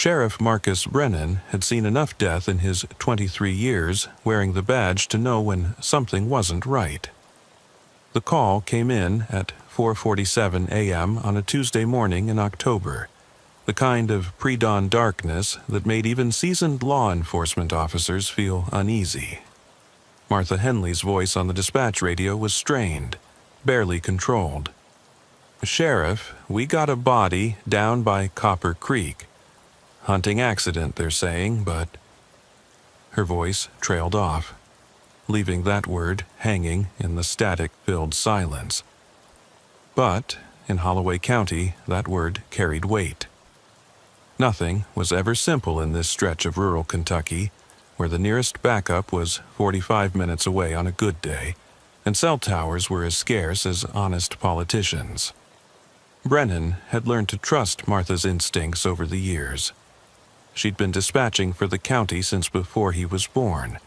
Sheriff Marcus Brennan had seen enough death in his 23 years wearing the badge to know when something wasn't right. The call came in at 4:47 a.m. on a Tuesday morning in October, the kind of pre-dawn darkness that made even seasoned law enforcement officers feel uneasy. Martha Henley's voice on the dispatch radio was strained, barely controlled. "Sheriff, we got a body down by Copper Creek. Hunting accident, they're saying, but—" Her voice trailed off, leaving that word hanging in the static-filled silence. But, in Holloway County, that word carried weight. Nothing was ever simple in this stretch of rural Kentucky, where the nearest backup was 45 minutes away on a good day, and cell towers were as scarce as honest politicians. Brennan had learned to trust Martha's instincts over the years. She'd been dispatching for the county since before he was born,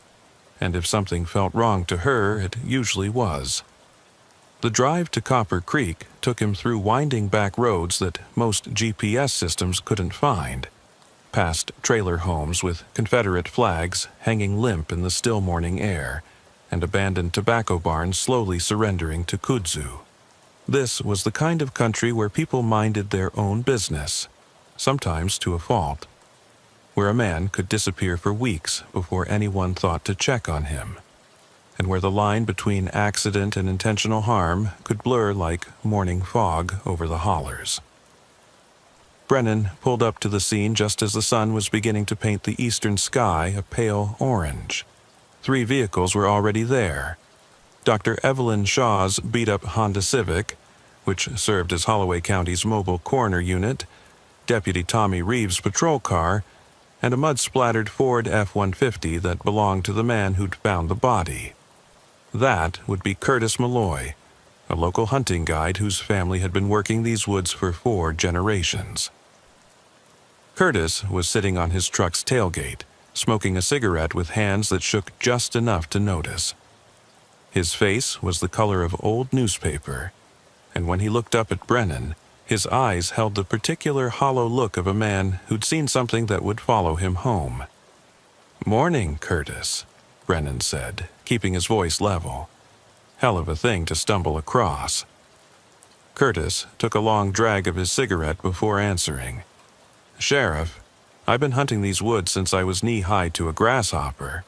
and if something felt wrong to her, it usually was. The drive to Copper Creek took him through winding back roads that most GPS systems couldn't find, past trailer homes with Confederate flags hanging limp in the still morning air, and abandoned tobacco barns slowly surrendering to kudzu. This was the kind of country where people minded their own business, sometimes to a fault, where a man could disappear for weeks before anyone thought to check on him, and where the line between accident and intentional harm could blur like morning fog over the hollers. Brennan pulled up to the scene just as the sun was beginning to paint the eastern sky a pale orange. 3 vehicles were already there. Dr. Evelyn Shaw's beat-up Honda Civic, which served as Holloway County's mobile coroner unit, Deputy Tommy Reeves' patrol car, and a mud-splattered Ford F-150 that belonged to the man who'd found the body. That would be Curtis Malloy, a local hunting guide whose family had been working these woods for 4 generations. Curtis was sitting on his truck's tailgate, smoking a cigarette with hands that shook just enough to notice. His face was the color of old newspaper, and when he looked up at Brennan, his eyes held the particular hollow look of a man who'd seen something that would follow him home. "Morning, Curtis," Brennan said, keeping his voice level. Hell of a thing to stumble across. Curtis took a long drag of his cigarette before answering. "Sheriff, I've been hunting these woods since I was knee-high to a grasshopper.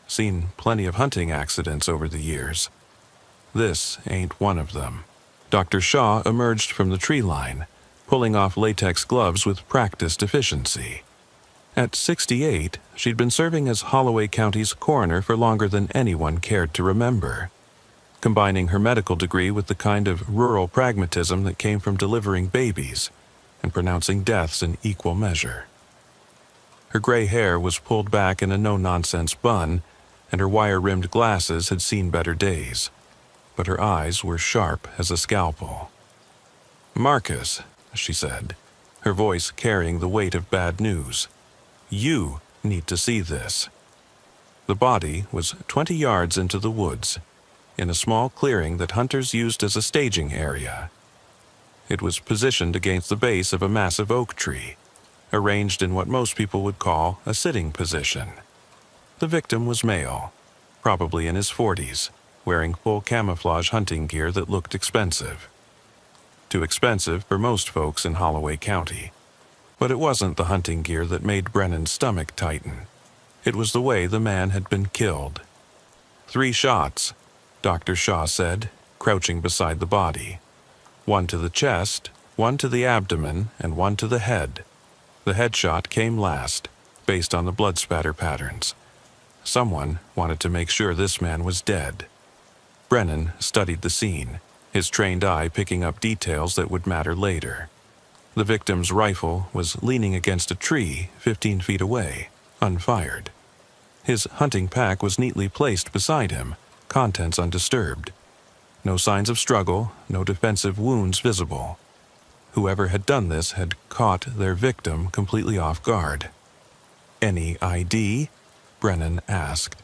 Seen plenty of hunting accidents over the years. This ain't one of them." Dr. Shaw emerged from the tree line, pulling off latex gloves with practiced efficiency. At 68, she'd been serving as Holloway County's coroner for longer than anyone cared to remember, combining her medical degree with the kind of rural pragmatism that came from delivering babies and pronouncing deaths in equal measure. Her gray hair was pulled back in a no-nonsense bun, and her wire-rimmed glasses had seen better days, but her eyes were sharp as a scalpel. "Marcus," she said, her voice carrying the weight of bad news, "you need to see this." The body was 20 yards into the woods, in a small clearing that hunters used as a staging area. It was positioned against the base of a massive oak tree, arranged in what most people would call a sitting position. The victim was male, probably in his 40s, wearing full camouflage hunting gear that looked expensive. Too expensive for most folks in Holloway County. But it wasn't the hunting gear that made Brennan's stomach tighten. It was the way the man had been killed. 3 shots, Dr. Shaw said, crouching beside the body. 1 to the chest, 1 to the abdomen, and 1 to the head. The headshot came last, based on the blood spatter patterns. Someone wanted to make sure this man was dead. Brennan studied the scene, his trained eye picking up details that would matter later. The victim's rifle was leaning against a tree 15 feet away, unfired. His hunting pack was neatly placed beside him, contents undisturbed. No signs of struggle, no defensive wounds visible. Whoever had done this had caught their victim completely off guard. "Any ID?" Brennan asked.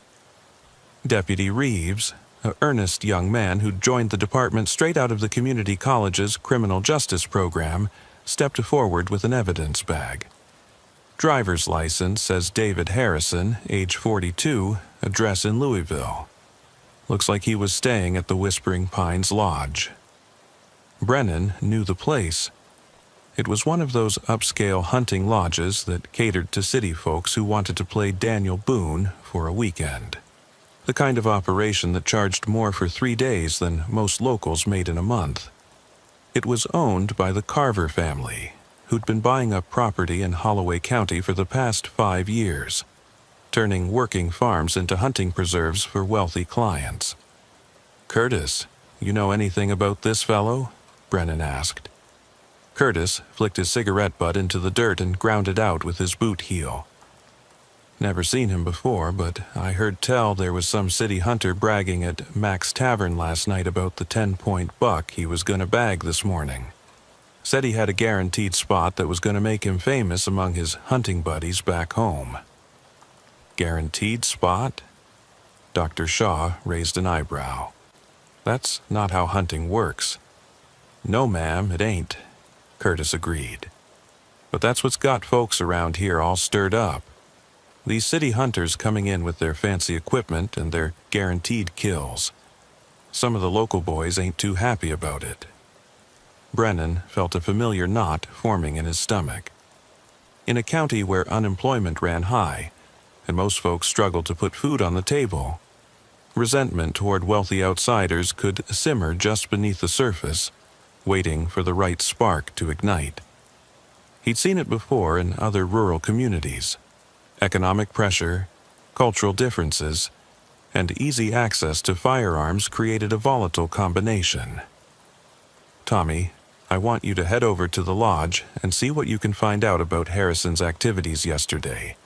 Deputy Reeves, an earnest young man who'd joined the department straight out of the community college's criminal justice program, stepped forward with an evidence bag. Driver's license says David Harrison, age 42, address in Louisville. Looks like he was staying at the Whispering Pines Lodge. Brennan knew the place. It was one of those upscale hunting lodges that catered to city folks who wanted to play Daniel Boone for a weekend. The kind of operation that charged more for 3 days than most locals made in a month. It was owned by the Carver family, who'd been buying up property in Holloway County for the past 5 years, turning working farms into hunting preserves for wealthy clients. "Curtis, you know anything about this fellow?" Brennan asked. Curtis flicked his cigarette butt into the dirt and ground it out with his boot heel. "Never seen him before, but I heard tell there was some city hunter bragging at Mac's Tavern last night about the 10-point buck he was gonna bag this morning. Said he had a guaranteed spot that was gonna make him famous among his hunting buddies back home." "Guaranteed spot?" Dr. Shaw raised an eyebrow. "That's not how hunting works." "No, ma'am, it ain't," Curtis agreed. "But that's what's got folks around here all stirred up. These city hunters coming in with their fancy equipment and their guaranteed kills. Some of the local boys ain't too happy about it." Brennan felt a familiar knot forming in his stomach. In a county where unemployment ran high, and most folks struggled to put food on the table, resentment toward wealthy outsiders could simmer just beneath the surface, waiting for the right spark to ignite. He'd seen it before in other rural communities. Economic pressure, cultural differences, and easy access to firearms created a volatile combination. "Tommy, I want you to head over to the lodge and see what you can find out about Harrison's activities yesterday.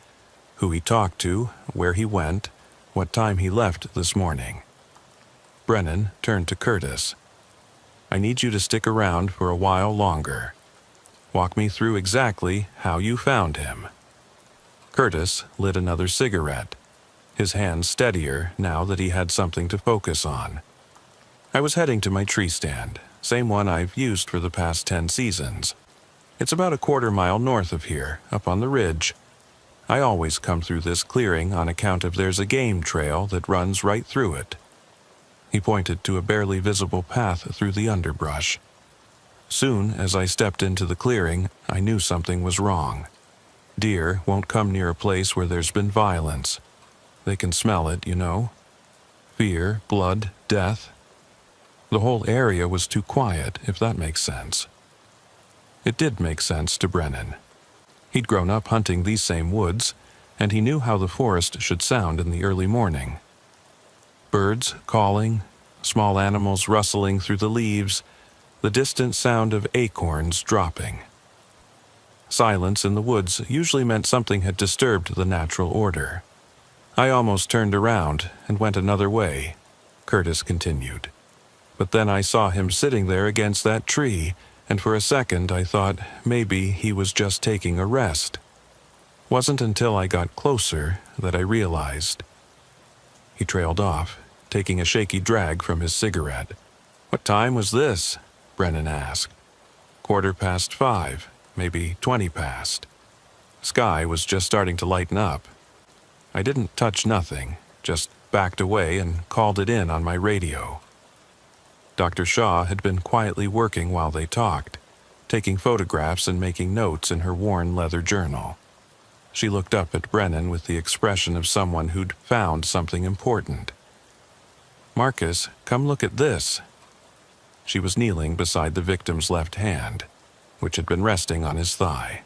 Who he talked to, where he went, what time he left this morning." Brennan turned to Curtis. "I need you to stick around for a while longer. Walk me through exactly how you found him." Curtis lit another cigarette, his hand steadier now that he had something to focus on. "I was heading to my tree stand, same one I've used for the past 10 seasons. It's about a quarter-mile north of here, up on the ridge. I always come through this clearing on account of there's a game trail that runs right through it." He pointed to a barely visible path through the underbrush. "Soon as I stepped into the clearing, I knew something was wrong. Deer won't come near a place where there's been violence. They can smell it, you know. Fear, blood, death. The whole area was too quiet, if that makes sense." It did make sense to Brennan. He'd grown up hunting these same woods, and he knew how the forest should sound in the early morning. Birds calling, small animals rustling through the leaves, the distant sound of acorns dropping. Silence in the woods usually meant something had disturbed the natural order. "I almost turned around and went another way," Curtis continued. "But then I saw him sitting there against that tree, and for a second I thought maybe he was just taking a rest. Wasn't until I got closer that I realized." He trailed off, taking a shaky drag from his cigarette. "What time was this?" Brennan asked. 5:15, maybe 20 past. Sky was just starting to lighten up. I didn't touch nothing, just backed away and called it in on my radio." Dr. Shaw had been quietly working while they talked, taking photographs and making notes in her worn leather journal. She looked up at Brennan with the expression of someone who'd found something important. "Marcus, come look at this." She was kneeling beside the victim's left hand, which had been resting on his thigh.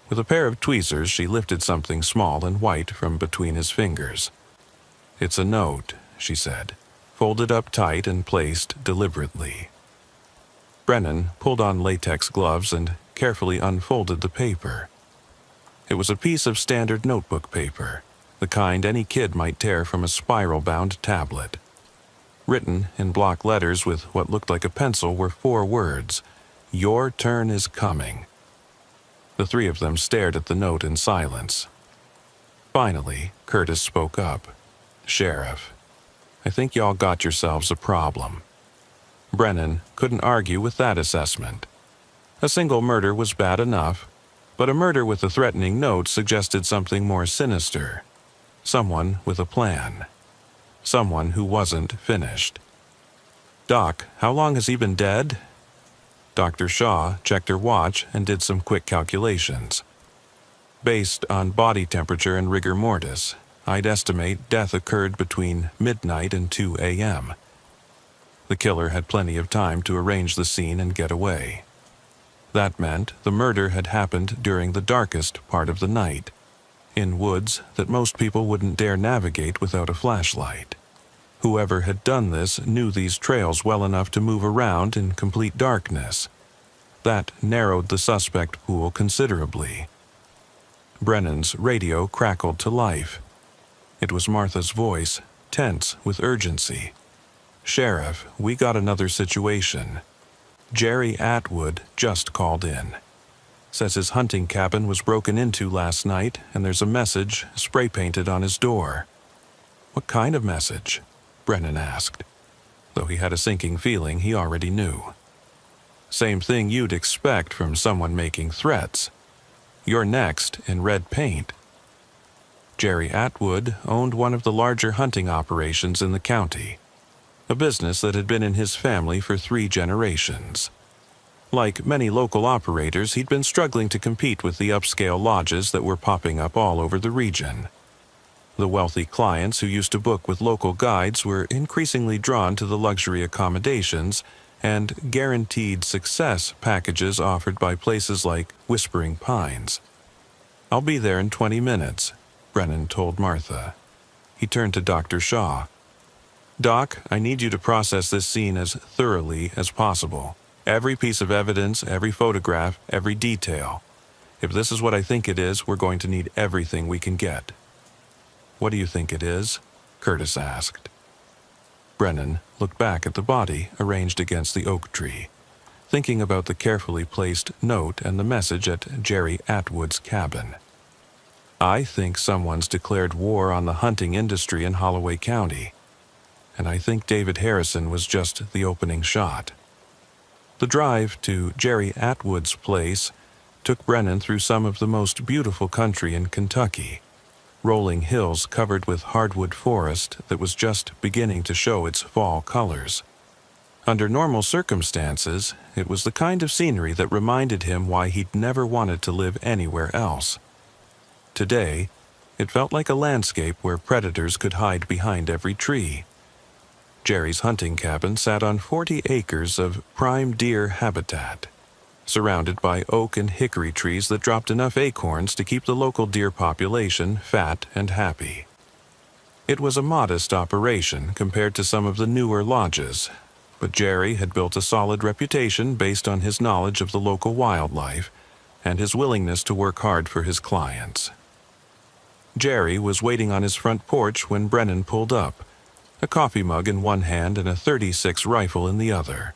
With a pair of tweezers, she lifted something small and white from between his fingers. "It's a note," she said, folded up tight and placed deliberately. Brennan pulled on latex gloves and carefully unfolded the paper. It was a piece of standard notebook paper, the kind any kid might tear from a spiral-bound tablet. Written in block letters with what looked like a pencil were 4 words: "Your turn is coming." The 3 of them stared at the note in silence. Finally, Curtis spoke up. "Sheriff, I think y'all got yourselves a problem." Brennan couldn't argue with that assessment. A single murder was bad enough, But a murder with a threatening note suggested something more sinister. Someone with a plan. Someone who wasn't finished. "Doc, how long has he been dead?" Dr. Shaw checked her watch and did some quick calculations. "Based on body temperature and rigor mortis, I'd estimate death occurred between midnight and 2 a.m. The killer had plenty of time to arrange the scene and get away. That meant the murder had happened during the darkest part of the night, in woods that most people wouldn't dare navigate without a flashlight. Whoever had done this knew these trails well enough to move around in complete darkness. That narrowed the suspect pool considerably. Brennan's radio crackled to life. It was Martha's voice, tense with urgency. "Sheriff, we got another situation. Jerry Atwood just called in. Says his hunting cabin was broken into last night and there's a message spray-painted on his door." "What kind of message?" Brennan asked, though he had a sinking feeling he already knew. "Same thing you'd expect from someone making threats. You're next in red paint." Jerry Atwood owned one of the larger hunting operations in the county, a business that had been in his family for 3 generations. Like many local operators, he'd been struggling to compete with the upscale lodges that were popping up all over the region. The wealthy clients who used to book with local guides were increasingly drawn to the luxury accommodations and guaranteed success packages offered by places like Whispering Pines. "I'll be there in 20 minutes, Brennan told Martha. He turned to Dr. Shaw. "Doc, I need you to process this scene as thoroughly as possible. Every piece of evidence, every photograph, every detail. If this is what I think it is, we're going to need everything we can get." "What do you think it is?" Curtis asked. Brennan looked back at the body arranged against the oak tree, thinking about the carefully placed note and the message at Jerry Atwood's cabin. "I think someone's declared war on the hunting industry in Holloway County. And I think David Harrison was just the opening shot." The drive to Jerry Atwood's place took Brennan through some of the most beautiful country in Kentucky, rolling hills covered with hardwood forest that was just beginning to show its fall colors. Under normal circumstances, it was the kind of scenery that reminded him why he'd never wanted to live anywhere else. Today, it felt like a landscape where predators could hide behind every tree. Jerry's hunting cabin sat on 40 acres of prime deer habitat, surrounded by oak and hickory trees that dropped enough acorns to keep the local deer population fat and happy. It was a modest operation compared to some of the newer lodges, but Jerry had built a solid reputation based on his knowledge of the local wildlife and his willingness to work hard for his clients. Jerry was waiting on his front porch when Brennan pulled up, a coffee mug in one hand and a .36 rifle in the other.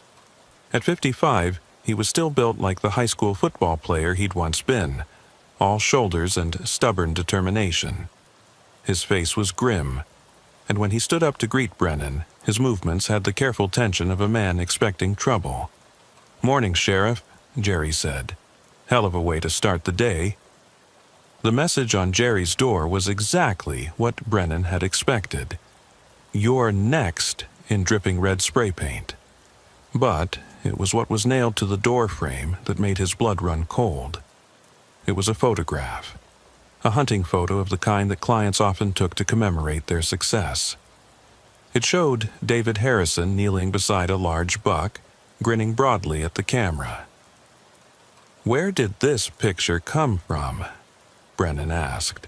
At 55, he was still built like the high school football player he'd once been, all shoulders and stubborn determination. His face was grim, and when he stood up to greet Brennan, his movements had the careful tension of a man expecting trouble. "Morning, Sheriff," Jerry said. "Hell of a way to start the day." The message on Jerry's door was exactly what Brennan had expected. "You're next," in dripping red spray paint. But it was what was nailed to the door frame that made his blood run cold. It was a photograph. A hunting photo of the kind that clients often took to commemorate their success. It showed David Harrison kneeling beside a large buck, grinning broadly at the camera. "Where did this picture come from?" Brennan asked.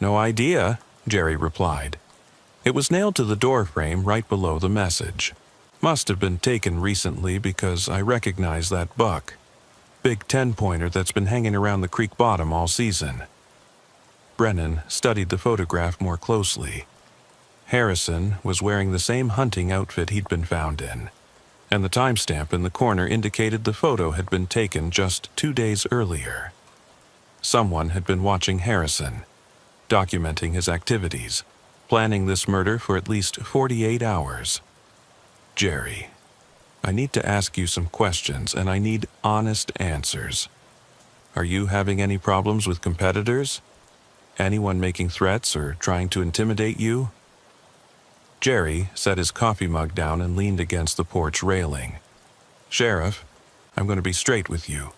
"No idea," Jerry replied. "It was nailed to the door frame right below the message. Must have been taken recently because I recognize that buck. Big 10-pointer that's been hanging around the creek bottom all season." Brennan studied the photograph more closely. Harrison was wearing the same hunting outfit he'd been found in, and the timestamp in the corner indicated the photo had been taken just 2 days earlier. Someone had been watching Harrison, documenting his activities, planning this murder for at least 48 hours. "Jerry, I need to ask you some questions, and I need honest answers." Are you having any problems with competitors? Anyone making threats or trying to intimidate you?" Jerry set his coffee mug down and leaned against the porch railing. "Sheriff, I'm going to be straight with you.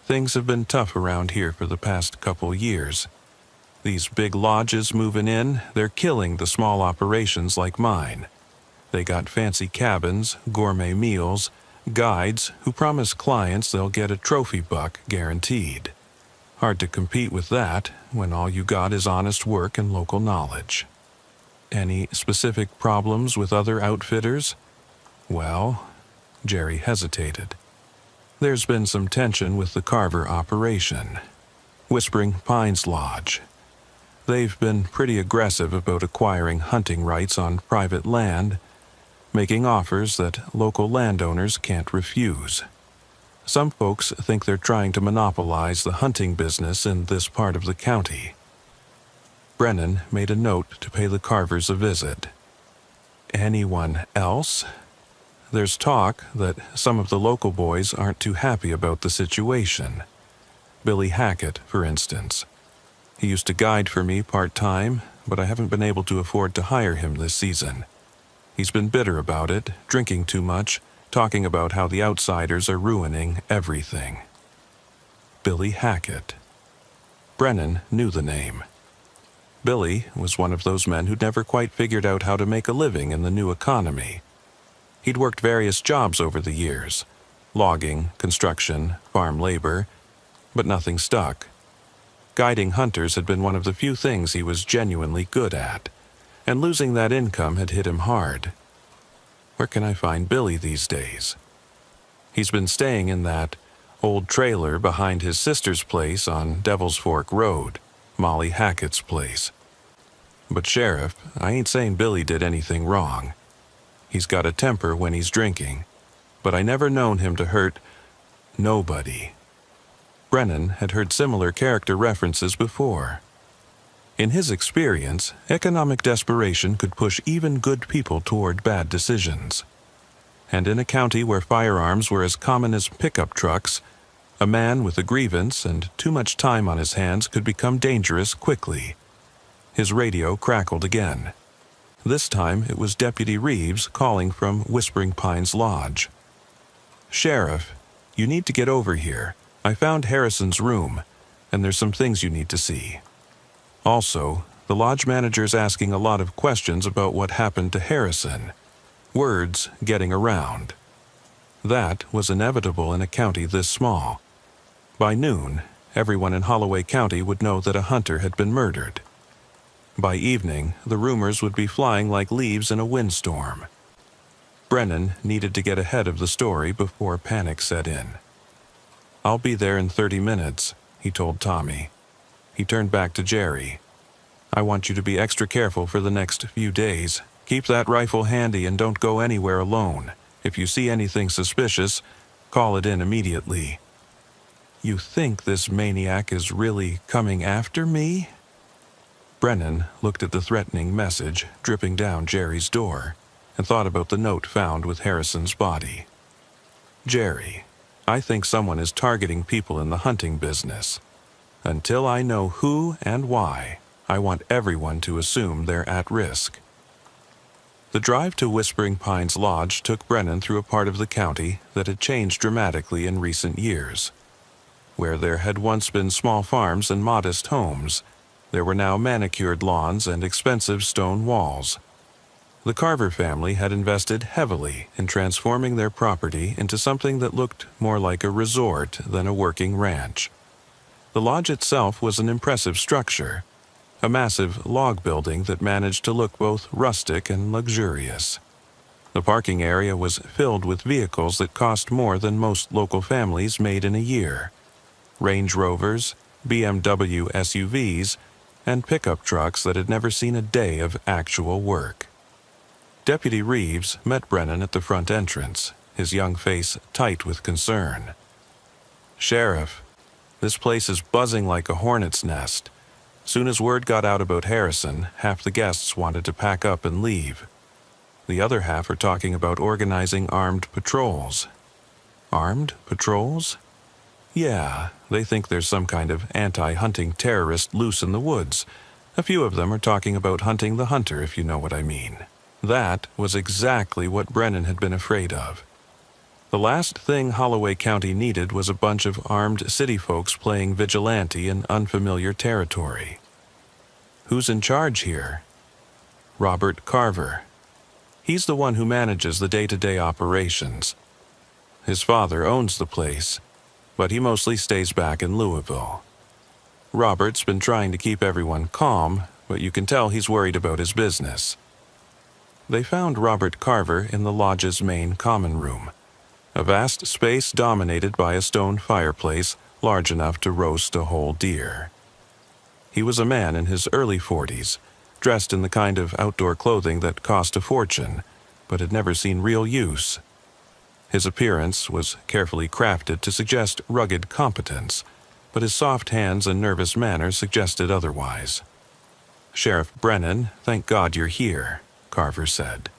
Things have been tough around here for the past couple years. These big lodges moving in, they're killing the small operations like mine. They got fancy cabins, gourmet meals, guides who promise clients they'll get a trophy buck guaranteed. Hard to compete with that when all you got is honest work and local knowledge. Any specific problems with other outfitters?" "Well," Jerry hesitated. "There's been some tension with the Carver operation. Whispering Pines Lodge. They've been pretty aggressive about acquiring hunting rights on private land, making offers that local landowners can't refuse. Some folks think they're trying to monopolize the hunting business in this part of the county." Brennan made a note to pay the Carvers a visit. "Anyone else? There's talk that some of the local boys aren't too happy about the situation. Billy Hackett, for instance. He used to guide for me part-time, but I haven't been able to afford to hire him this season. He's been bitter about it, drinking too much, talking about how the outsiders are ruining everything." Billy Hackett. Brennan knew the name. Billy was one of those men who'd never quite figured out how to make a living in the new economy. He'd worked various jobs over the years, logging, construction, farm labor, but nothing stuck. Guiding hunters had been one of the few things he was genuinely good at, and losing that income had hit him hard. Where can I find Billy these days? He's been staying in that old trailer behind his sister's place on Devil's Fork Road, Molly Hackett's place. But Sheriff, I ain't saying Billy did anything wrong. He's got a temper when he's drinking, but I never known him to hurt nobody." Brennan had heard similar character references before. In his experience, economic desperation could push even good people toward bad decisions. And in a county where firearms were as common as pickup trucks, a man with a grievance and too much time on his hands could become dangerous quickly. His radio crackled again. This time it was Deputy Reeves calling from Whispering Pines Lodge. "Sheriff, you need to get over here. I found Harrison's room, and there's some things you need to see. Also, the lodge manager's asking a lot of questions about what happened to Harrison. Word's getting around." That was inevitable in a county this small. By noon, everyone in Holloway County would know that a hunter had been murdered. By evening, the rumors would be flying like leaves in a windstorm. Brennan needed to get ahead of the story before panic set in. "I'll be there in 30 minutes, he told Tommy. He turned back to Jerry. "I want you to be extra careful for the next few days. Keep that rifle handy and don't go anywhere alone. If you see anything suspicious, call it in immediately." "You think this maniac is really coming after me?" Brennan looked at the threatening message dripping down Jerry's door and thought about the note found with Harrison's body. "Jerry, I think someone is targeting people in the hunting business. Until I know who and why, I want everyone to assume they're at risk." The drive to Whispering Pines Lodge took Brennan through a part of the county that had changed dramatically in recent years. Where there had once been small farms and modest homes, there were now manicured lawns and expensive stone walls. The Carver family had invested heavily in transforming their property into something that looked more like a resort than a working ranch. The lodge itself was an impressive structure, a massive log building that managed to look both rustic and luxurious. The parking area was filled with vehicles that cost more than most local families made in a year. Range Rovers, BMW SUVs, and pickup trucks that had never seen a day of actual work. Deputy Reeves met Brennan at the front entrance, his young face tight with concern. "Sheriff, this place is buzzing like a hornet's nest. Soon as word got out about Harrison, half the guests wanted to pack up and leave. The other half are talking about organizing armed patrols." "Armed patrols?" Yeah, they think there's some kind of anti-hunting terrorist loose in the woods. A few of them are talking about hunting the hunter, if you know what I mean. That was exactly what Brennan had been afraid of. The last thing Holloway County needed was a bunch of armed city folks playing vigilante in unfamiliar territory. Who's in charge here? Robert Carver. He's the one who manages the day-to-day operations. His father owns the place, but he mostly stays back in Louisville. Robert's been trying to keep everyone calm, but you can tell he's worried about his business. They found Robert Carver in the lodge's main common room, a vast space dominated by a stone fireplace large enough to roast a whole deer. He was a man in his early 40s, dressed in the kind of outdoor clothing that cost a fortune, but had never seen real use. His appearance was carefully crafted to suggest rugged competence, but his soft hands and nervous manner suggested otherwise. "Sheriff Brennan, thank God you're here," Carver said,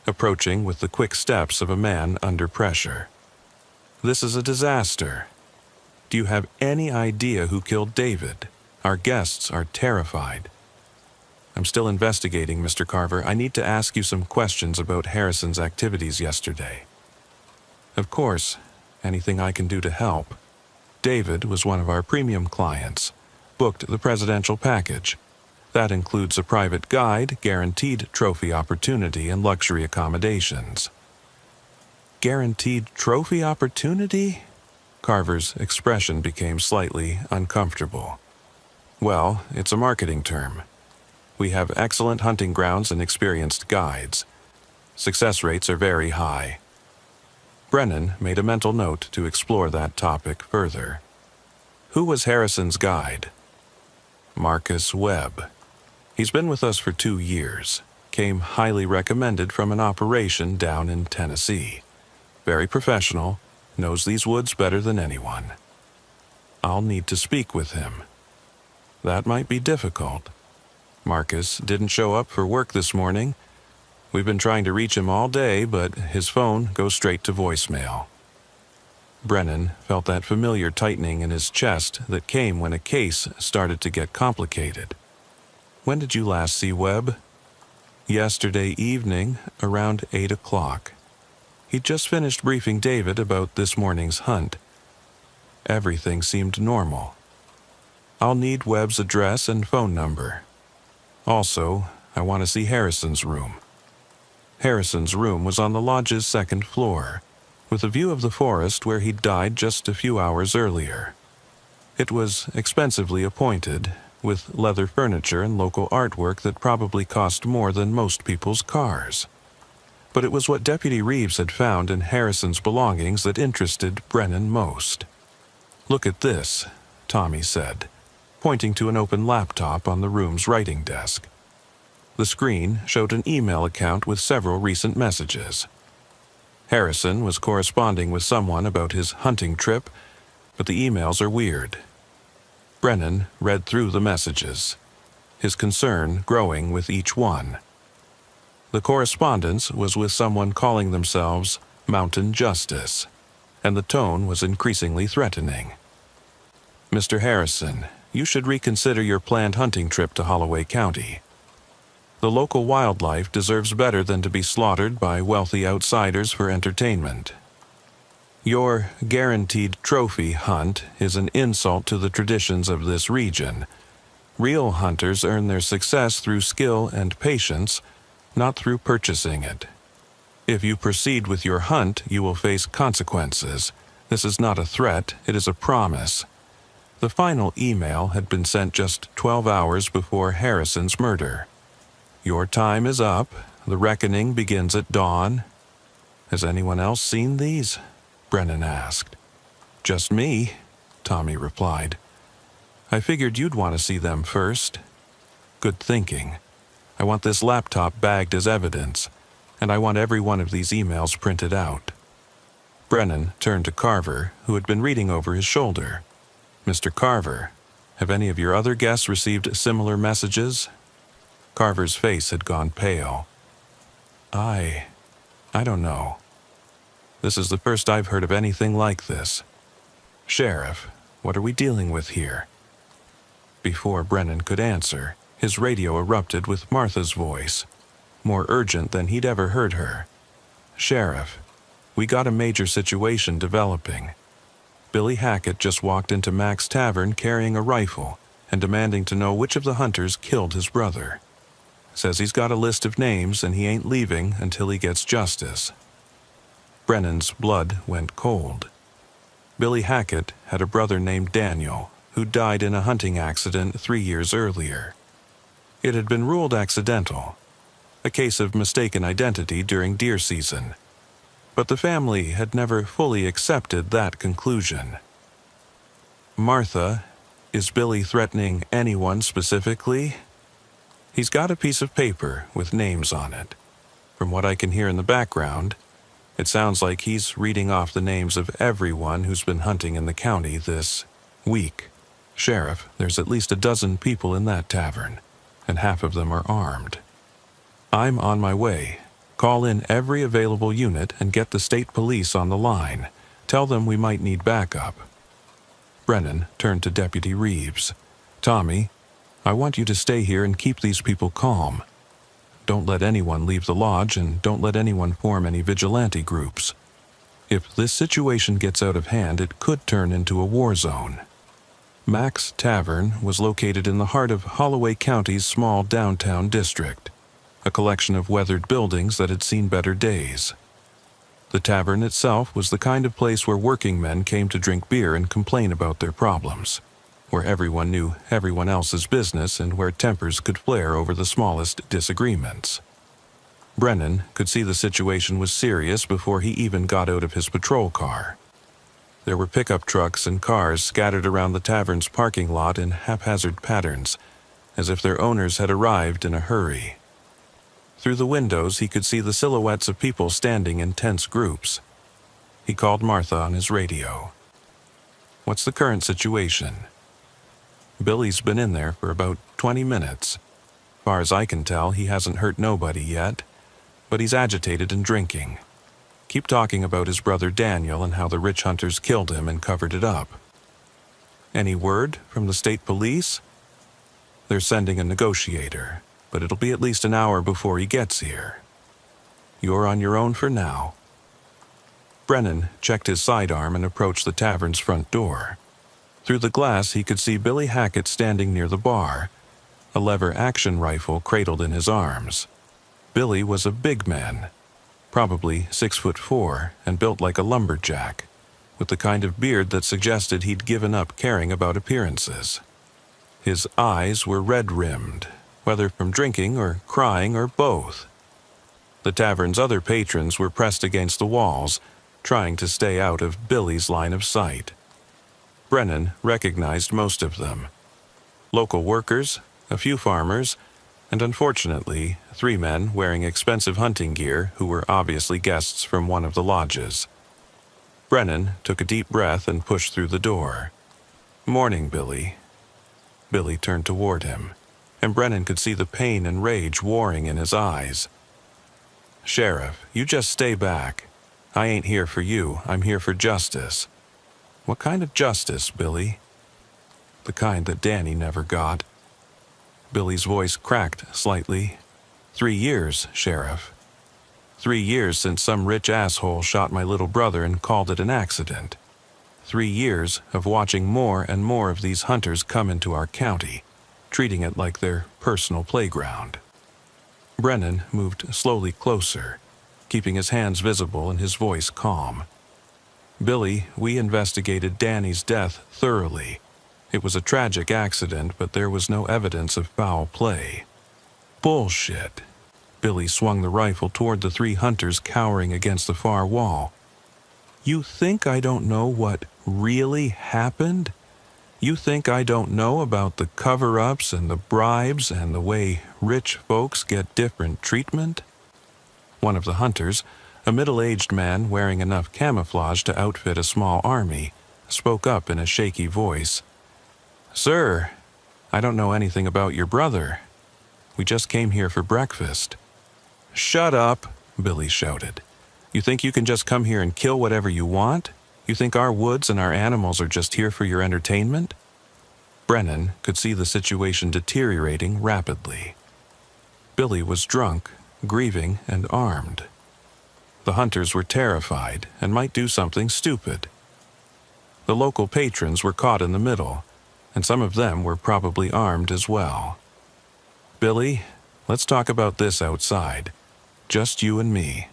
approaching with the quick steps of a man under pressure. "This is a disaster. Do you have any idea who killed David? Our guests are terrified." "I'm still investigating, Mr. Carver. I need to ask you some questions about Harrison's activities yesterday." "Of course. Anything I can do to help." David was one of our premium clients, booked the presidential package. That includes a private guide, guaranteed trophy opportunity, and luxury accommodations. Guaranteed trophy opportunity? Carver's expression became slightly uncomfortable. "Well, it's a marketing term. We have excellent hunting grounds and experienced guides. Success rates are very high." Brennan made a mental note to explore that topic further. "Who was Harrison's guide?" "Marcus Webb. He's been with us for 2 years. Came highly recommended from an operation down in Tennessee. Very professional, knows these woods better than anyone." "I'll need to speak with him." "That might be difficult. Marcus didn't show up for work this morning. We've been trying to reach him all day, but his phone goes straight to voicemail." Brennan felt that familiar tightening in his chest that came when a case started to get complicated. "When did you last see Webb?" "Yesterday evening, around 8 o'clock. He'd just finished briefing David about this morning's hunt. Everything seemed normal. I'll need Webb's address and phone number. Also, I want to see Harrison's room." Harrison's room was on the lodge's 2nd floor, with a view of the forest where he'd died just a few hours earlier. It was expensively appointed, with leather furniture and local artwork that probably cost more than most people's cars. But it was what Deputy Reeves had found in Harrison's belongings that interested Brennan most. "Look at this," Tommy said, pointing to an open laptop on the room's writing desk. The screen showed an email account with several recent messages. Harrison was corresponding with someone about his hunting trip, but the emails are weird. Brennan read through the messages, his concern growing with each one. The correspondence was with someone calling themselves Mountain Justice, and the tone was increasingly threatening. "Mr. Harrison, you should reconsider your planned hunting trip to Holloway County. The local wildlife deserves better than to be slaughtered by wealthy outsiders for entertainment. Your guaranteed trophy hunt is an insult to the traditions of this region. Real hunters earn their success through skill and patience, not through purchasing it. If you proceed with your hunt, you will face consequences. This is not a threat, it is a promise." The final email had been sent just 12 hours before Harrison's murder. "Your time is up. The reckoning begins at dawn." "Has anyone else seen these?" Brennan asked. "Just me," Tommy replied. "I figured you'd want to see them first." "Good thinking. I want this laptop bagged as evidence, and I want every one of these emails printed out." Brennan turned to Carver, who had been reading over his shoulder. "Mr. Carver, have any of your other guests received similar messages?" Carver's face had gone pale. I don't know. This is the first I've heard of anything like this." "Sheriff, what are we dealing with here?" Before Brennan could answer, his radio erupted with Martha's voice, more urgent than he'd ever heard her. "Sheriff, we got a major situation developing. Billy Hackett just walked into Mac's tavern carrying a rifle and demanding to know which of the hunters killed his brother. Says he's got a list of names and he ain't leaving until he gets justice." Brennan's blood went cold. Billy Hackett had a brother named Daniel, who died in a hunting accident 3 years earlier. It had been ruled accidental, a case of mistaken identity during deer season, but the family had never fully accepted that conclusion. "Martha, is Billy threatening anyone specifically?" "He's got a piece of paper with names on it. From what I can hear in the background, it sounds like he's reading off the names of everyone who's been hunting in the county this week. Sheriff, there's at least a dozen people in that tavern, and half of them are armed. I'm on my way. Call in every available unit and get the state police on the line. Tell them we might need backup." Brennan turned to Deputy Reeves. "Tommy, I want you to stay here and keep these people calm. Don't let anyone leave the lodge and don't let anyone form any vigilante groups. If this situation gets out of hand, it could turn into a war zone." Mac's Tavern was located in the heart of Holloway County's small downtown district, a collection of weathered buildings that had seen better days. The tavern itself was the kind of place where working men came to drink beer and complain about their problems, where everyone knew everyone else's business and where tempers could flare over the smallest disagreements. Brennan could see the situation was serious before he even got out of his patrol car. There were pickup trucks and cars scattered around the tavern's parking lot in haphazard patterns, as if their owners had arrived in a hurry. Through the windows he could see the silhouettes of people standing in tense groups. He called Martha on his radio. "What's the current situation?" "Billy's been in there for about 20 minutes. Far as I can tell, he hasn't hurt nobody yet, but he's agitated and drinking. Keep talking about his brother Daniel and how the rich hunters killed him and covered it up." "Any word from the state police?" "They're sending a negotiator, but it'll be at least an hour before he gets here. You're on your own for now." Brennan checked his sidearm and approached the tavern's front door. Through the glass he could see Billy Hackett standing near the bar, a lever-action rifle cradled in his arms. Billy was a big man, probably 6'4" and built like a lumberjack, with the kind of beard that suggested he'd given up caring about appearances. His eyes were red-rimmed, whether from drinking or crying or both. The tavern's other patrons were pressed against the walls, trying to stay out of Billy's line of sight. Brennan recognized most of them. Local workers, a few farmers, and unfortunately, 3 men wearing expensive hunting gear who were obviously guests from one of the lodges. Brennan took a deep breath and pushed through the door. "Morning, Billy." Billy turned toward him, and Brennan could see the pain and rage warring in his eyes. "Sheriff, you just stay back. I ain't here for you, I'm here for justice." "What kind of justice, Billy?" "The kind that Danny never got." Billy's voice cracked slightly. 3 years, Sheriff. 3 years since some rich asshole shot my little brother and called it an accident. 3 years of watching more and more of these hunters come into our county, treating it like their personal playground. Brennan moved slowly closer, keeping his hands visible and his voice calm. "Billy, we investigated Danny's death thoroughly. It was a tragic accident, but there was no evidence of foul play." "Bullshit." Billy swung the rifle toward the 3 hunters cowering against the far wall. "You think I don't know what really happened? You think I don't know about the cover-ups and the bribes and the way rich folks get different treatment?" One of the hunters, a middle-aged man wearing enough camouflage to outfit a small army, spoke up in a shaky voice. "Sir, I don't know anything about your brother. We just came here for breakfast." "Shut up," Billy shouted. "You think you can just come here and kill whatever you want? You think our woods and our animals are just here for your entertainment? Brennan could see the situation deteriorating rapidly. Billy was drunk, grieving, and armed. The hunters were terrified and might do something stupid. The local patrons were caught in the middle, and some of them were probably armed as well. Billy, let's talk about this outside. Just you and me.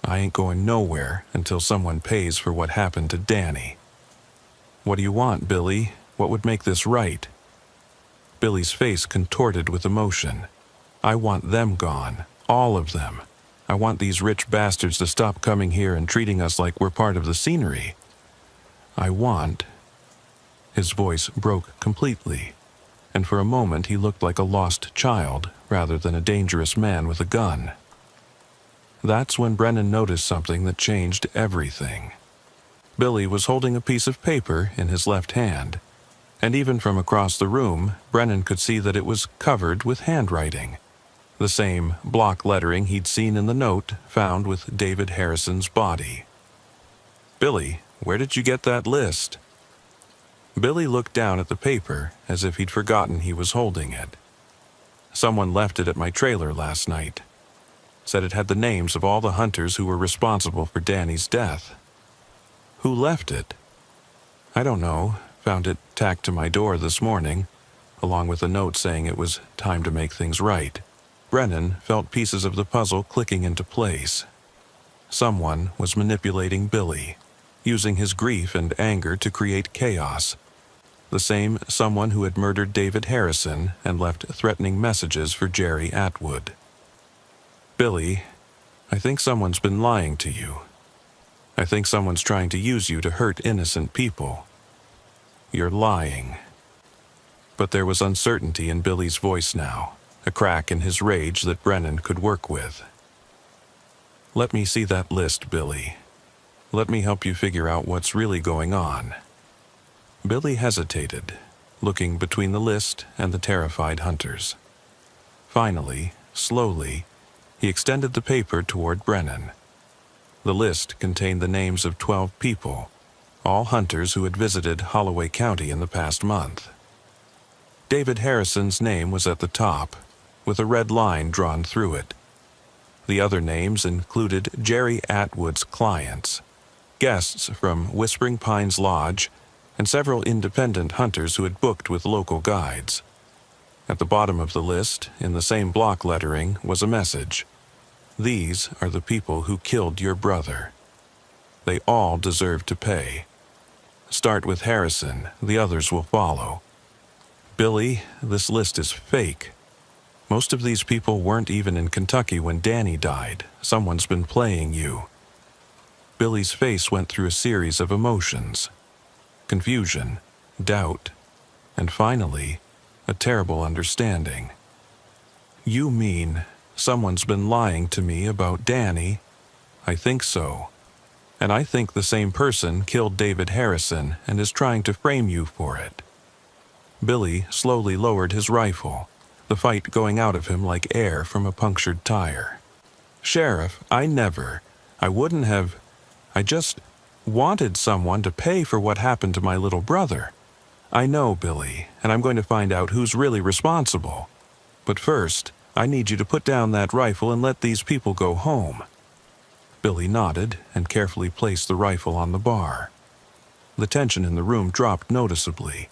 I ain't going nowhere until someone pays for what happened to Danny. What do you want, Billy? What would make this right? Billy's face contorted with emotion. I want them gone. All of them. I want these rich bastards to stop coming here and treating us like we're part of the scenery. I want... His voice broke completely, and for a moment he looked like a lost child rather than a dangerous man with a gun. That's when Brennan noticed something that changed everything. Billy was holding a piece of paper in his left hand, and even from across the room, Brennan could see that it was covered with handwriting, the same block lettering he'd seen in the note found with David Harrison's body. Billy, where did you get that list? Billy looked down at the paper as if he'd forgotten he was holding it. Someone left it at my trailer last night. Said it had the names of all the hunters who were responsible for Danny's death. Who left it? I don't know. Found it tacked to my door this morning, along with a note saying it was time to make things right. Brennan felt pieces of the puzzle clicking into place. Someone was manipulating Billy, using his grief and anger to create chaos. The same someone who had murdered David Harrison and left threatening messages for Jerry Atwood. Billy, I think someone's been lying to you. I think someone's trying to use you to hurt innocent people. You're lying. But there was uncertainty in Billy's voice now, a crack in his rage that Brennan could work with. Let me see that list, Billy. Let me help you figure out what's really going on. Billy hesitated, looking between the list and the terrified hunters. Finally, slowly, he extended the paper toward Brennan. The list contained the names of 12 people, all hunters who had visited Holloway County in the past month. David Harrison's name was at the top, with a red line drawn through it. The other names included Jerry Atwood's clients, guests from Whispering Pines Lodge, and several independent hunters who had booked with local guides. At the bottom of the list, in the same block lettering, was a message. These are the people who killed your brother. They all deserve to pay. Start with Harrison, the others will follow. Billy, this list is fake. Most of these people weren't even in Kentucky when Danny died. Someone's been playing you. Billy's face went through a series of emotions. Confusion, doubt, and finally, a terrible understanding. You mean someone's been lying to me about Danny? I think so. And I think the same person killed David Harrison and is trying to frame you for it. Billy slowly lowered his rifle, the fight going out of him like air from a punctured tire. Sheriff, I wouldn't have. I just wanted someone to pay for what happened to my little brother. I know, Billy, and I'm going to find out who's really responsible. But first, I need you to put down that rifle and let these people go home. Billy nodded and carefully placed the rifle on the bar. The tension in the room dropped noticeably,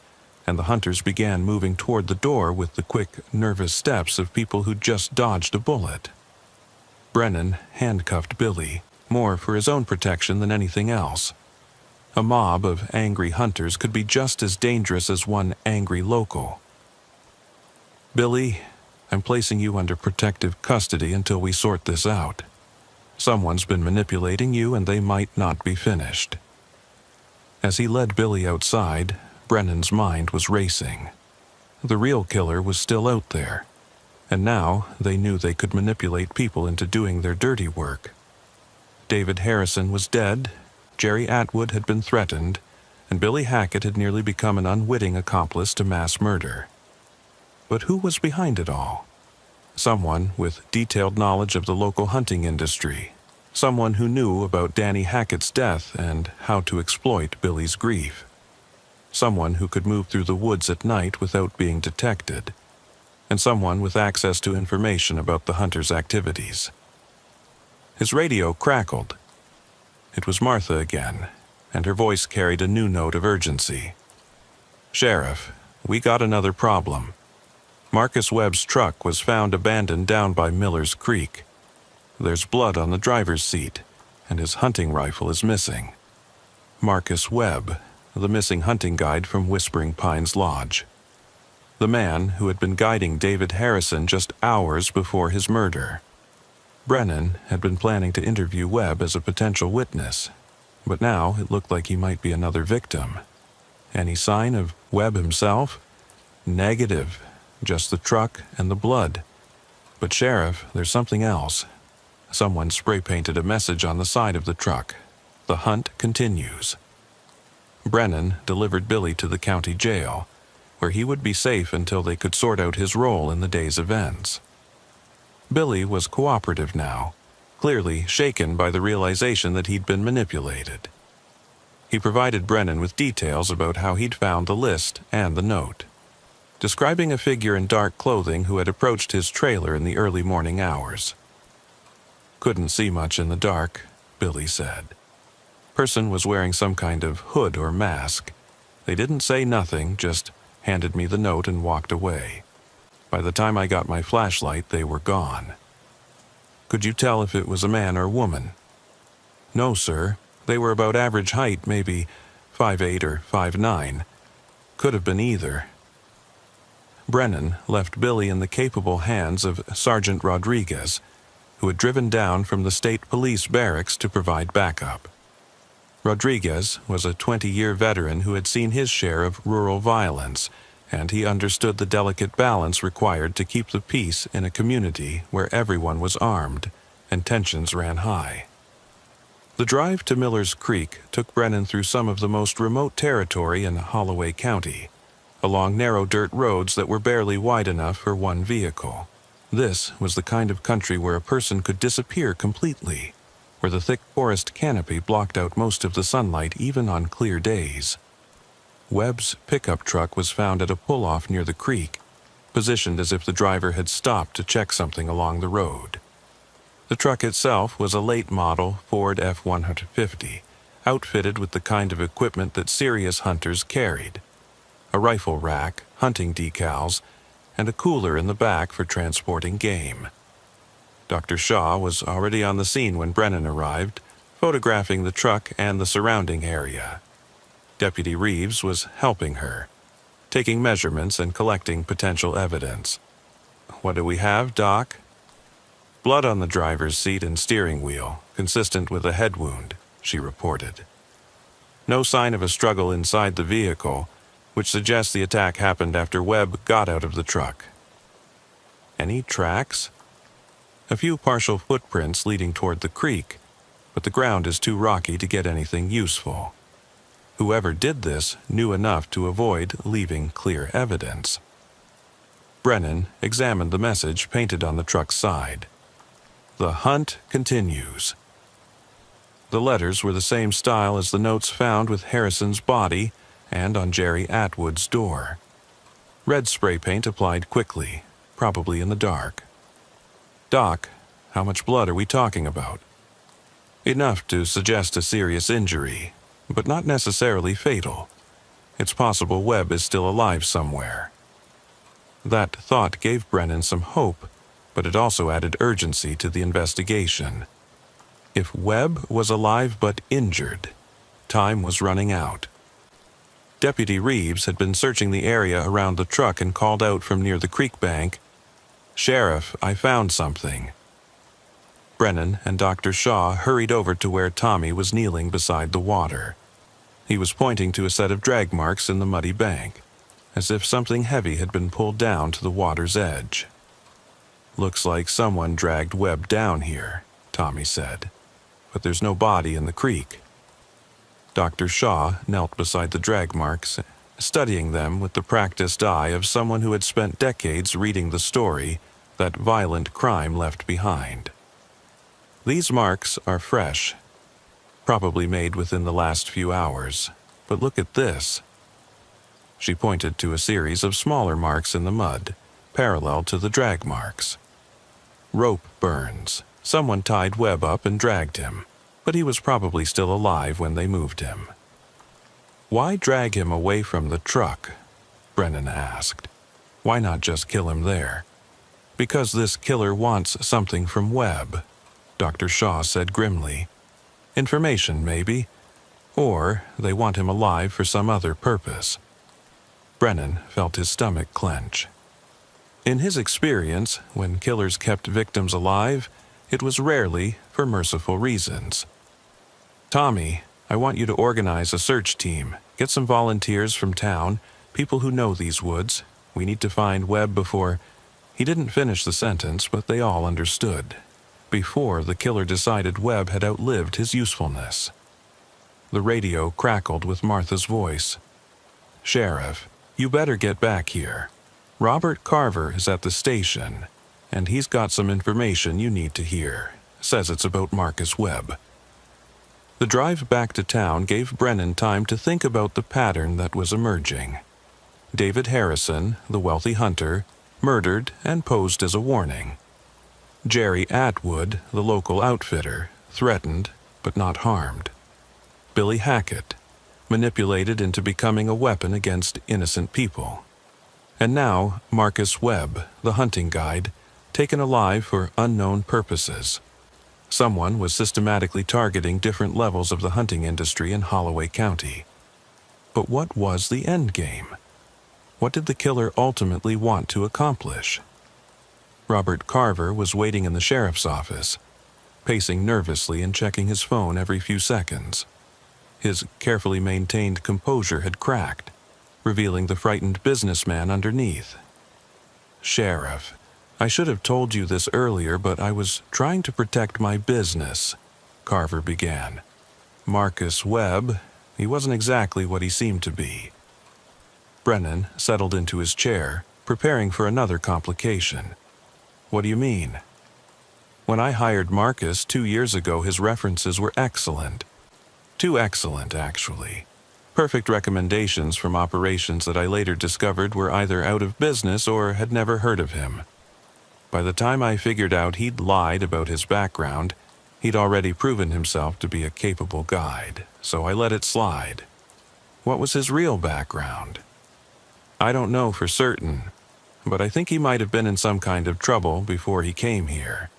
and the hunters began moving toward the door with the quick, nervous steps of people who'd just dodged a bullet. Brennan handcuffed Billy, more for his own protection than anything else. A mob of angry hunters could be just as dangerous as one angry local. Billy, I'm placing you under protective custody until we sort this out. Someone's been manipulating you and they might not be finished. As he led Billy outside, Brennan's mind was racing. The real killer was still out there, and now they knew they could manipulate people into doing their dirty work. David Harrison was dead, Jerry Atwood had been threatened, and Billy Hackett had nearly become an unwitting accomplice to mass murder. But who was behind it all? Someone with detailed knowledge of the local hunting industry, Someone who knew about Danny Hackett's death and how to exploit Billy's grief. Someone who could move through the woods at night without being detected. And someone with access to information about the hunter's activities. His radio crackled. It was Martha again, and her voice carried a new note of urgency. "Sheriff, we got another problem. Marcus Webb's truck was found abandoned down by Miller's Creek. There's blood on the driver's seat, and his hunting rifle is missing." Marcus Webb, the missing hunting guide from Whispering Pines Lodge. The man who had been guiding David Harrison just hours before his murder. Brennan had been planning to interview Webb as a potential witness, but now it looked like he might be another victim. Any sign of Webb himself? Negative, just the truck and the blood. But Sheriff, there's something else. Someone spray-painted a message on the side of the truck. "The hunt continues." Brennan delivered Billy to the county jail, where he would be safe until they could sort out his role in the day's events. Billy was cooperative now, clearly shaken by the realization that he'd been manipulated. He provided Brennan with details about how he'd found the list and the note, describing a figure in dark clothing who had approached his trailer in the early morning hours. "Couldn't see much in the dark," Billy said. "Person was wearing some kind of hood or mask. They didn't say nothing, just handed me the note and walked away. By the time I got my flashlight, they were gone." "Could you tell if it was a man or woman?" "No, sir. They were about average height, maybe 5'8" or 5'9". Could have been either." Brennan left Billy in the capable hands of Sergeant Rodriguez, who had driven down from the state police barracks to provide backup. Rodriguez was a 20-year veteran who had seen his share of rural violence, and he understood the delicate balance required to keep the peace in a community where everyone was armed and tensions ran high. The drive to Miller's Creek took Brennan through some of the most remote territory in Holloway County, along narrow dirt roads that were barely wide enough for one vehicle. This was the kind of country where a person could disappear completely, where the thick forest canopy blocked out most of the sunlight even on clear days. Webb's pickup truck was found at a pull-off near the creek, positioned as if the driver had stopped to check something along the road. The truck itself was a late-model Ford F-150, outfitted with the kind of equipment that serious hunters carried: a rifle rack, hunting decals, and a cooler in the back for transporting game. Dr. Shaw was already on the scene when Brennan arrived, photographing the truck and the surrounding area. Deputy Reeves was helping her, taking measurements and collecting potential evidence. "What do we have, Doc?" "Blood on the driver's seat and steering wheel, consistent with a head wound," she reported. "No sign of a struggle inside the vehicle, which suggests the attack happened after Webb got out of the truck." "Any tracks?" "A few partial footprints leading toward the creek, but the ground is too rocky to get anything useful. Whoever did this knew enough to avoid leaving clear evidence." Brennan examined the message painted on the truck's side. "The hunt continues." The letters were the same style as the notes found with Harrison's body and on Jerry Atwood's door. Red spray paint applied quickly, probably in the dark. "Doc, how much blood are we talking about?" "Enough to suggest a serious injury, but not necessarily fatal. It's possible Webb is still alive somewhere." That thought gave Brennan some hope, but it also added urgency to the investigation. If Webb was alive but injured, time was running out. Deputy Reeves had been searching the area around the truck and called out from near the creek bank, "Sheriff, I found something." Brennan and Dr. Shaw hurried over to where Tommy was kneeling beside the water. He was pointing to a set of drag marks in the muddy bank, as if something heavy had been pulled down to the water's edge. "Looks like someone dragged Webb down here," Tommy said, "but there's no body in the creek." Dr. Shaw knelt beside the drag marks, studying them with the practiced eye of someone who had spent decades reading the story that violent crime left behind. These marks are fresh, probably made within the last few hours. But look at this. She pointed to a series of smaller marks in the mud, parallel to the drag marks. Rope burns. Someone tied Webb up and dragged him, but he was probably still alive when they moved him. Why drag him away from the truck? Brennan asked. Why not just kill him there? Because this killer wants something from Webb, Dr. Shaw said grimly. Information, maybe. Or they want him alive for some other purpose. Brennan felt his stomach clench. In his experience, when killers kept victims alive, it was rarely for merciful reasons. Tommy, I want you to organize a search team. Get some volunteers from town, people who know these woods. We need to find Webb before... He didn't finish the sentence, but they all understood. Before the killer decided Webb had outlived his usefulness. The radio crackled with Martha's voice. Sheriff, you better get back here. Robert Carver is at the station, and he's got some information you need to hear. Says it's about Marcus Webb. The drive back to town gave Brennan time to think about the pattern that was emerging. David Harrison, the wealthy hunter, murdered and posed as a warning. Jerry Atwood, the local outfitter, threatened but not harmed. Billy Hackett, manipulated into becoming a weapon against innocent people. And now Marcus Webb, the hunting guide, taken alive for unknown purposes. Someone was systematically targeting different levels of the hunting industry in Holloway County. But what was the end game? What did the killer ultimately want to accomplish? Robert Carver was waiting in the sheriff's office, pacing nervously and checking his phone every few seconds. His carefully maintained composure had cracked, revealing the frightened businessman underneath. Sheriff, I should have told you this earlier, but I was trying to protect my business, Carver began. Marcus Webb, he wasn't exactly what he seemed to be. Brennan settled into his chair, preparing for another complication. What do you mean? When I hired Marcus 2 years ago, his references were excellent. Too excellent, actually. Perfect recommendations from operations that I later discovered were either out of business or had never heard of him. By the time I figured out he'd lied about his background, he'd already proven himself to be a capable guide, so I let it slide. What was his real background? I don't know for certain, but I think he might have been in some kind of trouble before he came here.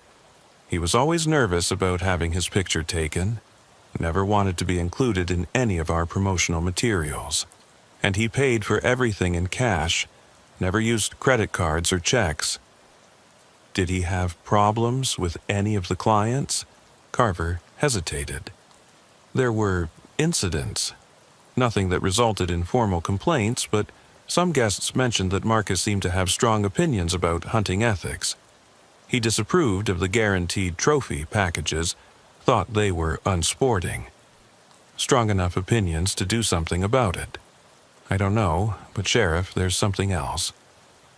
He was always nervous about having his picture taken, never wanted to be included in any of our promotional materials, and he paid for everything in cash, never used credit cards or checks. Did he have problems with any of the clients? Carver hesitated. There were incidents, nothing that resulted in formal complaints, but some guests mentioned that Marcus seemed to have strong opinions about hunting ethics. He disapproved of the guaranteed trophy packages, thought they were unsporting. Strong enough opinions to do something about it. I don't know, but Sheriff, there's something else.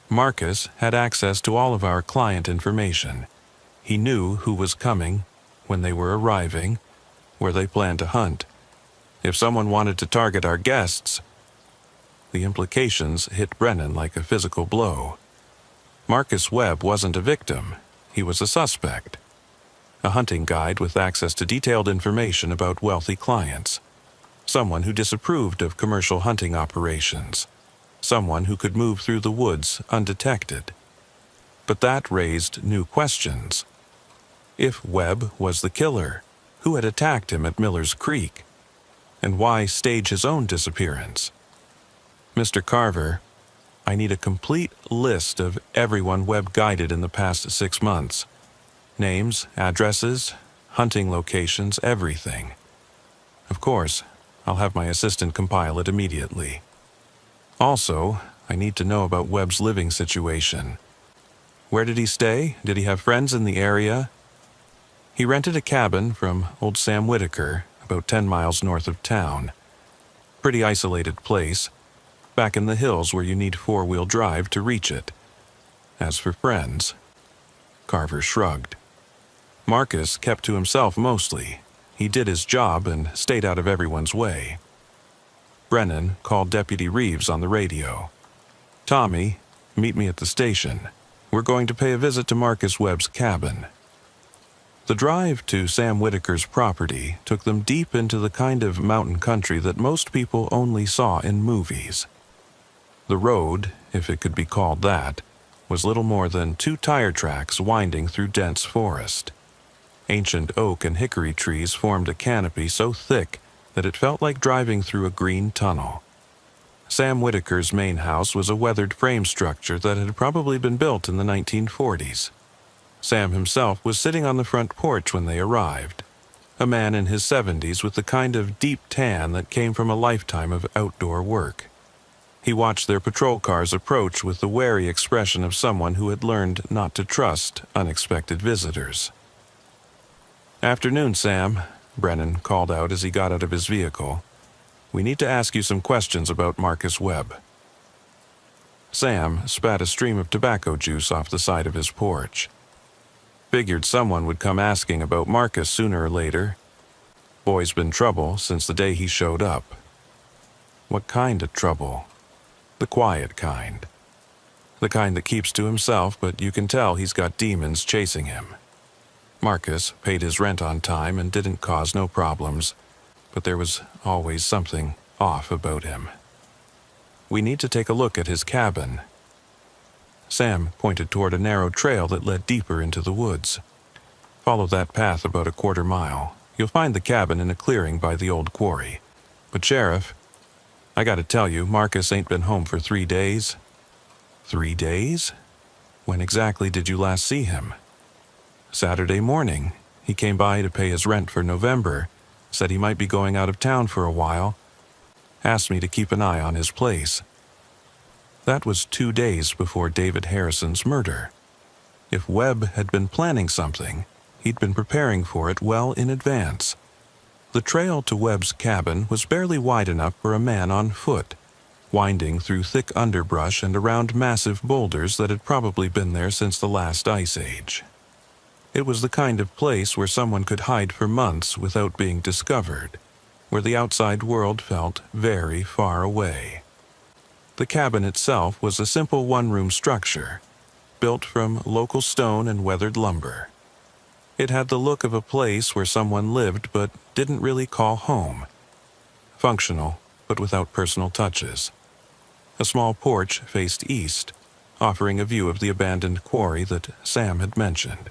Marcus had access to all of our client information. He knew who was coming, when they were arriving, where they planned to hunt. If someone wanted to target our guests... The implications hit Brennan like a physical blow. Marcus Webb wasn't a victim. He was a suspect. A hunting guide with access to detailed information about wealthy clients. Someone who disapproved of commercial hunting operations. Someone who could move through the woods undetected. But that raised new questions. If Webb was the killer, who had attacked him at Miller's Creek? And why stage his own disappearance? Mr. Carver, I need a complete list of everyone Webb guided in the past 6 months. Names, addresses, hunting locations, everything. Of course, I'll have my assistant compile it immediately. Also, I need to know about Webb's living situation. Where did he stay? Did he have friends in the area? He rented a cabin from old Sam Whitaker, about 10 miles north of town. Pretty isolated place, back in the hills where you need 4-wheel drive to reach it. As for friends, Carver shrugged. Marcus kept to himself mostly. He did his job and stayed out of everyone's way. Brennan called Deputy Reeves on the radio. "Tommy, meet me at the station. We're going to pay a visit to Marcus Webb's cabin." The drive to Sam Whitaker's property took them deep into the kind of mountain country that most people only saw in movies. The road, if it could be called that, was little more than 2 tire tracks winding through dense forest. Ancient oak and hickory trees formed a canopy so thick that it felt like driving through a green tunnel. Sam Whitaker's main house was a weathered frame structure that had probably been built in the 1940s. Sam himself was sitting on the front porch when they arrived, a man in his 70s with the kind of deep tan that came from a lifetime of outdoor work. He watched their patrol cars approach with the wary expression of someone who had learned not to trust unexpected visitors. "Afternoon, Sam," Brennan called out as he got out of his vehicle. "We need to ask you some questions about Marcus Webb." Sam spat a stream of tobacco juice off the side of his porch. Figured someone would come asking about Marcus sooner or later. Boy's been trouble since the day he showed up. What kind of trouble? The quiet kind. The kind that keeps to himself, but you can tell he's got demons chasing him. Marcus paid his rent on time and didn't cause no problems, but there was always something off about him. "We need to take a look at his cabin." Sam pointed toward a narrow trail that led deeper into the woods. "Follow that path about a quarter mile. You'll find the cabin in a clearing by the old quarry. But Sheriff, I gotta tell you, Marcus ain't been home for 3 days. 3 days? When exactly did you last see him?" "Saturday morning. He came by to pay his rent for November, said he might be going out of town for a while. Asked me to keep an eye on his place." That was 2 days before David Harrison's murder. If Webb had been planning something, he'd been preparing for it well in advance. The trail to Webb's cabin was barely wide enough for a man on foot, winding through thick underbrush and around massive boulders that had probably been there since the last ice age. It was the kind of place where someone could hide for months without being discovered, where the outside world felt very far away. The cabin itself was a simple one-room structure, built from local stone and weathered lumber. It had the look of a place where someone lived but didn't really call home. Functional, but without personal touches. A small porch faced east, offering a view of the abandoned quarry that Sam had mentioned.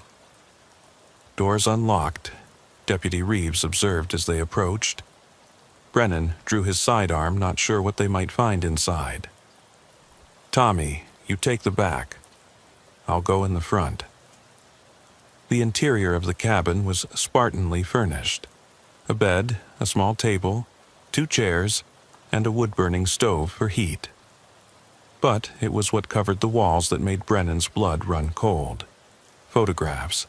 Doors unlocked, Deputy Reeves observed as they approached. Brennan drew his sidearm, not sure what they might find inside. "Tommy, you take the back. I'll go in the front." The interior of the cabin was spartanly furnished. A bed, a small table, 2 chairs, and a wood-burning stove for heat. But it was what covered the walls that made Brennan's blood run cold. Photographs.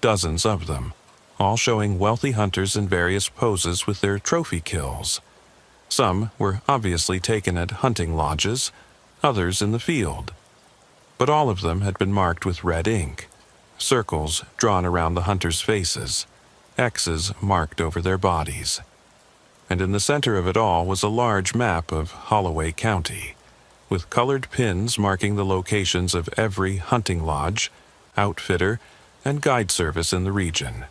Dozens of them, all showing wealthy hunters in various poses with their trophy kills. Some were obviously taken at hunting lodges, others in the field. But all of them had been marked with red ink, circles drawn around the hunters' faces, X's marked over their bodies. And in the center of it all was a large map of Holloway County, with colored pins marking the locations of every hunting lodge, outfitter, and guide service in the region.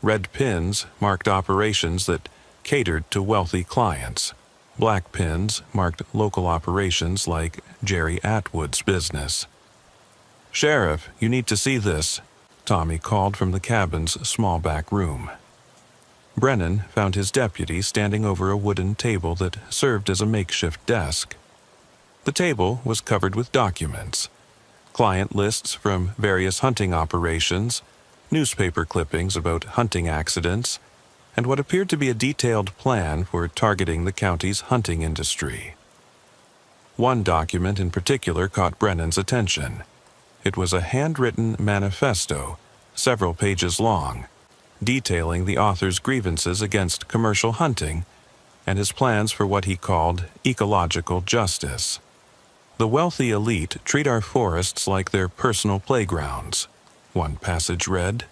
Red pins marked operations that catered to wealthy clients. Black pins marked local operations like Jerry Atwood's business. "Sheriff, you need to see this," Tommy called from the cabin's small back room. Brennan found his deputy standing over a wooden table that served as a makeshift desk. The table was covered with documents, client lists from various hunting operations, newspaper clippings about hunting accidents, and what appeared to be a detailed plan for targeting the county's hunting industry. One document in particular caught Brennan's attention. It was a handwritten manifesto, several pages long, detailing the author's grievances against commercial hunting and his plans for what he called ecological justice. "The wealthy elite treat our forests like their personal playgrounds," one passage read.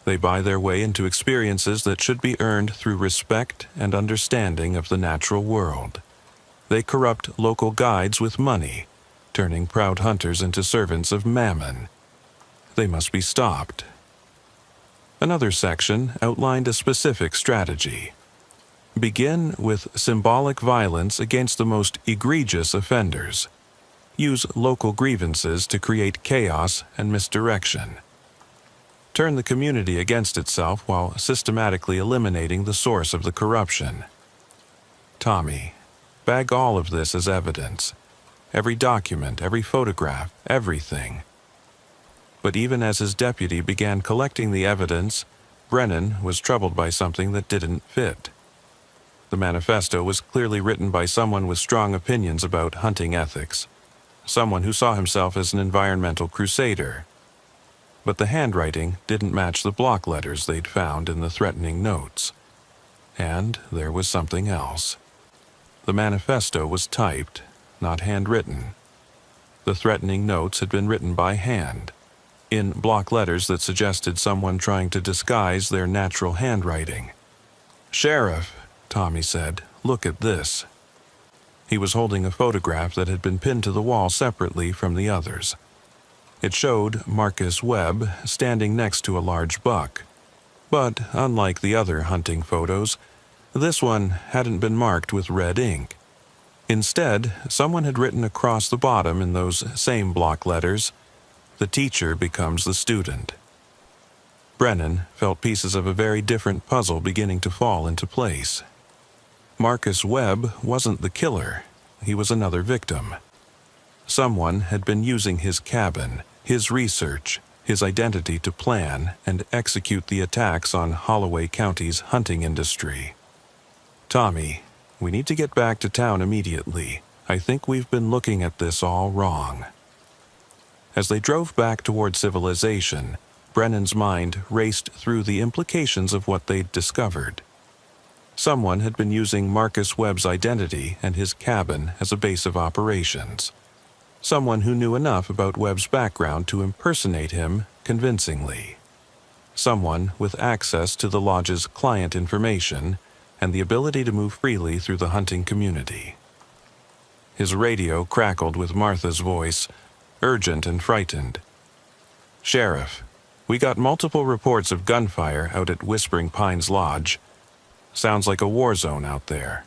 They buy their way into experiences that should be earned through respect and understanding of the natural world. They corrupt local guides with money, turning proud hunters into servants of mammon. They must be stopped. Another section outlined a specific strategy. Begin with symbolic violence against the most egregious offenders. Use local grievances to create chaos and misdirection. Turn the community against itself while systematically eliminating the source of the corruption. Tommy, bag all of this as evidence. Every document, every photograph, everything. But even as his deputy began collecting the evidence, Brennan was troubled by something that didn't fit. The manifesto was clearly written by someone with strong opinions about hunting ethics, someone who saw himself as an environmental crusader. But the handwriting didn't match the block letters they'd found in the threatening notes. And there was something else. The manifesto was typed, not handwritten. The threatening notes had been written by hand, in block letters that suggested someone trying to disguise their natural handwriting. "Sheriff," Tommy said, "look at this." He was holding a photograph that had been pinned to the wall separately from the others. It showed Marcus Webb standing next to a large buck. But unlike the other hunting photos, this one hadn't been marked with red ink. Instead, someone had written across the bottom in those same block letters, "The teacher becomes the student." Brennan felt pieces of a very different puzzle beginning to fall into place. Marcus Webb wasn't the killer. He was another victim. Someone had been using his cabin, his research, his identity to plan and execute the attacks on Holloway County's hunting industry. "Tommy, we need to get back to town immediately. I think we've been looking at this all wrong." As they drove back toward civilization, Brennan's mind raced through the implications of what they'd discovered. Someone had been using Marcus Webb's identity and his cabin as a base of operations. Someone who knew enough about Webb's background to impersonate him convincingly. Someone with access to the lodge's client information and the ability to move freely through the hunting community. His radio crackled with Martha's voice, urgent and frightened. "Sheriff, we got multiple reports of gunfire out at Whispering Pines Lodge. Sounds like a war zone out there.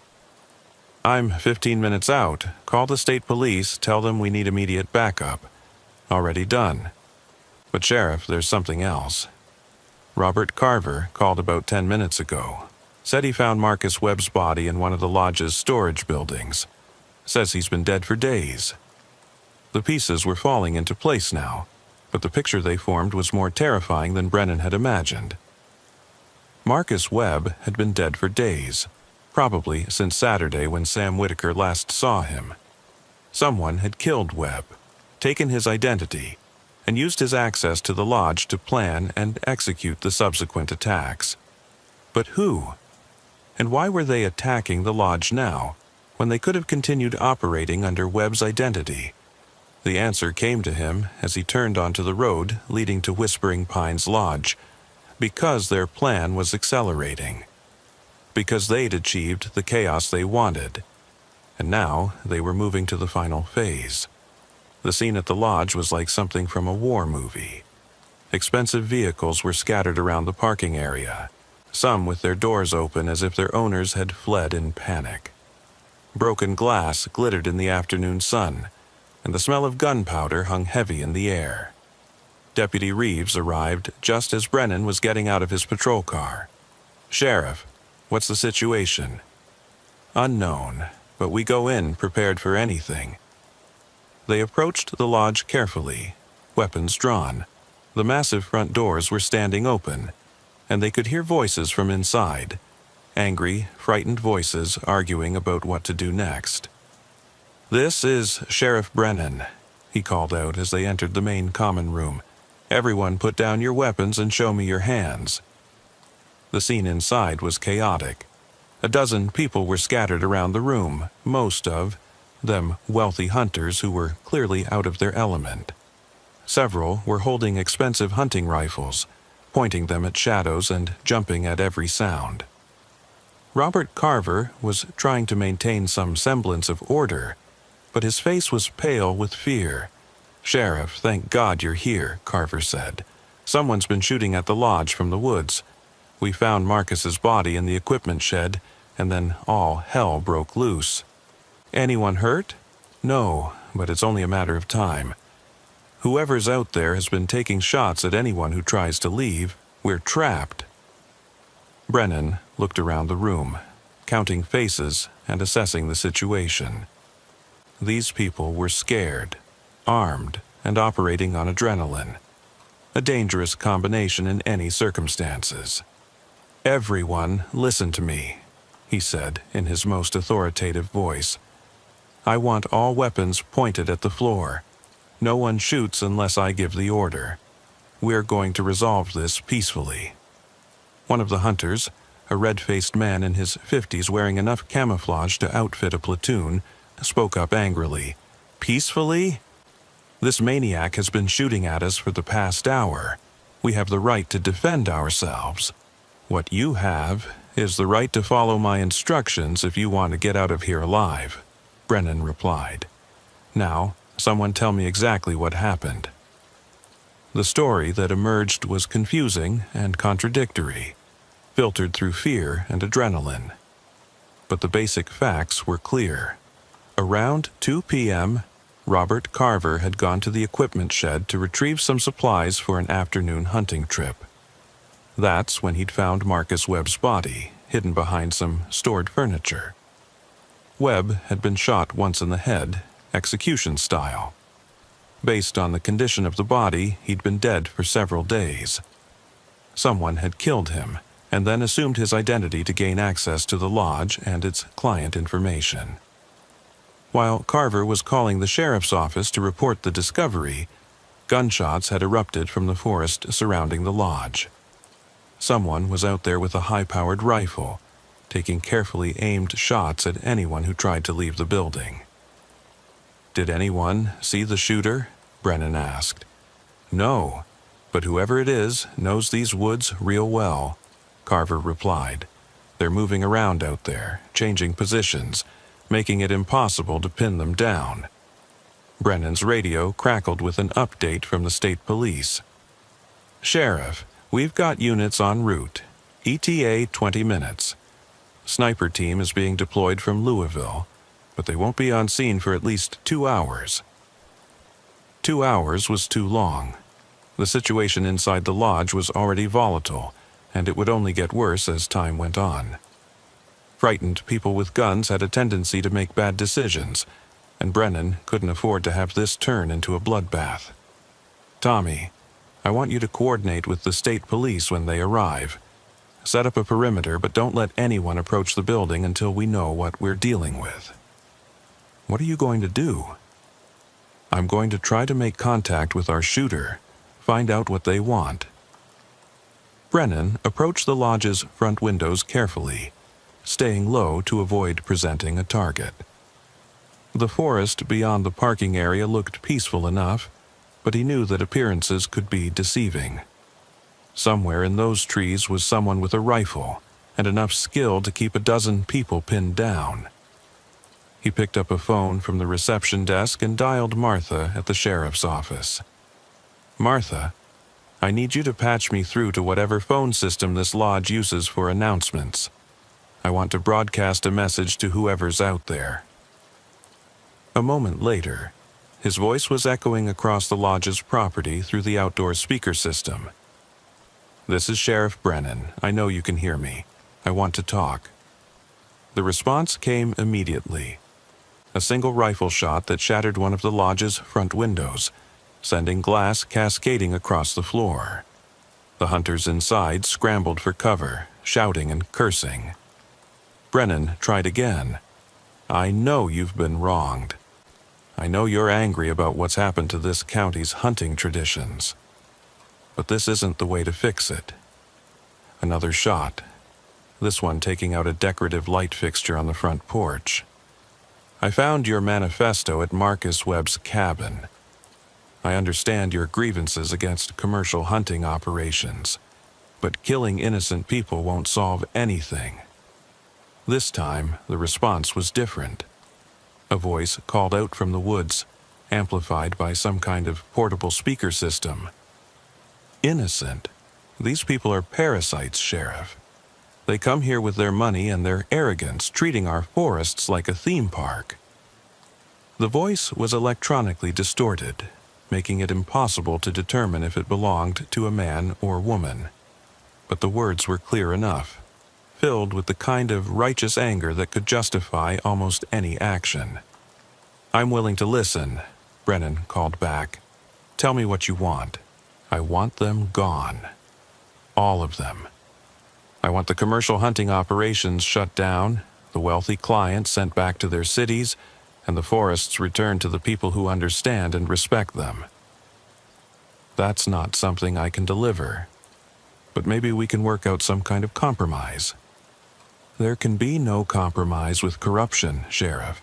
I'm 15 minutes out. Call the state police, tell them we need immediate backup. Already done. But Sheriff, there's something else. Robert Carver called about 10 minutes ago. Said he found Marcus Webb's body in one of the lodge's storage buildings. Says he's been dead for days." The pieces were falling into place now, but the picture they formed was more terrifying than Brennan had imagined. Marcus Webb had been dead for days, probably since Saturday when Sam Whitaker last saw him. Someone had killed Webb, taken his identity, and used his access to the lodge to plan and execute the subsequent attacks. But who? And why were they attacking the lodge now, when they could have continued operating under Webb's identity? The answer came to him as he turned onto the road leading to Whispering Pines Lodge, because their plan was accelerating. Because they'd achieved the chaos they wanted, and now they were moving to the final phase. The scene at the lodge was like something from a war movie. Expensive vehicles were scattered around the parking area, some with their doors open as if their owners had fled in panic. Broken glass glittered in the afternoon sun, and the smell of gunpowder hung heavy in the air. Deputy Reeves arrived just as Brennan was getting out of his patrol car. "Sheriff, what's the situation?" "Unknown, but we go in prepared for anything." They approached the lodge carefully, weapons drawn. The massive front doors were standing open, and they could hear voices from inside, angry, frightened voices arguing about what to do next. "This is Sheriff Brennan," he called out as they entered the main common room. "Everyone put down your weapons and show me your hands." The scene inside was chaotic. A dozen people were scattered around the room, most of them wealthy hunters who were clearly out of their element. Several were holding expensive hunting rifles, pointing them at shadows and jumping at every sound. Robert Carver was trying to maintain some semblance of order, but his face was pale with fear. "Sheriff, thank God you're here," Carver said. "Someone's been shooting at the lodge from the woods. We found Marcus's body in the equipment shed, and then all hell broke loose." "Anyone hurt?" "No, but it's only a matter of time. Whoever's out there has been taking shots at anyone who tries to leave. We're trapped." Brennan looked around the room, counting faces and assessing the situation. These people were scared, armed, and operating on adrenaline. A dangerous combination in any circumstances. "Everyone, listen to me," he said in his most authoritative voice. "I want all weapons pointed at the floor. No one shoots unless I give the order. We're going to resolve this peacefully." One of the hunters, a red-faced man in his 50s wearing enough camouflage to outfit a platoon, spoke up angrily. "Peacefully? This maniac has been shooting at us for the past hour. We have the right to defend ourselves. What you have is the right to follow my instructions if you want to get out of here alive," Brennan replied. "Now, someone tell me exactly what happened." The story that emerged was confusing and contradictory, filtered through fear and adrenaline. But the basic facts were clear. Around 2 p.m., Robert Carver had gone to the equipment shed to retrieve some supplies for an afternoon hunting trip. That's when he'd found Marcus Webb's body, hidden behind some stored furniture. Webb had been shot once in the head, execution style. Based on the condition of the body, he'd been dead for several days. Someone had killed him, and then assumed his identity to gain access to the lodge and its client information. While Carver was calling the sheriff's office to report the discovery, gunshots had erupted from the forest surrounding the lodge. Someone was out there with a high-powered rifle, taking carefully aimed shots at anyone who tried to leave the building. "Did anyone see the shooter?" Brennan asked. "No, but whoever it is knows these woods real well," Carver replied. "They're moving around out there, changing positions, making it impossible to pin them down." Brennan's radio crackled with an update from the state police. "Sheriff, we've got units en route. ETA 20 minutes. Sniper team is being deployed from Louisville, but they won't be on scene for at least 2 hours." 2 hours was too long. The situation inside the lodge was already volatile, and it would only get worse as time went on. Frightened people with guns had a tendency to make bad decisions, and Brennan couldn't afford to have this turn into a bloodbath. "Tommy, I want you to coordinate with the state police when they arrive. Set up a perimeter, but don't let anyone approach the building until we know what we're dealing with." "What are you going to do?" "I'm going to try to make contact with our shooter, find out what they want." Brennan approached the lodge's front windows carefully, staying low to avoid presenting a target. The forest beyond the parking area looked peaceful enough, but he knew that appearances could be deceiving. Somewhere in those trees was someone with a rifle and enough skill to keep a dozen people pinned down. He picked up a phone from the reception desk and dialed Martha at the sheriff's office. "Martha, I need you to patch me through to whatever phone system this lodge uses for announcements. I want to broadcast a message to whoever's out there." A moment later, his voice was echoing across the lodge's property through the outdoor speaker system. "This is Sheriff Brennan. I know you can hear me. I want to talk." The response came immediately. A single rifle shot that shattered one of the lodge's front windows, sending glass cascading across the floor. The hunters inside scrambled for cover, shouting and cursing. Brennan tried again. "I know you've been wronged. I know you're angry about what's happened to this county's hunting traditions. But this isn't the way to fix it." Another shot, this one taking out a decorative light fixture on the front porch. "I found your manifesto at Marcus Webb's cabin. I understand your grievances against commercial hunting operations. But killing innocent people won't solve anything. This time, the response was different. A voice called out from the woods, amplified by some kind of portable speaker system. Innocent? These people are parasites, Sheriff. They come here with their money and their arrogance, treating our forests like a theme park. The voice was electronically distorted, making it impossible to determine if it belonged to a man or woman. But the words were clear enough, filled with the kind of righteous anger that could justify almost any action. "I'm willing to listen," Brennan called back. "Tell me what you want. I want them gone. All of them. I want the commercial hunting operations shut down, the wealthy clients sent back to their cities, and the forests returned to the people who understand and respect them. That's not something I can deliver. But maybe we can work out some kind of compromise." "There can be no compromise with corruption, Sheriff.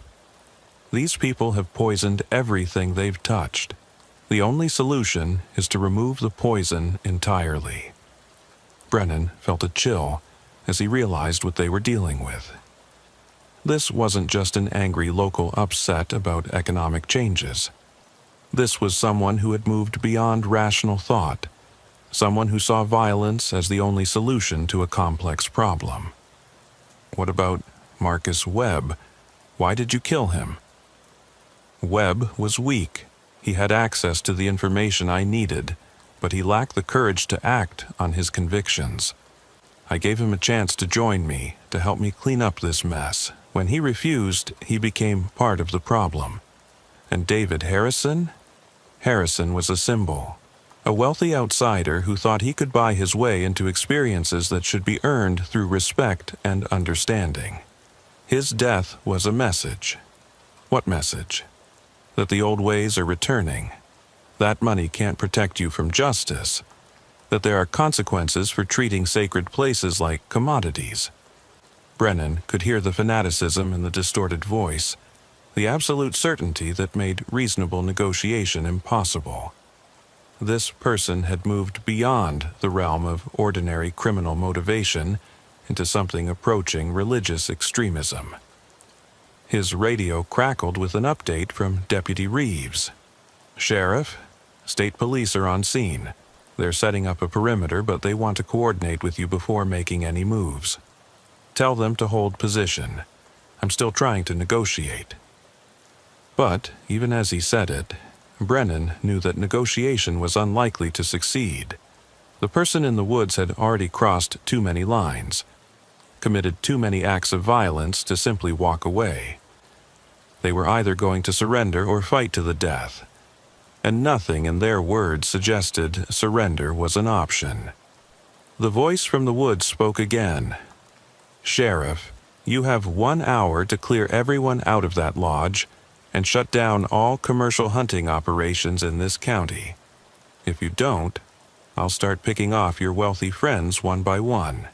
These people have poisoned everything they've touched. The only solution is to remove the poison entirely." Brennan felt a chill as he realized what they were dealing with. This wasn't just an angry local upset about economic changes. This was someone who had moved beyond rational thought, someone who saw violence as the only solution to a complex problem. "What about Marcus Webb? Why did you kill him?" "Webb was weak. He had access to the information I needed, but he lacked the courage to act on his convictions. I gave him a chance to join me, to help me clean up this mess. When he refused, he became part of the problem. And David Harrison? Harrison was a symbol. A wealthy outsider who thought he could buy his way into experiences that should be earned through respect and understanding. His death was a message." "What message?" "That the old ways are returning. That money can't protect you from justice. That there are consequences for treating sacred places like commodities." Brennan could hear the fanaticism in the distorted voice, the absolute certainty that made reasonable negotiation impossible. This person had moved beyond the realm of ordinary criminal motivation into something approaching religious extremism. His radio crackled with an update from Deputy Reeves. "Sheriff, state police are on scene. They're setting up a perimeter, but they want to coordinate with you before making any moves. Tell them to hold position. I'm still trying to negotiate." But, even as he said it, Brennan knew that negotiation was unlikely to succeed. The person in the woods had already crossed too many lines, committed too many acts of violence to simply walk away. They were either going to surrender or fight to the death, and nothing in their words suggested surrender was an option. The voice from the woods spoke again. "Sheriff, you have 1 hour to clear everyone out of that lodge and shut down all commercial hunting operations in this county. If you don't, I'll start picking off your wealthy friends one by one.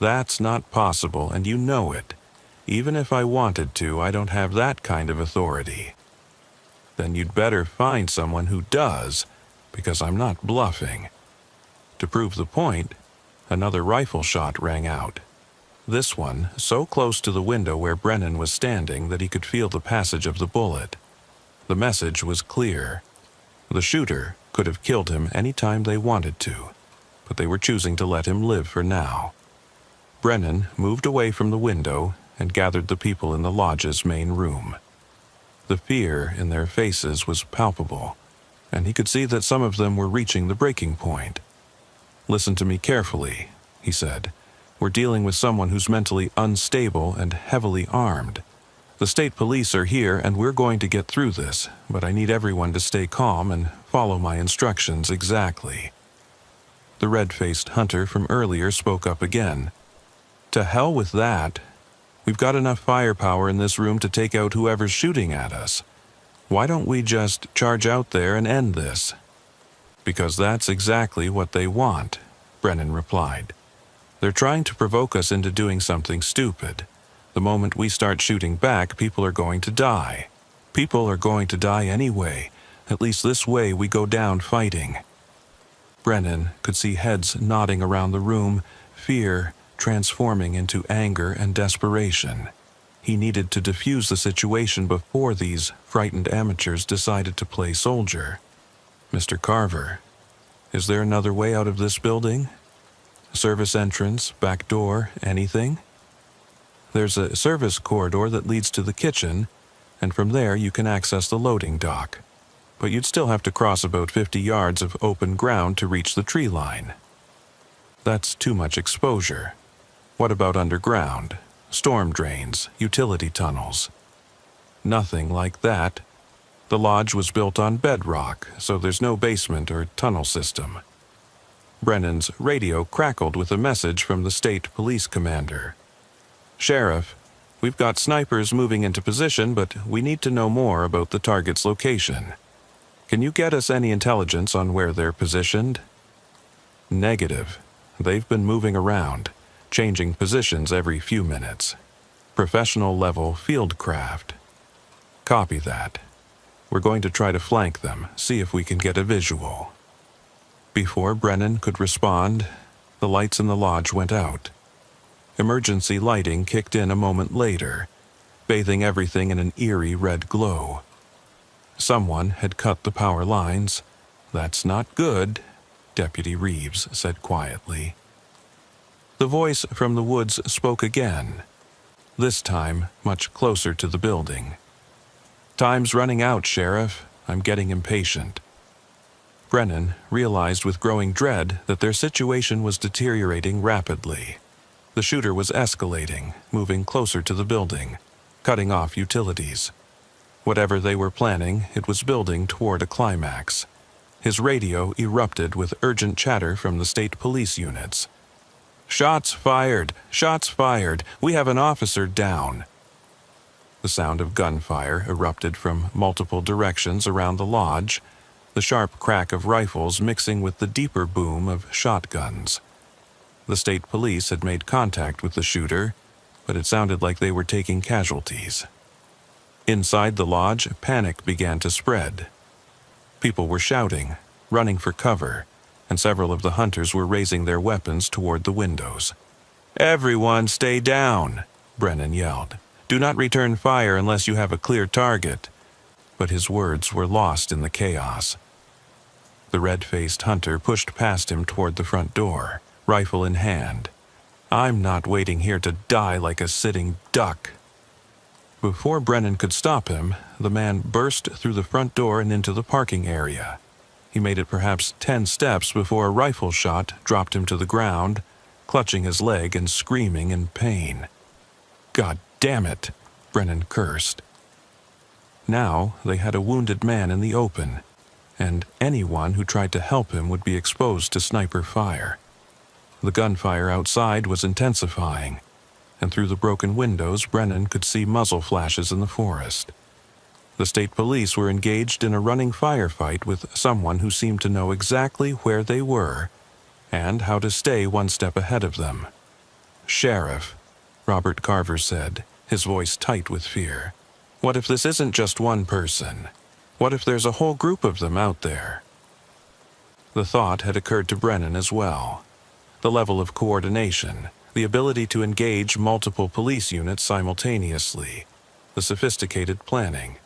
That's not possible, and you know it. Even if I wanted to, I don't have that kind of authority." "Then you'd better find someone who does, because I'm not bluffing." To prove the point, another rifle shot rang out. This one so close to the window where Brennan was standing that he could feel the passage of the bullet. The message was clear. The shooter could have killed him any time they wanted to, but they were choosing to let him live for now. Brennan moved away from the window and gathered the people in the lodge's main room. The fear in their faces was palpable, and he could see that some of them were reaching the breaking point. "Listen to me carefully," he said. "We're dealing with someone who's mentally unstable and heavily armed. The state police are here and we're going to get through this, but I need everyone to stay calm and follow my instructions exactly." The red-faced hunter from earlier spoke up again. "To hell with that. We've got enough firepower in this room to take out whoever's shooting at us. Why don't we just charge out there and end this?" "Because that's exactly what they want," Brennan replied. "They're trying to provoke us into doing something stupid. The moment we start shooting back, people are going to die. People are going to die anyway. At least this way we go down fighting." Brennan could see heads nodding around the room, fear transforming into anger and desperation. He needed to defuse the situation before these frightened amateurs decided to play soldier. "Mr. Carver, is there another way out of this building? Service entrance, back door, anything? There's a service corridor that leads to the kitchen, and from there you can access the loading dock. But you'd still have to cross about 50 yards of open ground to reach the tree line. That's too much exposure. What about underground? Storm drains, utility tunnels?" "Nothing like that. The lodge was built on bedrock, so there's no basement or tunnel system." Brennan's radio crackled with a message from the state police commander. "Sheriff, we've got snipers moving into position, but we need to know more about the target's location. Can you get us any intelligence on where they're positioned?" "Negative. They've been moving around, changing positions every few minutes. Professional-level fieldcraft." "Copy that. We're going to try to flank them, see if we can get a visual." Before Brennan could respond, the lights in the lodge went out. Emergency lighting kicked in a moment later, bathing everything in an eerie red glow. Someone had cut the power lines. "That's not good," Deputy Reeves said quietly. The voice from the woods spoke again, this time much closer to the building. "Time's running out, Sheriff. I'm getting impatient." Brennan realized with growing dread that their situation was deteriorating rapidly. The shooter was escalating, moving closer to the building, cutting off utilities. Whatever they were planning, it was building toward a climax. His radio erupted with urgent chatter from the state police units. "Shots fired! Shots fired! We have an officer down!" The sound of gunfire erupted from multiple directions around the lodge, the sharp crack of rifles mixing with the deeper boom of shotguns. The state police had made contact with the shooter, but it sounded like they were taking casualties. Inside the lodge, panic began to spread. People were shouting, running for cover, and several of the hunters were raising their weapons toward the windows. "Everyone stay down," Brennan yelled. "Do not return fire unless you have a clear target." But his words were lost in the chaos. The red-faced hunter pushed past him toward the front door, rifle in hand. "I'm not waiting here to die like a sitting duck." Before Brennan could stop him, the man burst through the front door and into the parking area. He made it perhaps 10 steps before a rifle shot dropped him to the ground, clutching his leg and screaming in pain. "God damn it," Brennan cursed. Now they had a wounded man in the open, and anyone who tried to help him would be exposed to sniper fire. The gunfire outside was intensifying, and through the broken windows Brennan could see muzzle flashes in the forest. The state police were engaged in a running firefight with someone who seemed to know exactly where they were and how to stay one step ahead of them. "Sheriff," Robert Carver said, his voice tight with fear. "What if this isn't just one person? What if there's a whole group of them out there?" The thought had occurred to Brennan as well. The level of coordination, the ability to engage multiple police units simultaneously, the sophisticated planning.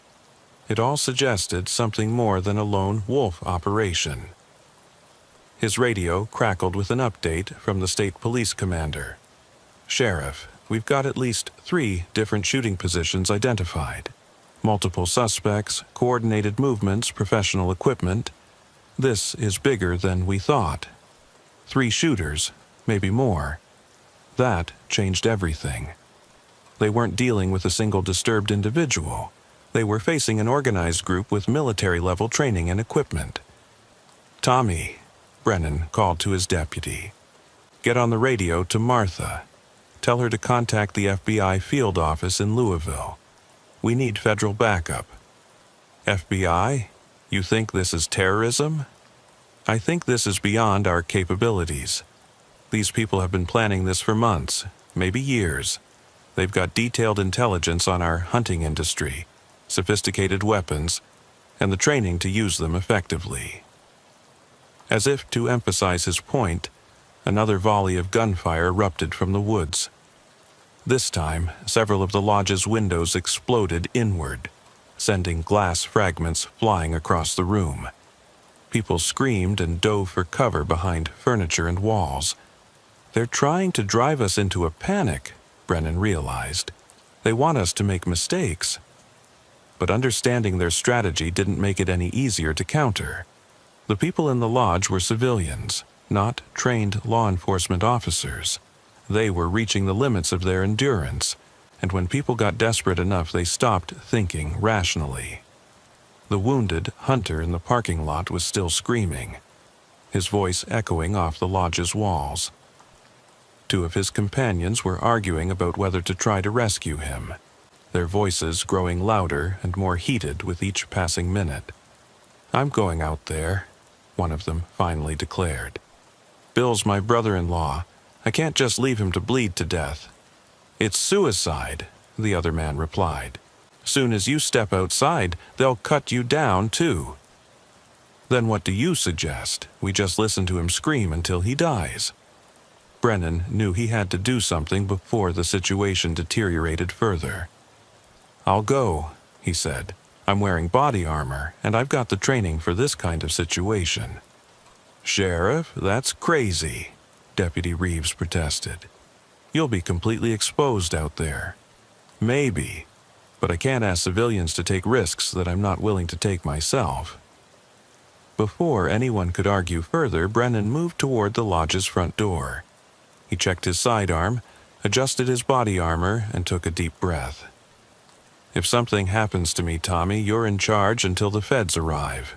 It all suggested something more than a lone wolf operation. His radio crackled with an update from the state police commander. "Sheriff, we've got at least 3 different shooting positions identified. Multiple suspects, coordinated movements, professional equipment. This is bigger than we thought. 3 shooters, maybe more. That changed everything. They weren't dealing with a single disturbed individual. They were facing an organized group with military-level training and equipment." "Tommy," Brennan called to his deputy. "Get on the radio to Martha. Tell her to contact the FBI field office in Louisville. We need federal backup." "FBI? You think this is terrorism?" "I think this is beyond our capabilities. These people have been planning this for months, maybe years. They've got detailed intelligence on our hunting industry, sophisticated weapons, and the training to use them effectively." As if to emphasize his point, another volley of gunfire erupted from the woods. This time, several of the lodge's windows exploded inward, sending glass fragments flying across the room. People screamed and dove for cover behind furniture and walls. They're trying to drive us into a panic, Brennan realized. They want us to make mistakes. But understanding their strategy didn't make it any easier to counter. The people in the lodge were civilians, not trained law enforcement officers. They were reaching the limits of their endurance, and when people got desperate enough, they stopped thinking rationally. The wounded hunter in the parking lot was still screaming, his voice echoing off the lodge's walls. Two of his companions were arguing about whether to try to rescue him, their voices growing louder and more heated with each passing minute. "I'm going out there," one of them finally declared. "Bill's my brother-in-law. I can't just leave him to bleed to death." "It's suicide," the other man replied. "Soon as you step outside, they'll cut you down, too." "Then what do you suggest? We just listen to him scream until he dies." Brennan knew he had to do something before the situation deteriorated further. "I'll go," he said. "I'm wearing body armor, and I've got the training for this kind of situation." "Sheriff, that's crazy," Deputy Reeves protested. "You'll be completely exposed out there." "Maybe, but I can't ask civilians to take risks that I'm not willing to take myself." Before anyone could argue further, Brennan moved toward the lodge's front door. He checked his sidearm, adjusted his body armor, and took a deep breath. "If something happens to me, Tommy, you're in charge until the feds arrive.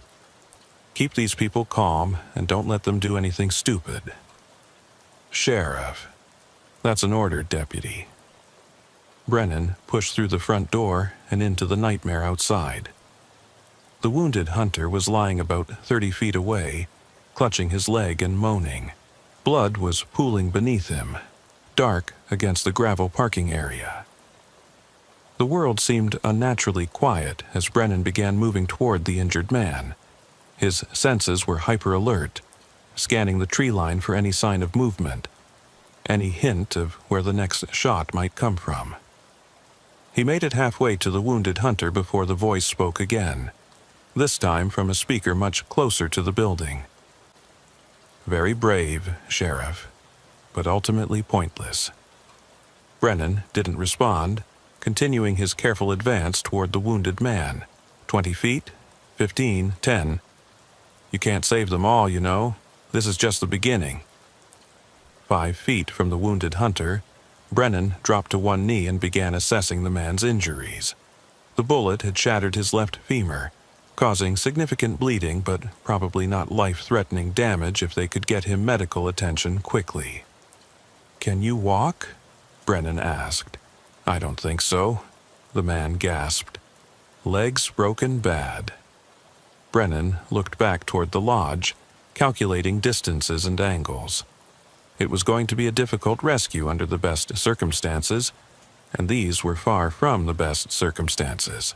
Keep these people calm and don't let them do anything stupid." "Sheriff." "That's an order, Deputy." Brennan pushed through the front door and into the nightmare outside. The wounded hunter was lying about 30 feet away, clutching his leg and moaning. Blood was pooling beneath him, dark against the gravel parking area. The world seemed unnaturally quiet as Brennan began moving toward the injured man. His senses were hyper-alert, scanning the tree line for any sign of movement, any hint of where the next shot might come from. He made it halfway to the wounded hunter before the voice spoke again, this time from a speaker much closer to the building. "Very brave, Sheriff, but ultimately pointless." Brennan didn't respond, continuing his careful advance toward the wounded man. 20 feet, 15, 10. "You can't save them all, you know. This is just the beginning." 5 feet from the wounded hunter, Brennan dropped to one knee and began assessing the man's injuries. The bullet had shattered his left femur, causing significant bleeding but probably not life-threatening damage if they could get him medical attention quickly. "Can you walk?" Brennan asked. "I don't think so," the man gasped. "Legs broken bad." Brennan looked back toward the lodge, calculating distances and angles. It was going to be a difficult rescue under the best circumstances, and these were far from the best circumstances.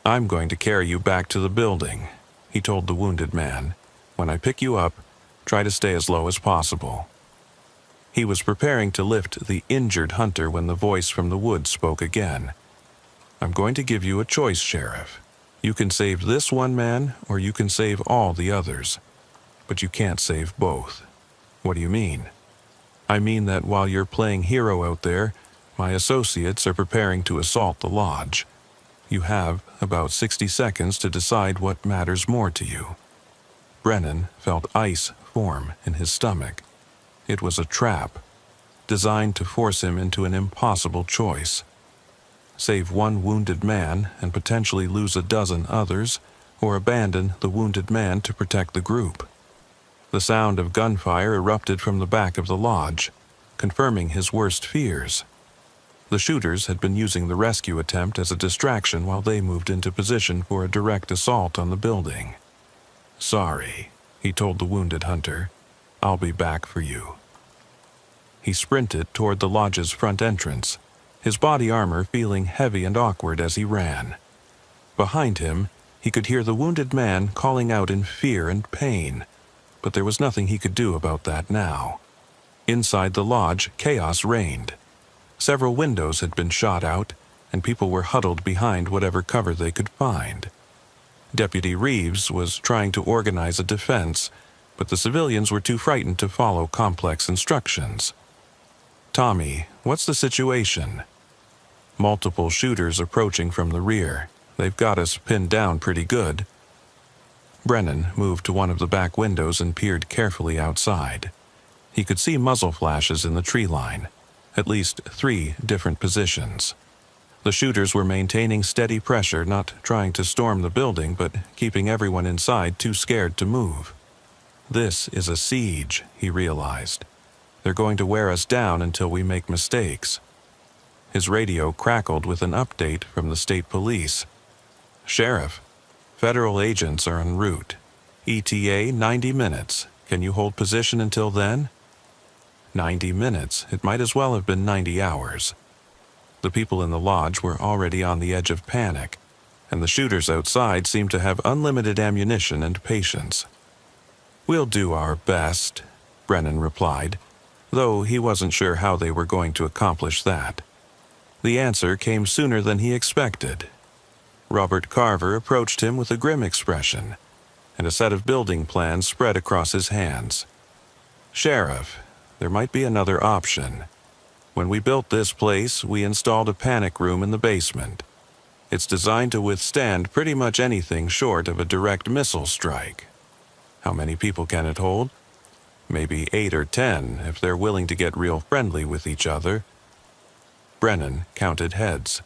"I'm going to carry you back to the building," he told the wounded man. "When I pick you up, try to stay as low as possible." He was preparing to lift the injured hunter when the voice from the woods spoke again. "I'm going to give you a choice, Sheriff. You can save this one man, or you can save all the others. But you can't save both." "What do you mean?" "I mean that while you're playing hero out there, my associates are preparing to assault the lodge. You have about 60 seconds to decide what matters more to you." Brennan felt ice form in his stomach. It was a trap, designed to force him into an impossible choice. Save one wounded man and potentially lose a dozen others, or abandon the wounded man to protect the group. The sound of gunfire erupted from the back of the lodge, confirming his worst fears. The shooters had been using the rescue attempt as a distraction while they moved into position for a direct assault on the building. "Sorry," he told the wounded hunter. "I'll be back for you." He sprinted toward the lodge's front entrance, his body armor feeling heavy and awkward as he ran. Behind him, he could hear the wounded man calling out in fear and pain, but there was nothing he could do about that now. Inside the lodge, chaos reigned. Several windows had been shot out, and people were huddled behind whatever cover they could find. Deputy Reeves was trying to organize a defense, but the civilians were too frightened to follow complex instructions. "Tommy, what's the situation?" "Multiple shooters approaching from the rear. They've got us pinned down pretty good." Brennan moved to one of the back windows and peered carefully outside. He could see muzzle flashes in the tree line, at least 3 different positions. The shooters were maintaining steady pressure, not trying to storm the building, but keeping everyone inside too scared to move. This is a siege, he realized. They're going to wear us down until we make mistakes. His radio crackled with an update from the state police. "Sheriff, federal agents are en route. ETA 90 minutes. Can you hold position until then?" 90 minutes. It might as well have been 90 hours. The people in the lodge were already on the edge of panic, and the shooters outside seemed to have unlimited ammunition and patience. "We'll do our best," Brennan replied, though he wasn't sure how they were going to accomplish that. The answer came sooner than he expected. Robert Carver approached him with a grim expression, and a set of building plans spread across his hands. "Sheriff, there might be another option. When we built this place, we installed a panic room in the basement. It's designed to withstand pretty much anything short of a direct missile strike. How many people can it hold? Maybe 8 or 10 if they're willing to get real friendly with each other." Brennan counted heads.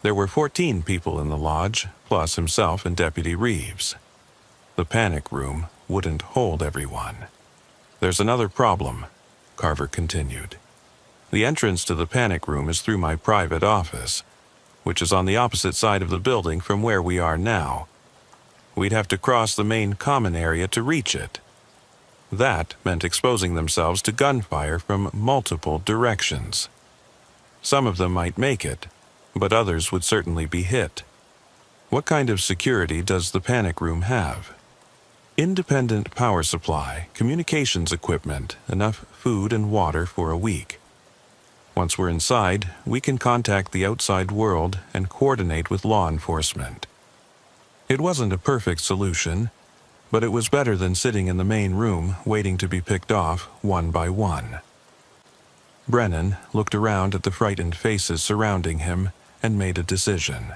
There were 14 people in the lodge, plus himself and Deputy Reeves. The panic room wouldn't hold everyone. "There's another problem," Carver continued. "The entrance to the panic room is through my private office, which is on the opposite side of the building from where we are now. We'd have to cross the main common area to reach it. That meant exposing themselves to gunfire from multiple directions. Some of them might make it, but others would certainly be hit. What kind of security does the panic room have? Independent power supply, communications equipment, enough food and water for a week. Once we're inside, we can contact the outside world and coordinate with law enforcement." It wasn't a perfect solution, but it was better than sitting in the main room waiting to be picked off one by one. Brennan looked around at the frightened faces surrounding him and made a decision.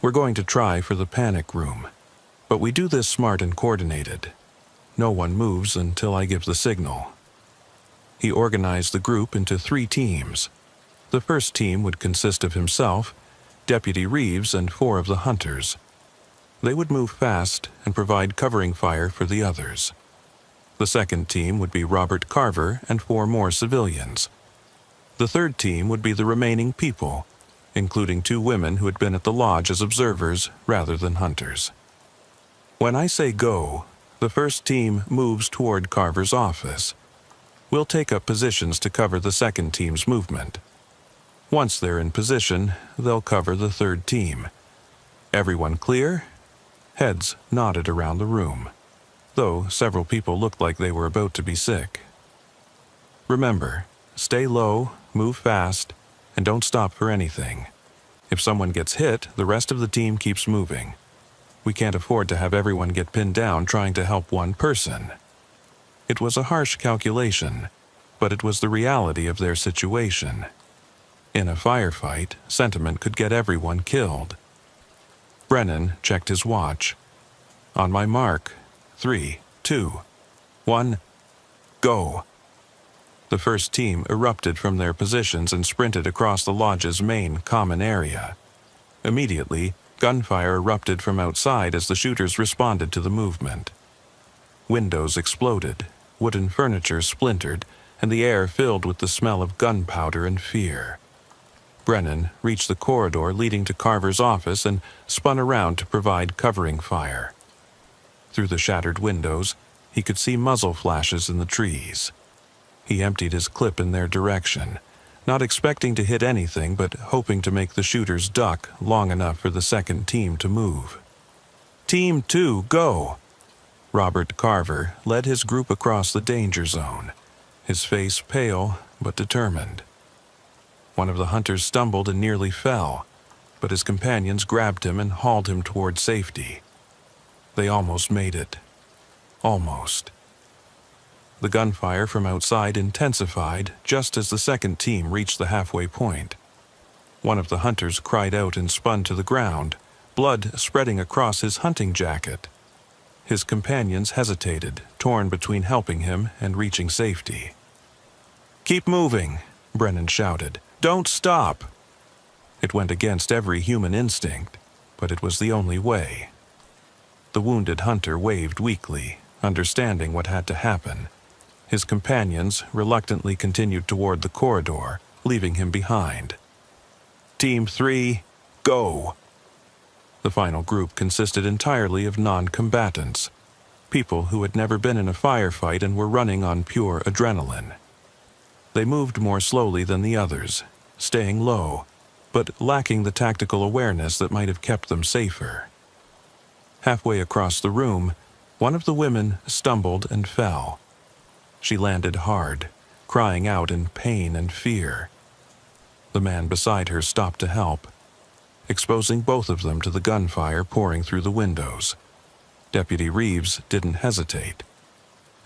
"We're going to try for the panic room, but we do this smart and coordinated. No one moves until I give the signal." He organized the group into 3 teams. The first team would consist of himself, Deputy Reeves, and 4 of the hunters. They would move fast and provide covering fire for the others. The second team would be Robert Carver and 4 more civilians. The third team would be the remaining people, including 2 women who had been at the lodge as observers rather than hunters. When I say go, the first team moves toward Carver's office. We'll take up positions to cover the second team's movement. Once they're in position, they'll cover the third team. Everyone clear? Heads nodded around the room, though several people looked like they were about to be sick. "Remember, stay low, move fast, and don't stop for anything. If someone gets hit, the rest of the team keeps moving. We can't afford to have everyone get pinned down trying to help one person." It was a harsh calculation, but it was the reality of their situation. In a firefight, sentiment could get everyone killed. Brennan checked his watch. "On my mark. 3, 2, 1, go." The first team erupted from their positions and sprinted across the lodge's main common area. Immediately, gunfire erupted from outside as the shooters responded to the movement. Windows exploded, wooden furniture splintered, and the air filled with the smell of gunpowder and fear. Brennan reached the corridor leading to Carver's office and spun around to provide covering fire. Through the shattered windows, he could see muzzle flashes in the trees. He emptied his clip in their direction, not expecting to hit anything but hoping to make the shooters duck long enough for the second team to move. "Team 2, go!" Robert Carver led his group across the danger zone, his face pale but determined. One of the hunters stumbled and nearly fell, but his companions grabbed him and hauled him toward safety. They almost made it. Almost. The gunfire from outside intensified just as the second team reached the halfway point. One of the hunters cried out and spun to the ground, blood spreading across his hunting jacket. His companions hesitated, torn between helping him and reaching safety. "Keep moving," Brennan shouted. "Don't stop." It went against every human instinct, but it was the only way. The wounded hunter waved weakly, understanding what had to happen. His companions reluctantly continued toward the corridor, leaving him behind. "Team 3, go!" The final group consisted entirely of non-combatants, people who had never been in a firefight and were running on pure adrenaline. They moved more slowly than the others, staying low, but lacking the tactical awareness that might have kept them safer. Halfway across the room, one of the women stumbled and fell. She landed hard, crying out in pain and fear. The man beside her stopped to help, exposing both of them to the gunfire pouring through the windows. Deputy Reeves didn't hesitate.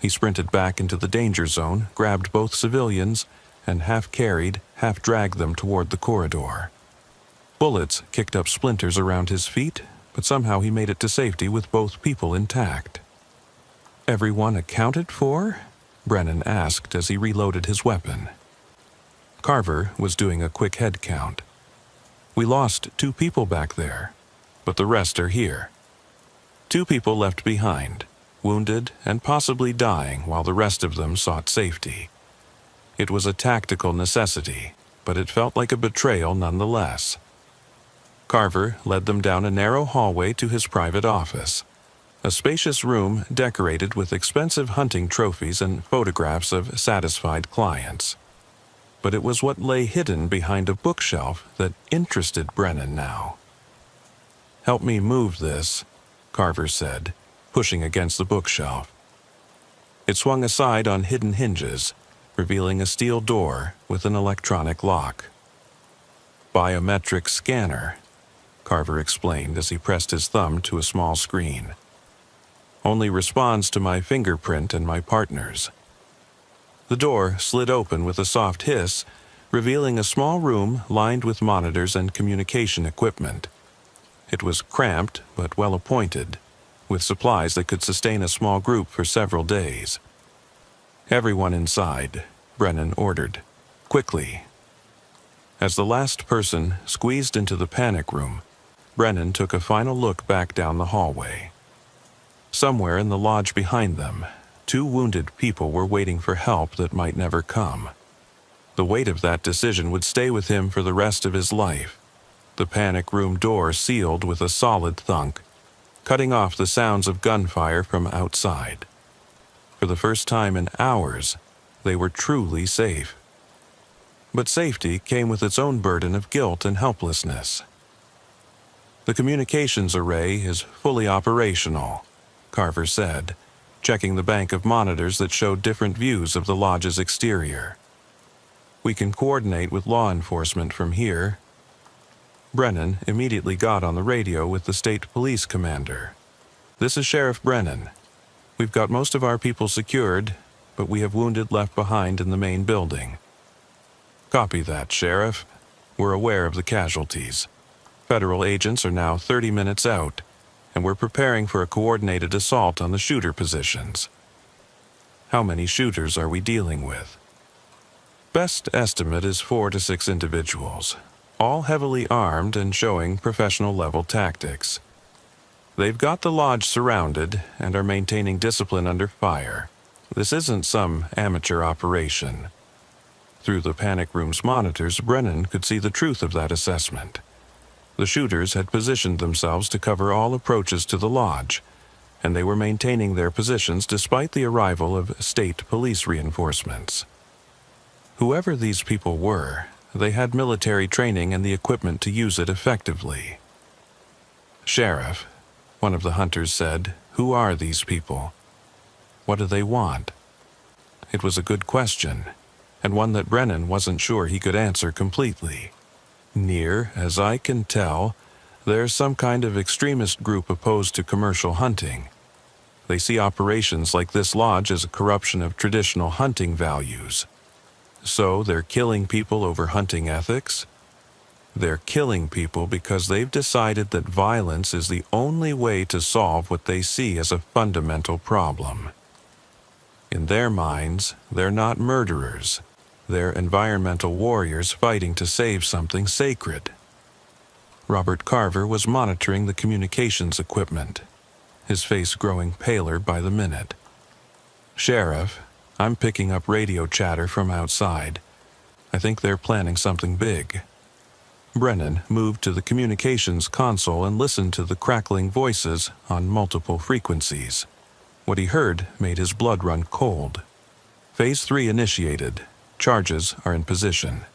He sprinted back into the danger zone, grabbed both civilians, and half-carried, half-dragged them toward the corridor. Bullets kicked up splinters around his feet, but somehow he made it to safety with both people intact. "Everyone accounted for?" Brennan asked as he reloaded his weapon. Carver was doing a quick head count. "We lost 2 people back there, but the rest are here. 2 people left behind, wounded and possibly dying while the rest of them sought safety. It was a tactical necessity, but it felt like a betrayal nonetheless." Carver led them down a narrow hallway to his private office, a spacious room decorated with expensive hunting trophies and photographs of satisfied clients. But it was what lay hidden behind a bookshelf that interested Brennan now. "Help me move this," Carver said, pushing against the bookshelf. It swung aside on hidden hinges, revealing a steel door with an electronic lock. "Biometric scanner," Carver explained as he pressed his thumb to a small screen. "Only responds to my fingerprint and my partner's." The door slid open with a soft hiss, revealing a small room lined with monitors and communication equipment. It was cramped but well appointed, with supplies that could sustain a small group for several days. "Everyone inside," Brennan ordered. "Quickly." As the last person squeezed into the panic room, Brennan took a final look back down the hallway. Somewhere in the lodge behind them, 2 wounded people were waiting for help that might never come. The weight of that decision would stay with him for the rest of his life. The panic room door sealed with a solid thunk, cutting off the sounds of gunfire from outside. For the first time in hours, they were truly safe. But safety came with its own burden of guilt and helplessness. "The communications array is fully operational," Carver said, checking the bank of monitors that showed different views of the lodge's exterior. "We can coordinate with law enforcement from here." Brennan immediately got on the radio with the state police commander. "This is Sheriff Brennan. We've got most of our people secured, but we have wounded left behind in the main building." "Copy that, Sheriff. We're aware of the casualties. Federal agents are now 30 minutes out, and we're preparing for a coordinated assault on the shooter positions." "How many shooters are we dealing with?" "Best estimate is 4 to 6 individuals, all heavily armed and showing professional-level tactics. They've got the lodge surrounded and are maintaining discipline under fire. This isn't some amateur operation." Through the panic room's monitors, Brennan could see the truth of that assessment. The shooters had positioned themselves to cover all approaches to the lodge, and they were maintaining their positions despite the arrival of state police reinforcements. Whoever these people were, they had military training and the equipment to use it effectively. "Sheriff," one of the hunters said, "who are these people?" What do they want? It was a good question, and one that Brennan wasn't sure he could answer completely. Near as I can tell, there's some kind of extremist group opposed to commercial hunting. They see operations like this lodge as a corruption of traditional hunting values. So they're killing people over hunting ethics? They're killing people because they've decided that violence is the only way to solve what they see as a fundamental problem. In their minds, they're not murderers. They're environmental warriors fighting to save something sacred. Robert Carver was monitoring the communications equipment, his face growing paler by the minute. "Sheriff, I'm picking up radio chatter from outside. I think they're planning something big." Brennan moved to the communications console and listened to the crackling voices on multiple frequencies. What he heard made his blood run cold. Phase 3 initiated. Charges are in position.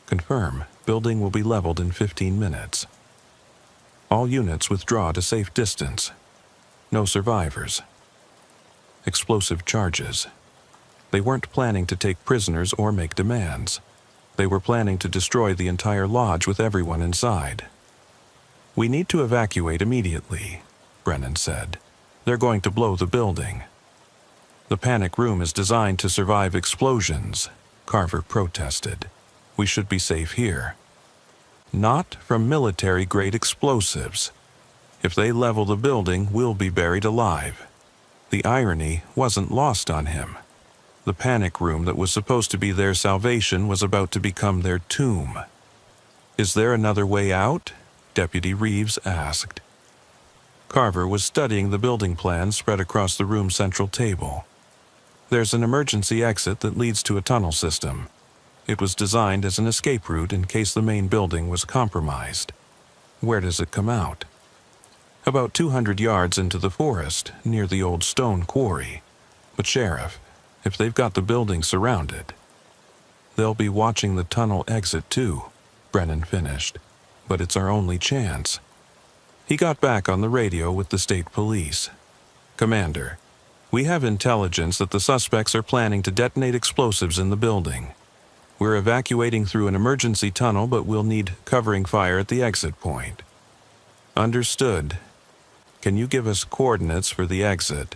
Confirm. Building will be leveled in 15 minutes. All units withdraw to safe distance. No survivors. Explosive charges. They weren't planning to take prisoners or make demands. They were planning to destroy the entire lodge with everyone inside. "We need to evacuate immediately," Brennan said. "They're going to blow the building." "The panic room is designed to survive explosions," Carver protested. "We should be safe here." "Not from military-grade explosives. If they level the building, we'll be buried alive." The irony wasn't lost on him. The panic room that was supposed to be their salvation was about to become their tomb. "Is there another way out?" Deputy Reeves asked. Carver was studying the building plan spread across the room's central table. "There's an emergency exit that leads to a tunnel system. It was designed as an escape route in case the main building was compromised." "Where does it come out?" "About 200 yards into the forest, near the old stone quarry. But Sheriff, if they've got the building surrounded..." "They'll be watching the tunnel exit too," Brennan finished. "But it's our only chance." He got back on the radio with the state police. "Commander, we have intelligence that the suspects are planning to detonate explosives in the building. We're evacuating through an emergency tunnel, but we'll need covering fire at the exit point." "Understood. Can you give us coordinates for the exit?"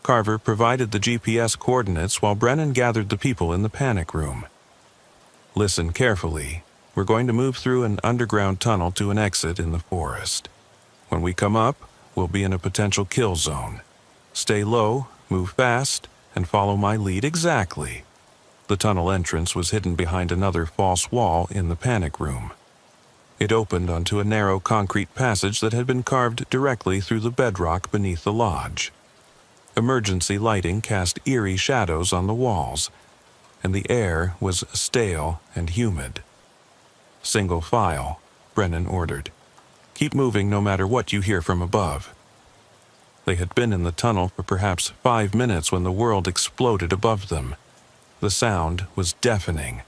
Carver provided the GPS coordinates while Brennan gathered the people in the panic room. "Listen carefully. We're going to move through an underground tunnel to an exit in the forest. When we come up, we'll be in a potential kill zone. Stay low, move fast, and follow my lead exactly." The tunnel entrance was hidden behind another false wall in the panic room. It opened onto a narrow concrete passage that had been carved directly through the bedrock beneath the lodge. Emergency lighting cast eerie shadows on the walls, and the air was stale and humid. "Single file," Brennan ordered. "Keep moving no matter what you hear from above." They had been in the tunnel for perhaps 5 minutes when the world exploded above them. The sound was deafening,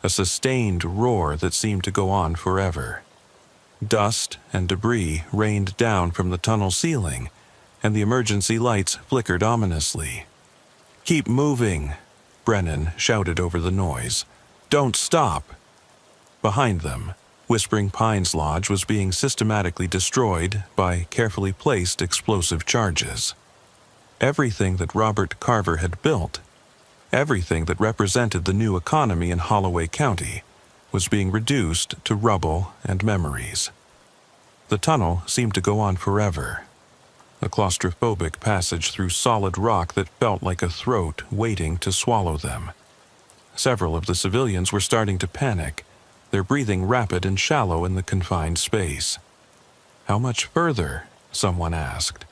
a sustained roar that seemed to go on forever. Dust and debris rained down from the tunnel ceiling, and the emergency lights flickered ominously. "Keep moving," Brennan shouted over the noise. "Don't stop." Behind them, Whispering Pines Lodge was being systematically destroyed by carefully placed explosive charges. Everything that Robert Carver had built, everything that represented the new economy in Holloway County, was being reduced to rubble and memories. The tunnel seemed to go on forever, a claustrophobic passage through solid rock that felt like a throat waiting to swallow them. Several of the civilians were starting to panic, their breathing rapid and shallow in the confined space. "How much further?" someone asked.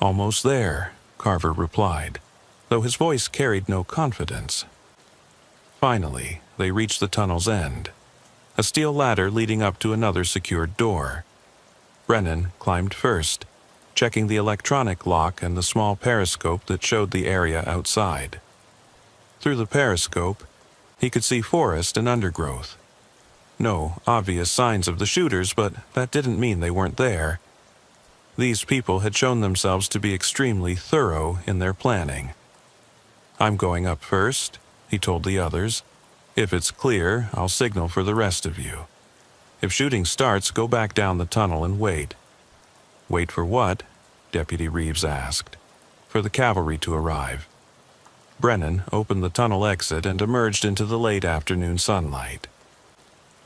"Almost there," Carver replied, though his voice carried no confidence. Finally, they reached the tunnel's end, a steel ladder leading up to another secured door. Brennan climbed first, checking the electronic lock and the small periscope that showed the area outside. Through the periscope, he could see forest and undergrowth. No obvious signs of the shooters, but that didn't mean they weren't there. These people had shown themselves to be extremely thorough in their planning. "I'm going up first," he told the others. "If it's clear, I'll signal for the rest of you. If shooting starts, go back down the tunnel and wait." "Wait for what?" Deputy Reeves asked. "For the cavalry to arrive." Brennan opened the tunnel exit and emerged into the late afternoon sunlight.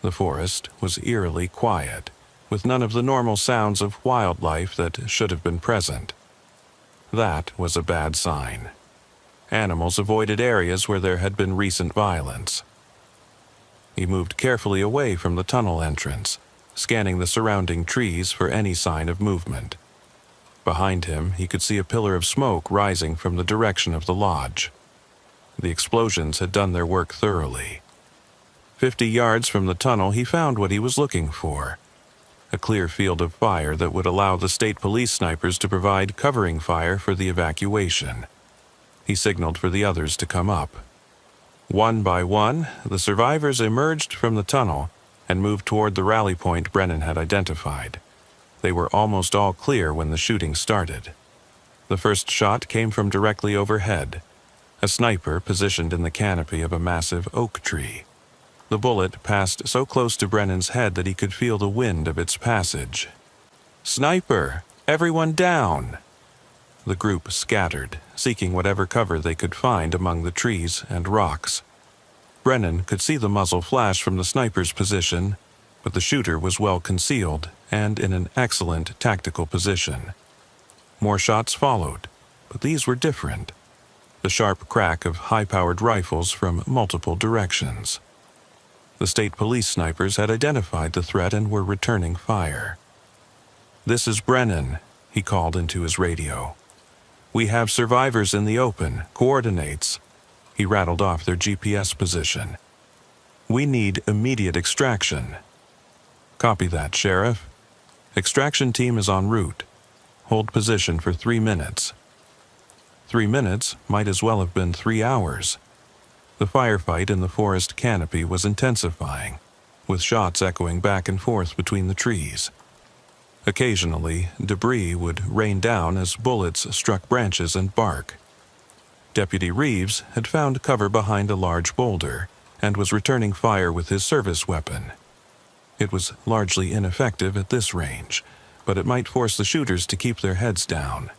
The forest was eerily quiet, with none of the normal sounds of wildlife that should have been present. That was a bad sign. Animals avoided areas where there had been recent violence. He moved carefully away from the tunnel entrance, scanning the surrounding trees for any sign of movement. Behind him, he could see a pillar of smoke rising from the direction of the lodge. The explosions had done their work thoroughly. 50 yards from the tunnel, he found what he was looking for: a clear field of fire that would allow the state police snipers to provide covering fire for the evacuation. He signaled for the others to come up. One by one, the survivors emerged from the tunnel and moved toward the rally point Brennan had identified. They were almost all clear when the shooting started. The first shot came from directly overhead, a sniper positioned in the canopy of a massive oak tree. The bullet passed so close to Brennan's head that he could feel the wind of its passage. "Sniper! Everyone down!" The group scattered, seeking whatever cover they could find among the trees and rocks. Brennan could see the muzzle flash from the sniper's position, but the shooter was well concealed and in an excellent tactical position. More shots followed, but these were different: the sharp crack of high-powered rifles from multiple directions. The state police snipers had identified the threat and were returning fire. "This is Brennan," he called into his radio. "We have survivors in the open. Coordinates." He rattled off their GPS position. "We need immediate extraction." "Copy that, Sheriff. Extraction team is en route. Hold position for 3 minutes." 3 minutes might as well have been 3 hours. The firefight in the forest canopy was intensifying, with shots echoing back and forth between the trees. Occasionally, debris would rain down as bullets struck branches and bark. Deputy Reeves had found cover behind a large boulder and was returning fire with his service weapon. It was largely ineffective at this range, but it might force the shooters to keep their heads down.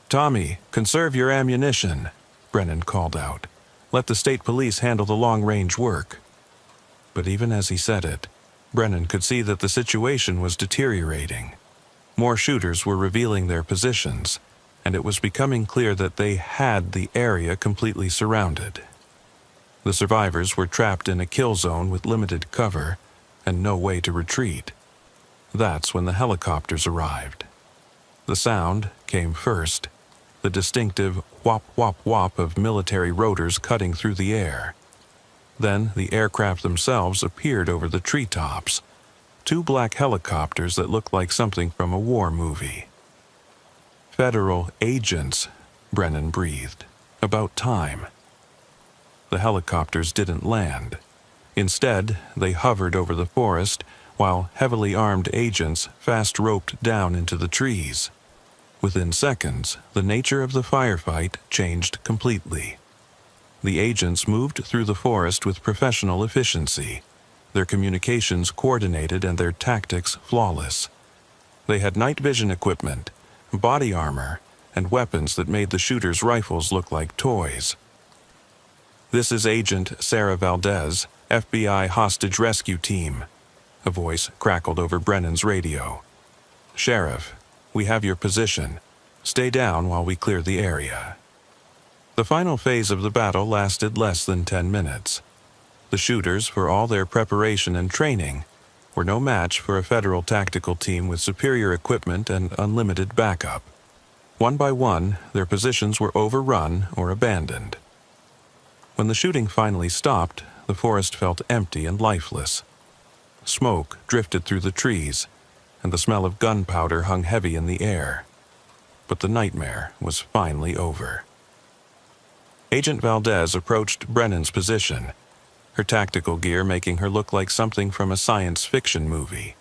"Tommy, conserve your ammunition," Brennan called out. "Let the state police handle the long-range work." But even as he said it, Brennan could see that the situation was deteriorating. More shooters were revealing their positions, and it was becoming clear that they had the area completely surrounded. The survivors were trapped in a kill zone with limited cover and no way to retreat. That's when the helicopters arrived. The sound came first, the distinctive whop-whop-whop of military rotors cutting through the air. Then the aircraft themselves appeared over the treetops, 2 black helicopters that looked like something from a war movie. "Federal agents," Brennan breathed. "About time." The helicopters didn't land. Instead, they hovered over the forest while heavily armed agents fast-roped down into the trees. Within seconds, the nature of the firefight changed completely. The agents moved through the forest with professional efficiency, their communications coordinated and their tactics flawless. They had night vision equipment, body armor, and weapons that made the shooters' rifles look like toys. "This is Agent Sarah Valdez, FBI Hostage Rescue Team," a voice crackled over Brennan's radio. "Sheriff, we have your position. Stay down while we clear the area." The final phase of the battle lasted less than 10 minutes. The shooters, for all their preparation and training, were no match for a federal tactical team with superior equipment and unlimited backup. One by one, their positions were overrun or abandoned. When the shooting finally stopped, the forest felt empty and lifeless. Smoke drifted through the trees, and the smell of gunpowder hung heavy in the air. But the nightmare was finally over. Agent Valdez approached Brennan's position, her tactical gear making her look like something from a science fiction movie.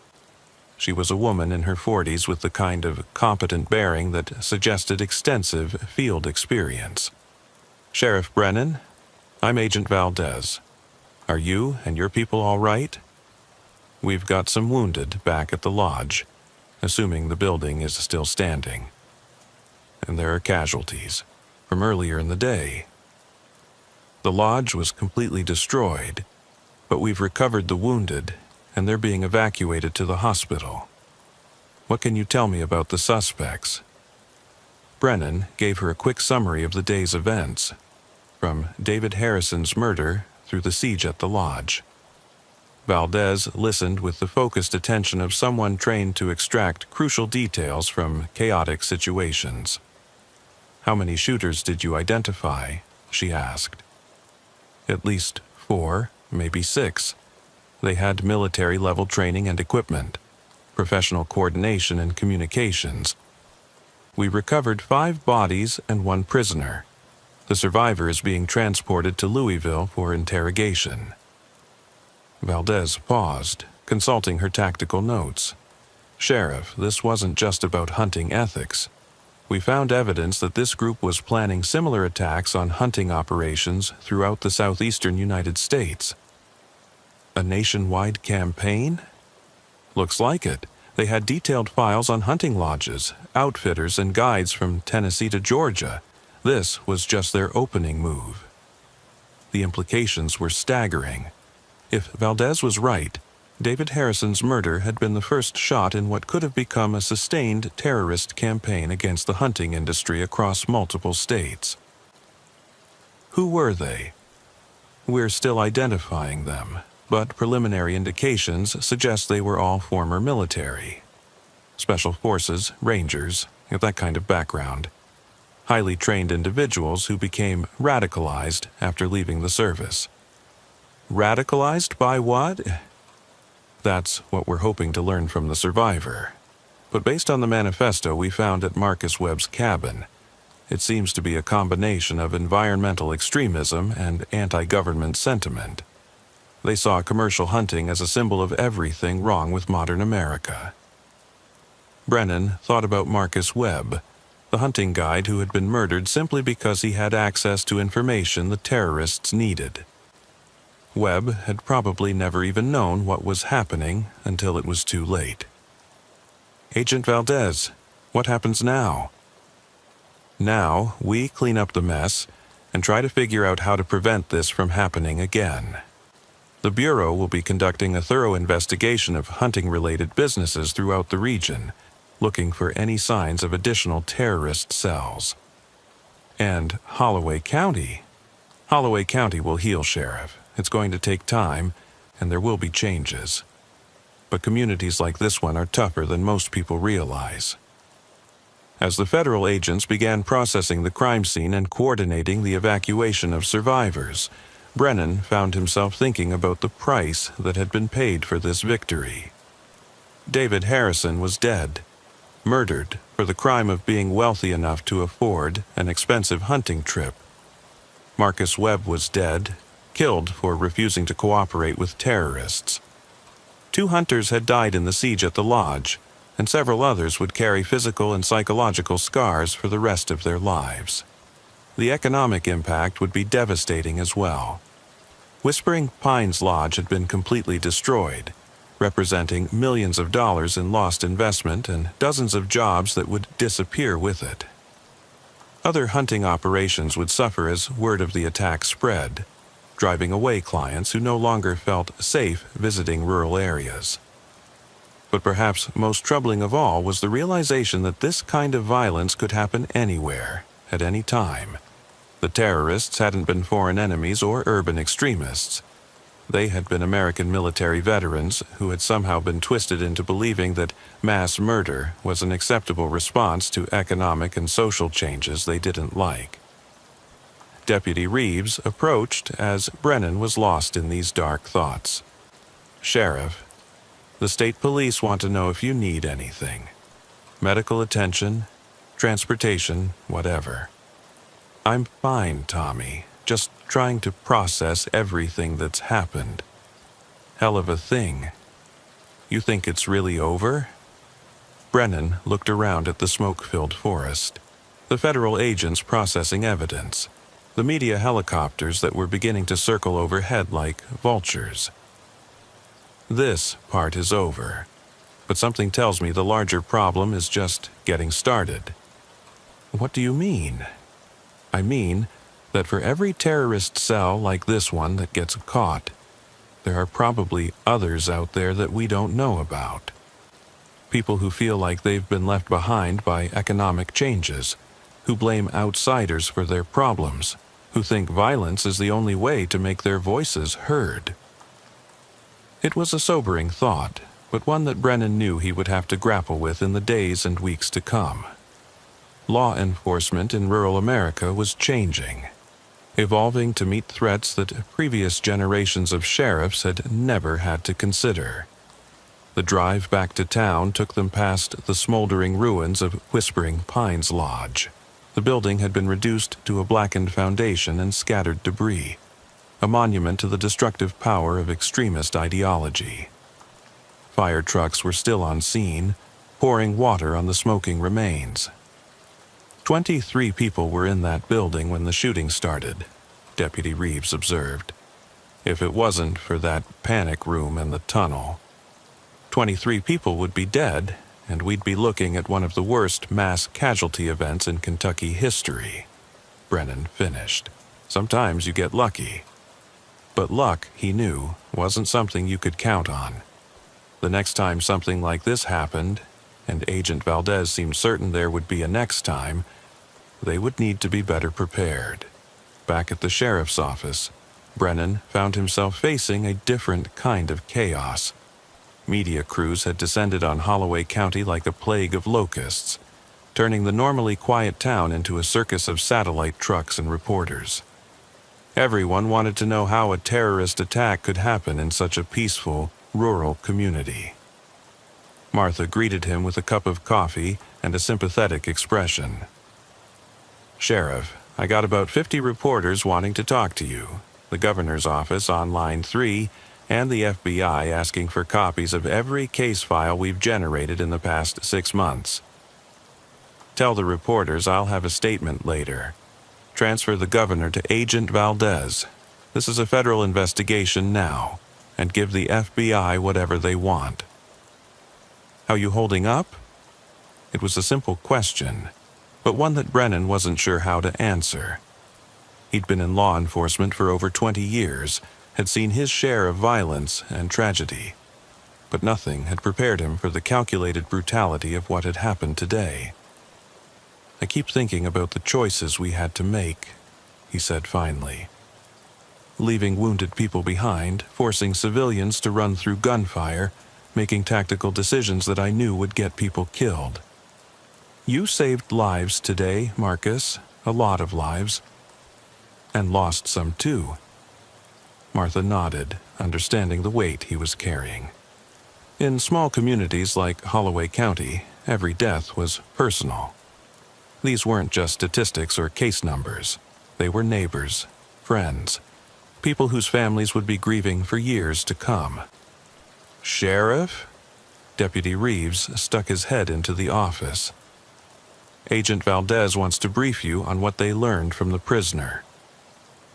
She was a woman in her 40s with the kind of competent bearing that suggested extensive field experience. "Sheriff Brennan, I'm Agent Valdez. Are you and your people all right? We've got some wounded back at the lodge, assuming the building is still standing. And there are casualties from earlier in the day. The lodge was completely destroyed, but we've recovered the wounded, and they're being evacuated to the hospital. What can you tell me about the suspects?" Brennan gave her a quick summary of the day's events, from David Harrison's murder through the siege at the lodge. Valdez listened with the focused attention of someone trained to extract crucial details from chaotic situations. "How many shooters did you identify?" she asked. "At least 4, maybe 6. They had military-level training and equipment, professional coordination and communications. We recovered 5 bodies and 1 prisoner. The survivor is being transported to Louisville for interrogation." Valdez paused, consulting her tactical notes. "Sheriff, this wasn't just about hunting ethics. We found evidence that this group was planning similar attacks on hunting operations throughout the southeastern United States." "A nationwide campaign?" "Looks like it. They had detailed files on hunting lodges, outfitters, and guides from Tennessee to Georgia. This was just their opening move." The implications were staggering. If Valdez was right, David Harrison's murder had been the first shot in what could have become a sustained terrorist campaign against the hunting industry across multiple states. "Who were they?" "We're still identifying them, but preliminary indications suggest they were all former military. Special forces, rangers, that kind of background. Highly trained individuals who became radicalized after leaving the service." "Radicalized by what?" "That's what we're hoping to learn from the survivor. But based on the manifesto we found at Marcus Webb's cabin, it seems to be a combination of environmental extremism and anti-government sentiment. They saw commercial hunting as a symbol of everything wrong with modern America." Brennan thought about Marcus Webb, the hunting guide who had been murdered simply because he had access to information the terrorists needed. Webb had probably never even known what was happening until it was too late. "Agent Valdez, what happens now?" "Now, we clean up the mess and try to figure out how to prevent this from happening again. The Bureau will be conducting a thorough investigation of hunting-related businesses throughout the region, looking for any signs of additional terrorist cells. And Holloway County? Holloway County will heal, Sheriff. It's going to take time, and there will be changes. But communities like this one are tougher than most people realize." As the federal agents began processing the crime scene and coordinating the evacuation of survivors, Brennan found himself thinking about the price that had been paid for this victory. David Harrison was dead, murdered for the crime of being wealthy enough to afford an expensive hunting trip. Marcus Webb was dead, killed for refusing to cooperate with terrorists. 2 hunters had died in the siege at the lodge, and several others would carry physical and psychological scars for the rest of their lives. The economic impact would be devastating as well. Whispering Pines Lodge had been completely destroyed, representing millions of dollars in lost investment and dozens of jobs that would disappear with it. Other hunting operations would suffer as word of the attack spread, driving away clients who no longer felt safe visiting rural areas. But perhaps most troubling of all was the realization that this kind of violence could happen anywhere, at any time. The terrorists hadn't been foreign enemies or urban extremists. They had been American military veterans who had somehow been twisted into believing that mass murder was an acceptable response to economic and social changes they didn't like. Deputy Reeves approached as Brennan was lost in these dark thoughts. "Sheriff, the state police want to know if you need anything. Medical attention, transportation, whatever." "I'm fine, Tommy. Just trying to process everything that's happened. Hell of a thing. You think it's really over? Brennan looked around at the smoke-filled forest, the federal agents processing evidence, the media helicopters that were beginning to circle overhead like vultures. This part is over, but something tells me the larger problem is just getting started. What do you mean? I mean that for every terrorist cell like this one that gets caught, there are probably others out there that we don't know about. People who feel like they've been left behind by economic changes, who blame outsiders for their problems, who think violence is the only way to make their voices heard. It was a sobering thought, but one that Brennan knew he would have to grapple with in the days and weeks to come. Law enforcement in rural America was changing, evolving to meet threats that previous generations of sheriffs had never had to consider. The drive back to town took them past the smoldering ruins of Whispering Pines Lodge. The building had been reduced to a blackened foundation and scattered debris, a monument to the destructive power of extremist ideology. Fire trucks were still on scene, pouring water on the smoking remains. 23 people were in that building when the shooting started, Deputy Reeves observed. If it wasn't for that panic room in the tunnel, 23 people would be dead, and we'd be looking at one of the worst mass casualty events in Kentucky history. Brennan finished. Sometimes you get lucky. But luck, he knew, wasn't something you could count on. The next time something like this happened, and Agent Valdez seemed certain there would be a next time, they would need to be better prepared. Back at the sheriff's office, Brennan found himself facing a different kind of chaos. Media crews had descended on Holloway County like a plague of locusts, turning the normally quiet town into a circus of satellite trucks and reporters. Everyone wanted to know how a terrorist attack could happen in such a peaceful, rural community. Martha greeted him with a cup of coffee and a sympathetic expression. "Sheriff, I got about 50 reporters wanting to talk to you. The governor's office on line 3 and the FBI asking for copies of every case file we've generated in the past 6 months. Tell the reporters I'll have a statement later. Transfer the governor to Agent Valdez. This is a federal investigation now, and give the FBI whatever they want." "How you holding up?" It was a simple question, but one that Brennan wasn't sure how to answer. He'd been in law enforcement for over 20 years, had seen his share of violence and tragedy, but nothing had prepared him for the calculated brutality of what had happened today. "I keep thinking about the choices we had to make," he said finally. "Leaving wounded people behind, forcing civilians to run through gunfire, making tactical decisions that I knew would get people killed. You saved lives today, Marcus, a lot of lives. And lost some too." Martha nodded, understanding the weight he was carrying. In small communities like Holloway County, every death was personal. These weren't just statistics or case numbers. They were neighbors, friends, people whose families would be grieving for years to come. "Sheriff?" Deputy Reeves stuck his head into the office. "Agent Valdez wants to brief you on what they learned from the prisoner."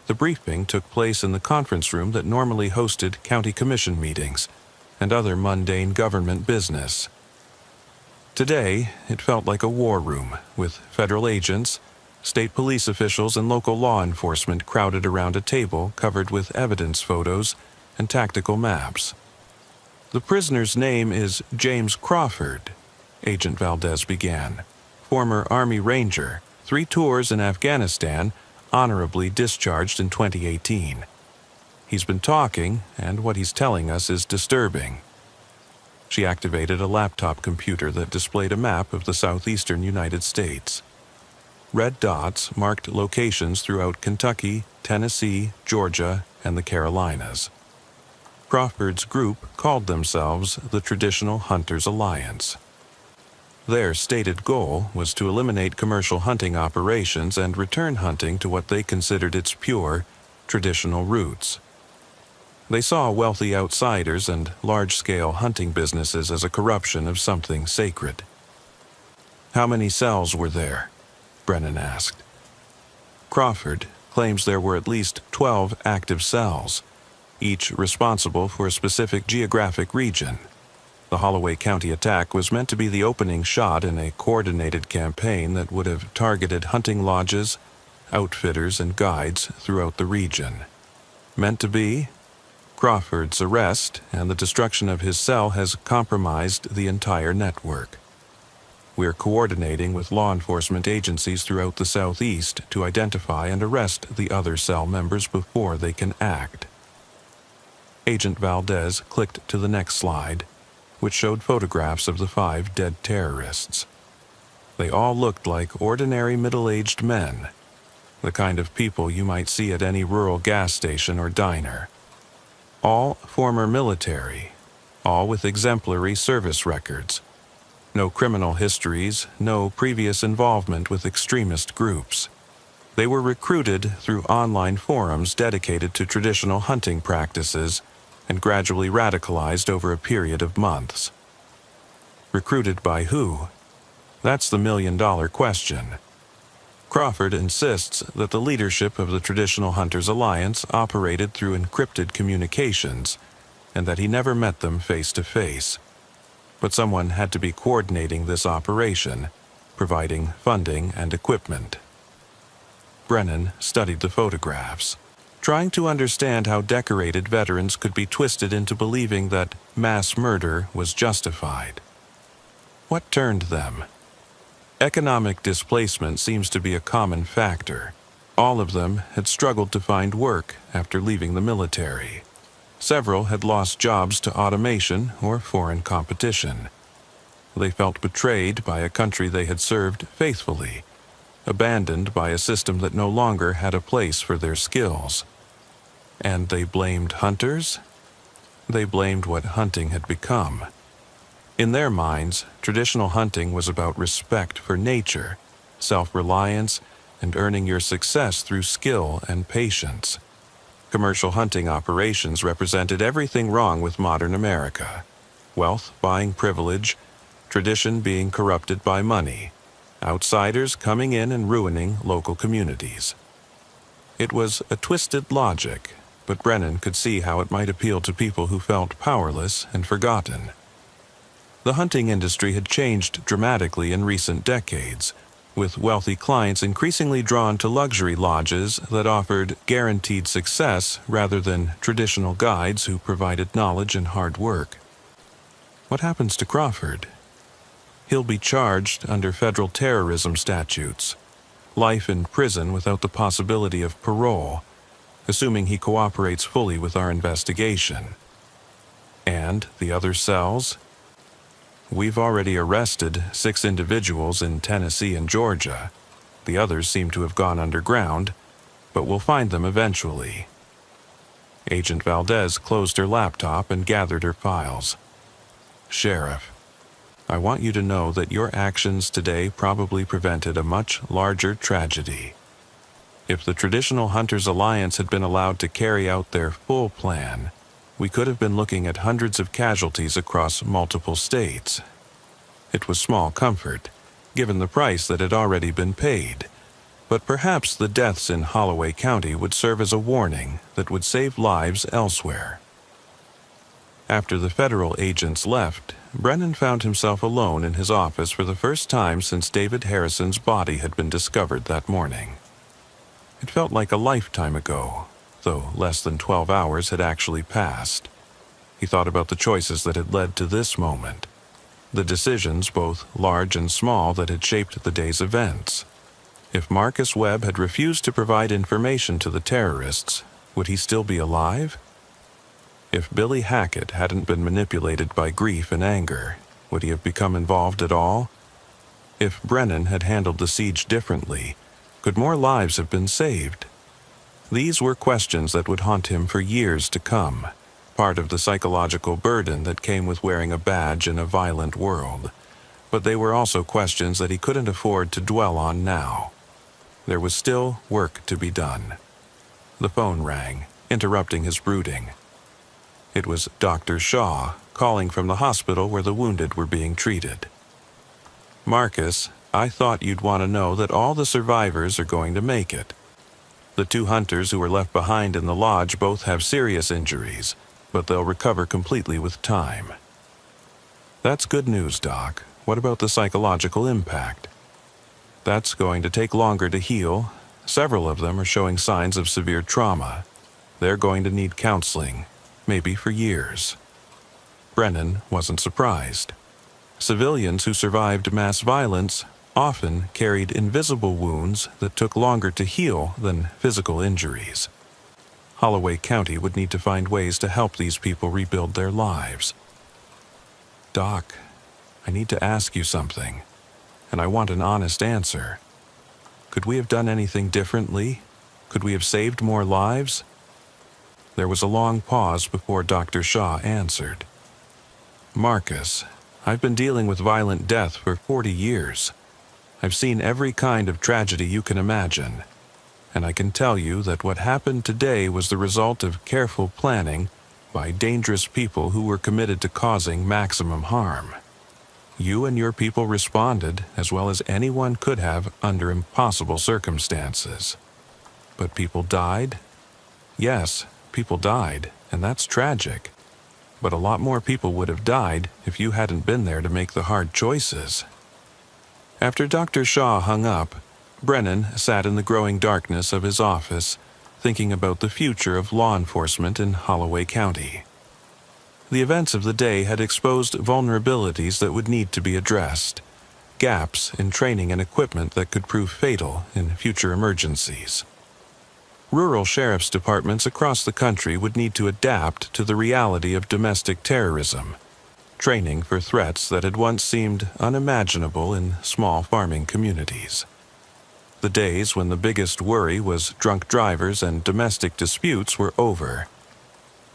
The briefing took place in the conference room that normally hosted county commission meetings and other mundane government business. Today, it felt like a war room, with federal agents, state police officials, and local law enforcement crowded around a table covered with evidence photos and tactical maps. "The prisoner's name is James Crawford," Agent Valdez began. "Former Army Ranger, 3 tours in Afghanistan, honorably discharged in 2018. He's been talking, and what he's telling us is disturbing." She activated a laptop computer that displayed a map of the southeastern United States. Red dots marked locations throughout Kentucky, Tennessee, Georgia, and the Carolinas. Crawford's group called themselves the Traditional Hunters Alliance. Their stated goal was to eliminate commercial hunting operations and return hunting to what they considered its pure, traditional roots. They saw wealthy outsiders and large-scale hunting businesses as a corruption of something sacred. "How many cells were there?" Brennan asked. Crawford claims there were at least 12 active cells, each responsible for a specific geographic region. The Holloway County attack was meant to be the opening shot in a coordinated campaign that would have targeted hunting lodges, outfitters, and guides throughout the region. Meant to be? Crawford's arrest and the destruction of his cell has compromised the entire network. We're coordinating with law enforcement agencies throughout the Southeast to identify and arrest the other cell members before they can act. Agent Valdez clicked to the next slide, which showed photographs of the 5 dead terrorists. They all looked like ordinary middle-aged men, the kind of people you might see at any rural gas station or diner. All former military, all with exemplary service records. No criminal histories, no previous involvement with extremist groups. They were recruited through online forums dedicated to traditional hunting practices and gradually radicalized over a period of months. Recruited by who? That's the million-dollar question. Crawford insists that the leadership of the Traditional Hunters Alliance operated through encrypted communications and that he never met them face-to-face. But someone had to be coordinating this operation, providing funding and equipment. Brennan studied the photographs, trying to understand how decorated veterans could be twisted into believing that mass murder was justified. What turned them? Economic displacement seems to be a common factor. All of them had struggled to find work after leaving the military. Several had lost jobs to automation or foreign competition. They felt betrayed by a country they had served faithfully, abandoned by a system that no longer had a place for their skills. And they blamed hunters? They blamed what hunting had become. In their minds, traditional hunting was about respect for nature, self-reliance, and earning your success through skill and patience. Commercial hunting operations represented everything wrong with modern America. Wealth buying privilege, tradition being corrupted by money, outsiders coming in and ruining local communities. It was a twisted logic, but Brennan could see how it might appeal to people who felt powerless and forgotten. The hunting industry had changed dramatically in recent decades, with wealthy clients increasingly drawn to luxury lodges that offered guaranteed success rather than traditional guides who provided knowledge and hard work. What happens to Crawford? He'll be charged under federal terrorism statutes, life in prison without the possibility of parole, assuming he cooperates fully with our investigation. And the other cells? We've already arrested 6 individuals in Tennessee and Georgia. The others seem to have gone underground, but we'll find them eventually. Agent Valdez closed her laptop and gathered her files. "Sheriff, I want you to know that your actions today probably prevented a much larger tragedy. If the Traditional Hunters Alliance had been allowed to carry out their full plan, we could have been looking at hundreds of casualties across multiple states. It was small comfort, given the price that had already been paid, but perhaps the deaths in Holloway County would serve as a warning that would save lives elsewhere." After the federal agents left, Brennan found himself alone in his office for the first time since David Harrison's body had been discovered that morning. It felt like a lifetime ago, though less than 12 hours had actually passed. He thought about the choices that had led to this moment, the decisions, both large and small, that had shaped the day's events. If Marcus Webb had refused to provide information to the terrorists, would he still be alive? If Billy Hackett hadn't been manipulated by grief and anger, would he have become involved at all? If Brennan had handled the siege differently, could more lives have been saved? These were questions that would haunt him for years to come, part of the psychological burden that came with wearing a badge in a violent world. But they were also questions that he couldn't afford to dwell on now. There was still work to be done. The phone rang, interrupting his brooding. It was Dr. Shaw, calling from the hospital where the wounded were being treated. "Marcus, I thought you'd want to know that all the survivors are going to make it. The 2 hunters who were left behind in the lodge both have serious injuries, but they'll recover completely with time." "That's good news, Doc. What about the psychological impact?" "That's going to take longer to heal. Several of them are showing signs of severe trauma. They're going to need counseling, maybe for years." Brennan wasn't surprised. Civilians who survived mass violence often carried invisible wounds that took longer to heal than physical injuries. Holloway County would need to find ways to help these people rebuild their lives. "Doc, I need to ask you something, and I want an honest answer. Could we have done anything differently? Could we have saved more lives?" There was a long pause before Dr. Shaw answered. "Marcus, I've been dealing with violent death for 40 years. I've seen every kind of tragedy you can imagine, and I can tell you that what happened today was the result of careful planning by dangerous people who were committed to causing maximum harm. You and your people responded as well as anyone could have under impossible circumstances. But people died? Yes, people died, and that's tragic. But a lot more people would have died if you hadn't been there to make the hard choices." After Dr. Shaw hung up, Brennan sat in the growing darkness of his office, thinking about the future of law enforcement in Holloway County. The events of the day had exposed vulnerabilities that would need to be addressed, gaps in training and equipment that could prove fatal in future emergencies. Rural sheriff's departments across the country would need to adapt to the reality of domestic terrorism, training for threats that had once seemed unimaginable in small farming communities. The days when the biggest worry was drunk drivers and domestic disputes were over.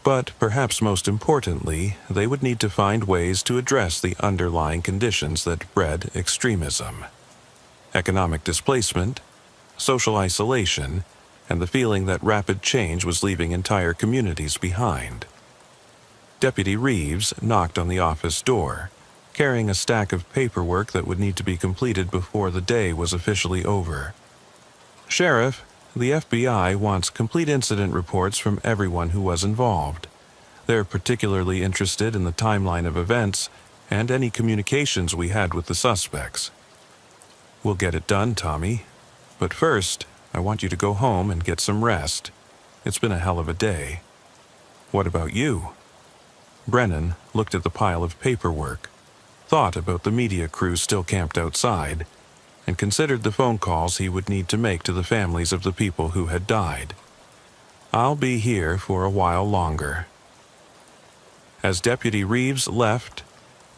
But perhaps most importantly, they would need to find ways to address the underlying conditions that bred extremism. Economic displacement, social isolation, and the feeling that rapid change was leaving entire communities behind. Deputy Reeves knocked on the office door, carrying a stack of paperwork that would need to be completed before the day was officially over. "Sheriff, the FBI wants complete incident reports from everyone who was involved. They're particularly interested in the timeline of events and any communications we had with the suspects." "We'll get it done, Tommy. But first, I want you to go home and get some rest. It's been a hell of a day." "What about you?" Brennan looked at the pile of paperwork, thought about the media crew still camped outside, and considered the phone calls he would need to make to the families of the people who had died. "I'll be here for a while longer." As Deputy Reeves left,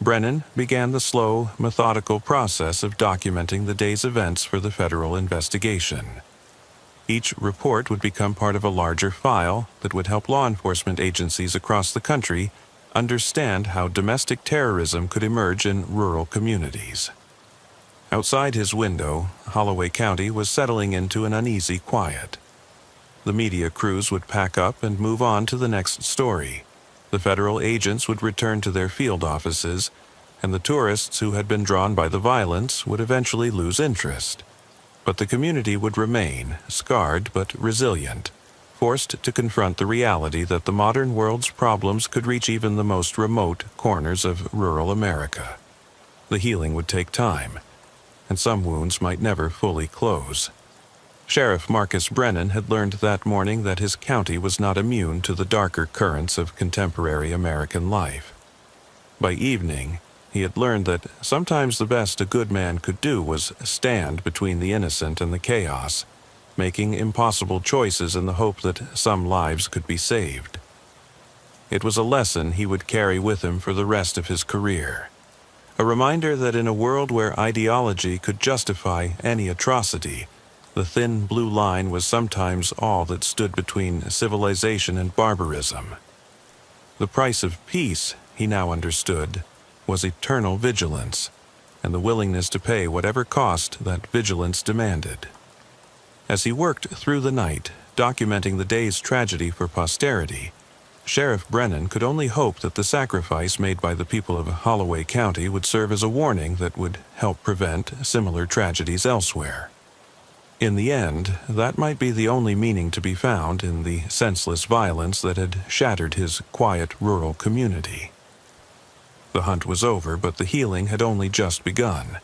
Brennan began the slow, methodical process of documenting the day's events for the federal investigation. Each report would become part of a larger file that would help law enforcement agencies across the country understand how domestic terrorism could emerge in rural communities. Outside his window, Holloway County was settling into an uneasy quiet. The media crews would pack up and move on to the next story. The federal agents would return to their field offices, and the tourists who had been drawn by the violence would eventually lose interest. But the community would remain, scarred but resilient, forced to confront the reality that the modern world's problems could reach even the most remote corners of rural America. The healing would take time, and some wounds might never fully close. Sheriff Marcus Brennan had learned that morning that his county was not immune to the darker currents of contemporary American life. By evening, he had learned that sometimes the best a good man could do was stand between the innocent and the chaos, making impossible choices in the hope that some lives could be saved. It was a lesson he would carry with him for the rest of his career, a reminder that in a world where ideology could justify any atrocity, the thin blue line was sometimes all that stood between civilization and barbarism. The price of peace, he now understood, was eternal vigilance, and the willingness to pay whatever cost that vigilance demanded. As he worked through the night, documenting the day's tragedy for posterity, Sheriff Brennan could only hope that the sacrifice made by the people of Holloway County would serve as a warning that would help prevent similar tragedies elsewhere. In the end, that might be the only meaning to be found in the senseless violence that had shattered his quiet rural community. The hunt was over, but the healing had only just begun.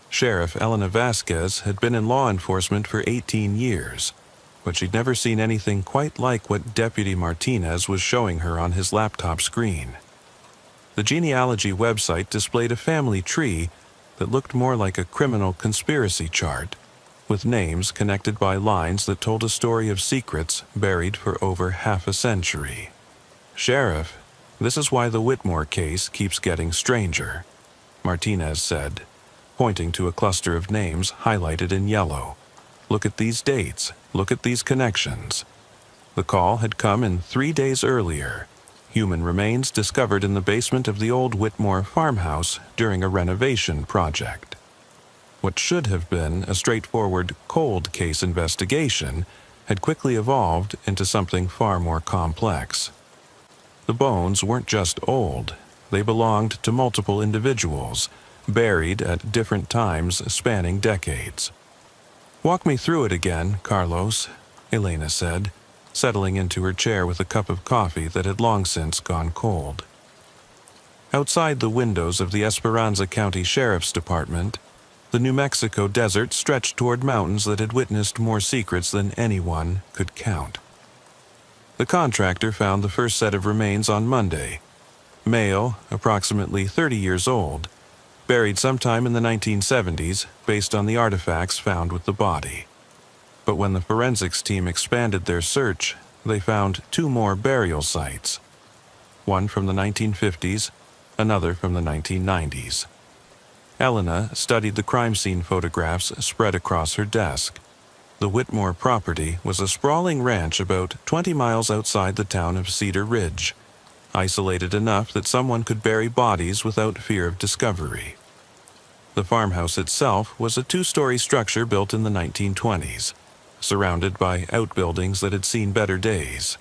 Sheriff Elena Vasquez had been in law enforcement for 18 years, but she'd never seen anything quite like what Deputy Martinez was showing her on his laptop screen. The genealogy website displayed a family tree that looked more like a criminal conspiracy chart, with names connected by lines that told a story of secrets buried for over half a century. "Sheriff, this is why the Whitmore case keeps getting stranger," Martinez said, pointing to a cluster of names highlighted in yellow. "Look at these dates. Look at these connections." The call had come in 3 days earlier. Human remains discovered in the basement of the old Whitmore farmhouse during a renovation project. What should have been a straightforward cold case investigation had quickly evolved into something far more complex. The bones weren't just old. They belonged to multiple individuals, buried at different times spanning decades. "Walk me through it again, Carlos," Elena said, settling into her chair with a cup of coffee that had long since gone cold. Outside the windows of the Esperanza County Sheriff's Department, the New Mexico desert stretched toward mountains that had witnessed more secrets than anyone could count. The contractor found the first set of remains on Monday. Male, approximately 30 years old, buried sometime in the 1970s based on the artifacts found with the body. But when the forensics team expanded their search, they found 2 more burial sites. One from the 1950s, another from the 1990s. Elena studied the crime scene photographs spread across her desk. The Whitmore property was a sprawling ranch about 20 miles outside the town of Cedar Ridge, isolated enough that someone could bury bodies without fear of discovery. The farmhouse itself was a 2-story structure built in the 1920s, surrounded by outbuildings that had seen better days.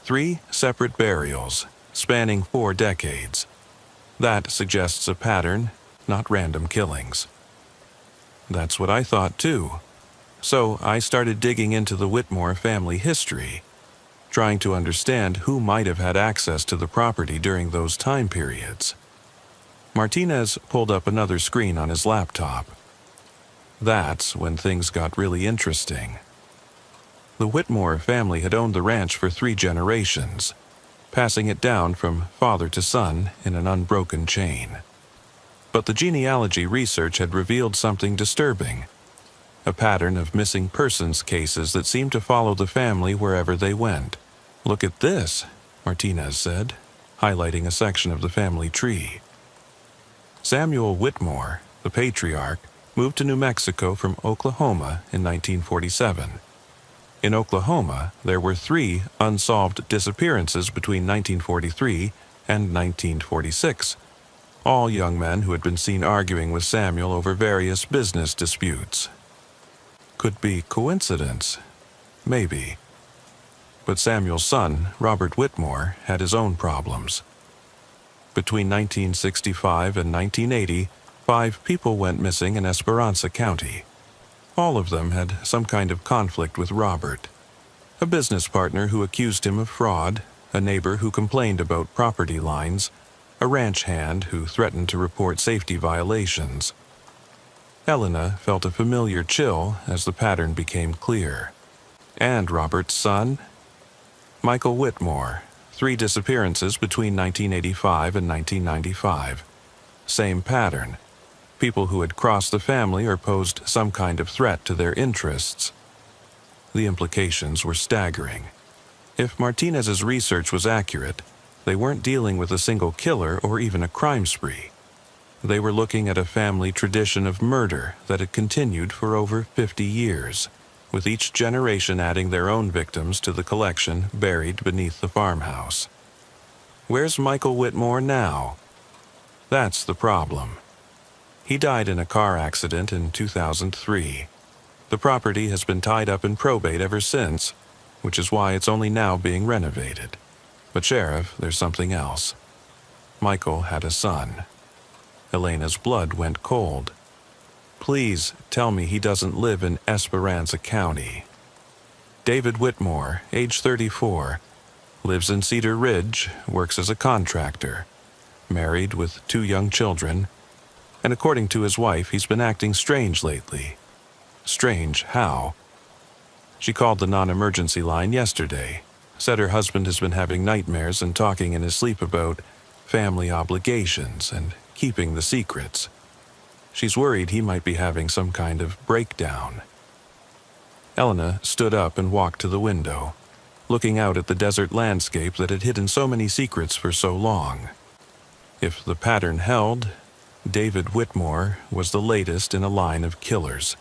3 separate burials, spanning 4 decades. That suggests a pattern, not random killings. That's what I thought too. So I started digging into the Whitmore family history, trying to understand who might have had access to the property during those time periods. Martinez pulled up another screen on his laptop. That's when things got really interesting. The Whitmore family had owned the ranch for 3 generations, passing it down from father to son in an unbroken chain. But the genealogy research had revealed something disturbing, a pattern of missing persons cases that seemed to follow the family wherever they went. "Look at this," Martinez said, highlighting a section of the family tree. Samuel Whitmore, the patriarch, moved to New Mexico from Oklahoma in 1947. In Oklahoma, there were 3 unsolved disappearances between 1943 and 1946, all young men who had been seen arguing with Samuel over various business disputes. Could be coincidence, maybe. But Samuel's son, Robert Whitmore, had his own problems. Between 1965 and 1980, 5 people went missing in Esperanza County. All of them had some kind of conflict with Robert. A business partner who accused him of fraud, a neighbor who complained about property lines, a ranch hand who threatened to report safety violations. Elena felt a familiar chill as the pattern became clear. And Robert's son? Michael Whitmore, 3 disappearances between 1985 and 1995. Same pattern. People who had crossed the family or posed some kind of threat to their interests. The implications were staggering. If Martinez's research was accurate, they weren't dealing with a single killer or even a crime spree. They were looking at a family tradition of murder that had continued for over 50 years, with each generation adding their own victims to the collection buried beneath the farmhouse. Where's Michael Whitmore now? That's the problem. He died in a car accident in 2003. The property has been tied up in probate ever since, which is why it's only now being renovated. But Sheriff, there's something else. Michael had a son. Elena's blood went cold. Please tell me he doesn't live in Esperanza County. David Whitmore, age 34, lives in Cedar Ridge, works as a contractor, married with 2 young children, and according to his wife, he's been acting strange lately. Strange how? She called the non-emergency line yesterday, said her husband has been having nightmares and talking in his sleep about family obligations and keeping the secrets. She's worried he might be having some kind of breakdown. Elena stood up and walked to the window, looking out at the desert landscape that had hidden so many secrets for so long. If the pattern held, David Whitmore was the latest in a line of killers,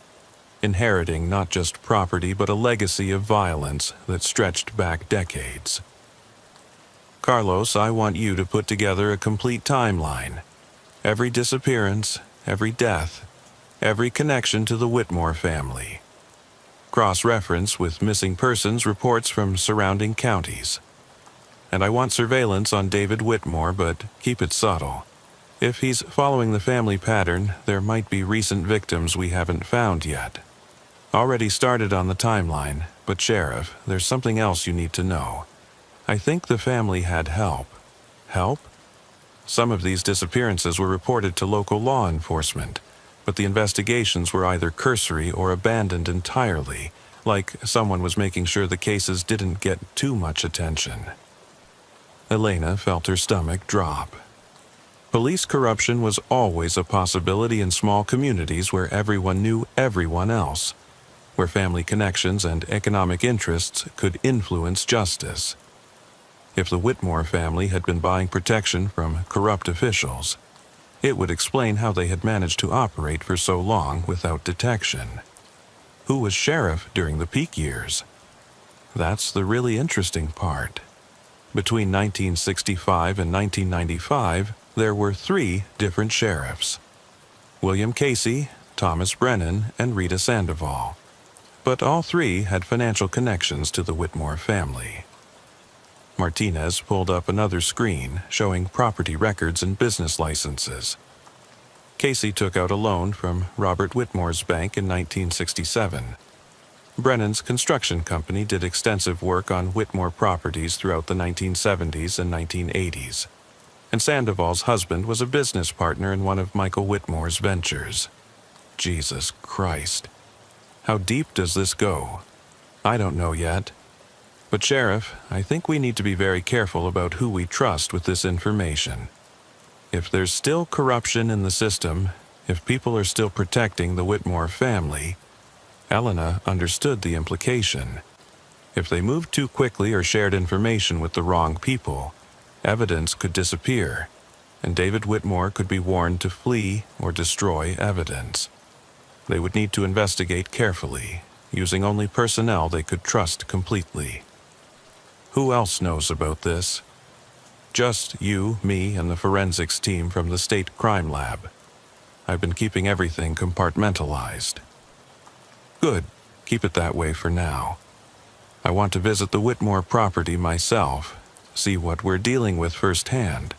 inheriting not just property but a legacy of violence that stretched back decades. Carlos, I want you to put together a complete timeline. Every disappearance, every death, every connection to the Whitmore family. Cross-reference with missing persons reports from surrounding counties. And I want surveillance on David Whitmore, but keep it subtle. If he's following the family pattern, there might be recent victims we haven't found yet. Already started on the timeline, but Sheriff, there's something else you need to know. I think the family had help. Help? Some of these disappearances were reported to local law enforcement, but the investigations were either cursory or abandoned entirely, like someone was making sure the cases didn't get too much attention. Elena felt her stomach drop. Police corruption was always a possibility in small communities where everyone knew everyone else, where family connections and economic interests could influence justice. If the Whitmore family had been buying protection from corrupt officials, it would explain how they had managed to operate for so long without detection. Who was sheriff during the peak years? That's the really interesting part. Between 1965 and 1995, there were 3 different sheriffs: William Casey, Thomas Brennan, and Rita Sandoval. But all 3 had financial connections to the Whitmore family. Martinez pulled up another screen showing property records and business licenses. Casey took out a loan from Robert Whitmore's bank in 1967. Brennan's construction company did extensive work on Whitmore properties throughout the 1970s and 1980s. And Sandoval's husband was a business partner in one of Michael Whitmore's ventures. Jesus Christ. How deep does this go? I don't know yet. But Sheriff, I think we need to be very careful about who we trust with this information. If there's still corruption in the system, if people are still protecting the Whitmore family, Elena understood the implication. If they moved too quickly or shared information with the wrong people, evidence could disappear, and David Whitmore could be warned to flee or destroy evidence. They would need to investigate carefully, using only personnel they could trust completely. Who else knows about this? Just you, me, and the forensics team from the State Crime Lab. I've been keeping everything compartmentalized. Good. Keep it that way for now. I want to visit the Whitmore property myself, see what we're dealing with firsthand.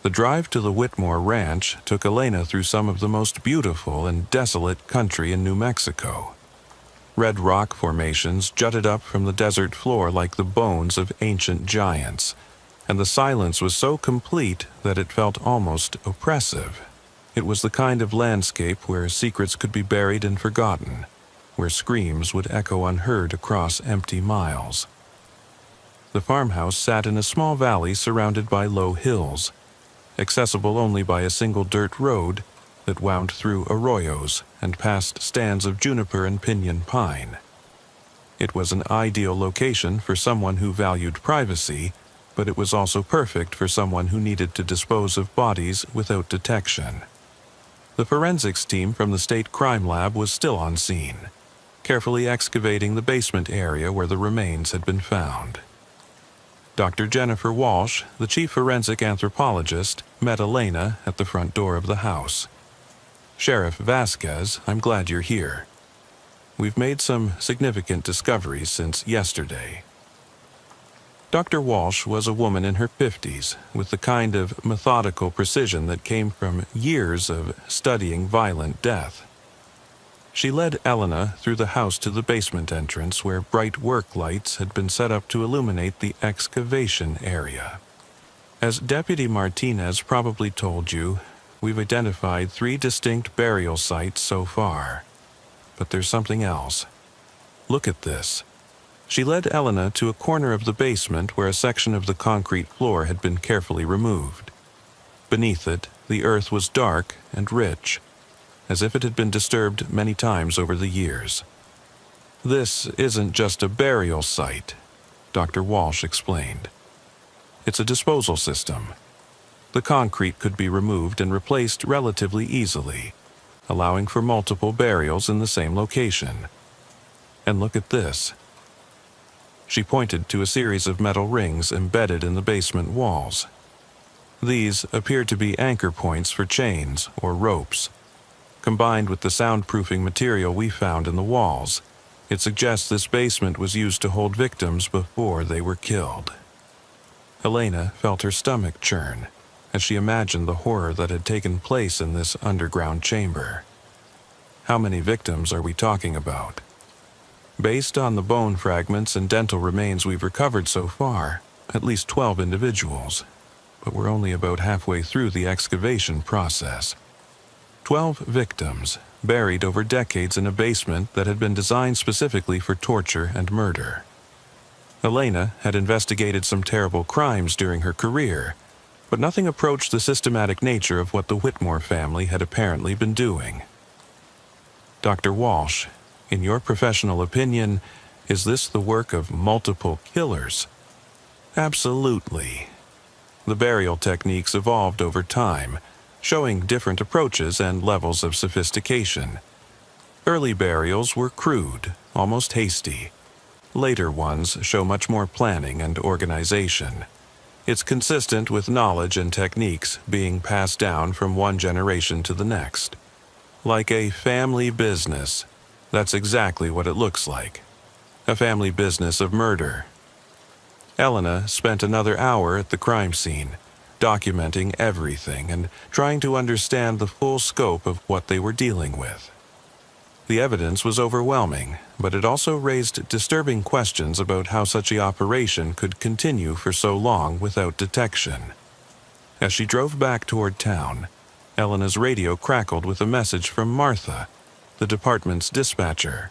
The drive to the Whitmore ranch took Elena through some of the most beautiful and desolate country in New Mexico. Red rock formations jutted up from the desert floor like the bones of ancient giants, and the silence was so complete that it felt almost oppressive. It was the kind of landscape where secrets could be buried and forgotten, where screams would echo unheard across empty miles. The farmhouse sat in a small valley surrounded by low hills, accessible only by a single dirt road that wound through arroyos and past stands of juniper and pinyon pine. It was an ideal location for someone who valued privacy, but it was also perfect for someone who needed to dispose of bodies without detection. The forensics team from the State Crime Lab was still on scene, carefully excavating the basement area where the remains had been found. Dr. Jennifer Walsh, the chief forensic anthropologist, met Elena at the front door of the house. Sheriff Vasquez, I'm glad you're here. we've made some significant discoveries since yesterday. Dr. Walsh was a woman in her 50s with the kind of methodical precision that came from years of studying violent death. She led Elena through the house to the basement entrance where bright work lights had been set up to illuminate the excavation area. As Deputy Martinez probably told you, we've identified 3 distinct burial sites so far. But there's something else. Look at this. She led Elena to a corner of the basement where a section of the concrete floor had been carefully removed. Beneath it, the earth was dark and rich, as if it had been disturbed many times over the years. This isn't just a burial site, Dr. Walsh explained. It's a disposal system. The concrete could be removed and replaced relatively easily, allowing for multiple burials in the same location. And look at this. She pointed to a series of metal rings embedded in the basement walls. These appear to be anchor points for chains or ropes. Combined with the soundproofing material we found in the walls, it suggests this basement was used to hold victims before they were killed. Elena felt her stomach churn as she imagined the horror that had taken place in this underground chamber. How many victims are we talking about? Based on the bone fragments and dental remains we've recovered so far, at least 12 individuals, but we're only about halfway through the excavation process. 12 victims, buried over decades in a basement that had been designed specifically for torture and murder. Elena had investigated some terrible crimes during her career, but nothing approached the systematic nature of what the Whitmore family had apparently been doing. Dr. Walsh, in your professional opinion, is this the work of multiple killers? Absolutely. The burial techniques evolved over time, showing different approaches and levels of sophistication. Early burials were crude, almost hasty. Later ones show much more planning and organization. It's consistent with knowledge and techniques being passed down from one generation to the next. Like a family business. That's exactly what it looks like. A family business of murder. Elena spent another hour at the crime scene, documenting everything and trying to understand the full scope of what they were dealing with. The evidence was overwhelming, but it also raised disturbing questions about how such an operation could continue for so long without detection. As she drove back toward town, Elena's radio crackled with a message from Martha, the department's dispatcher.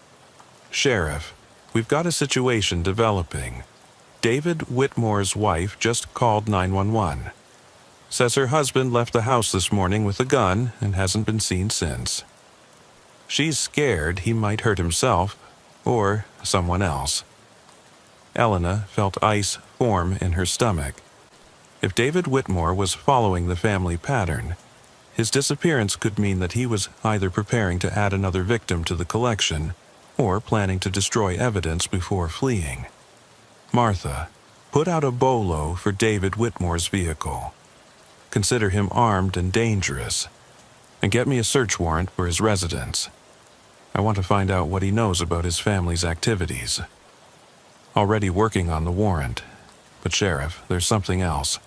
"Sheriff, we've got a situation developing. David Whitmore's wife just called 911. Says her husband left the house this morning with a gun and hasn't been seen since. She's scared he might hurt himself or someone else." Elena felt ice form in her stomach. If David Whitmore was following the family pattern, his disappearance could mean that he was either preparing to add another victim to the collection or planning to destroy evidence before fleeing. "Martha, put out a bolo for David Whitmore's vehicle. Consider him armed and dangerous, and get me a search warrant for his residence. I want to find out what he knows about his family's activities." Already working on the warrant, but Sheriff, there's something else.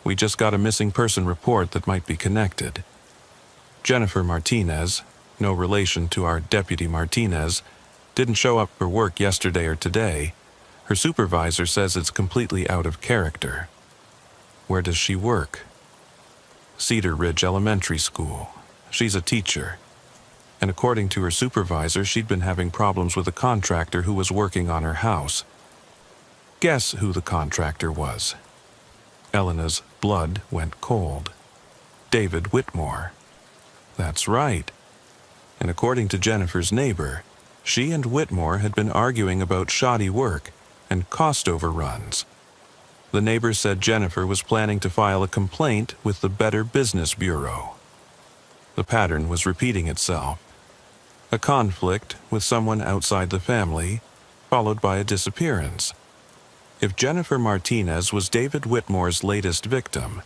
We just got a missing person report that might be connected. Jennifer Martinez, no relation to our Deputy Martinez, didn't show up for work yesterday or today. Her supervisor says it's completely out of character. Where does she work? Cedar Ridge Elementary School. She's a teacher. And according to her supervisor, she'd been having problems with a contractor who was working on her house. Guess who the contractor was? Elena's blood went cold. David Whitmore. That's right. And according to Jennifer's neighbor, she and Whitmore had been arguing about shoddy work and cost overruns. The neighbor said Jennifer was planning to file a complaint with the Better Business Bureau. The pattern was repeating itself. A conflict with someone outside the family, followed by a disappearance. If Jennifer Martinez was David Whitmore's latest victim,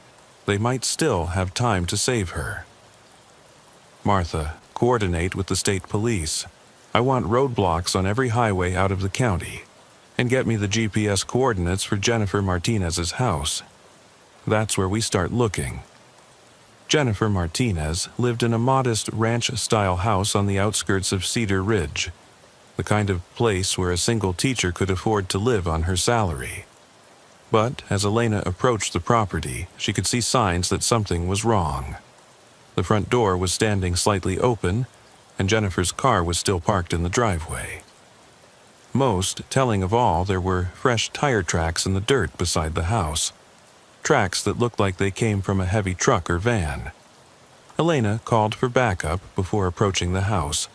they might still have time to save her. Martha, coordinate with the state police. I want roadblocks on every highway out of the county, and get me the GPS coordinates for Jennifer Martinez's house. That's where we start looking." Jennifer Martinez lived in a modest ranch-style house on the outskirts of Cedar Ridge, the kind of place where a single teacher could afford to live on her salary. But as Elena approached the property, she could see signs that something was wrong. The front door was standing slightly open, and Jennifer's car was still parked in the driveway. Most telling of all, there were fresh tire tracks in the dirt beside the house, tracks that looked like they came from a heavy truck or van. Elena called for backup before approaching the house,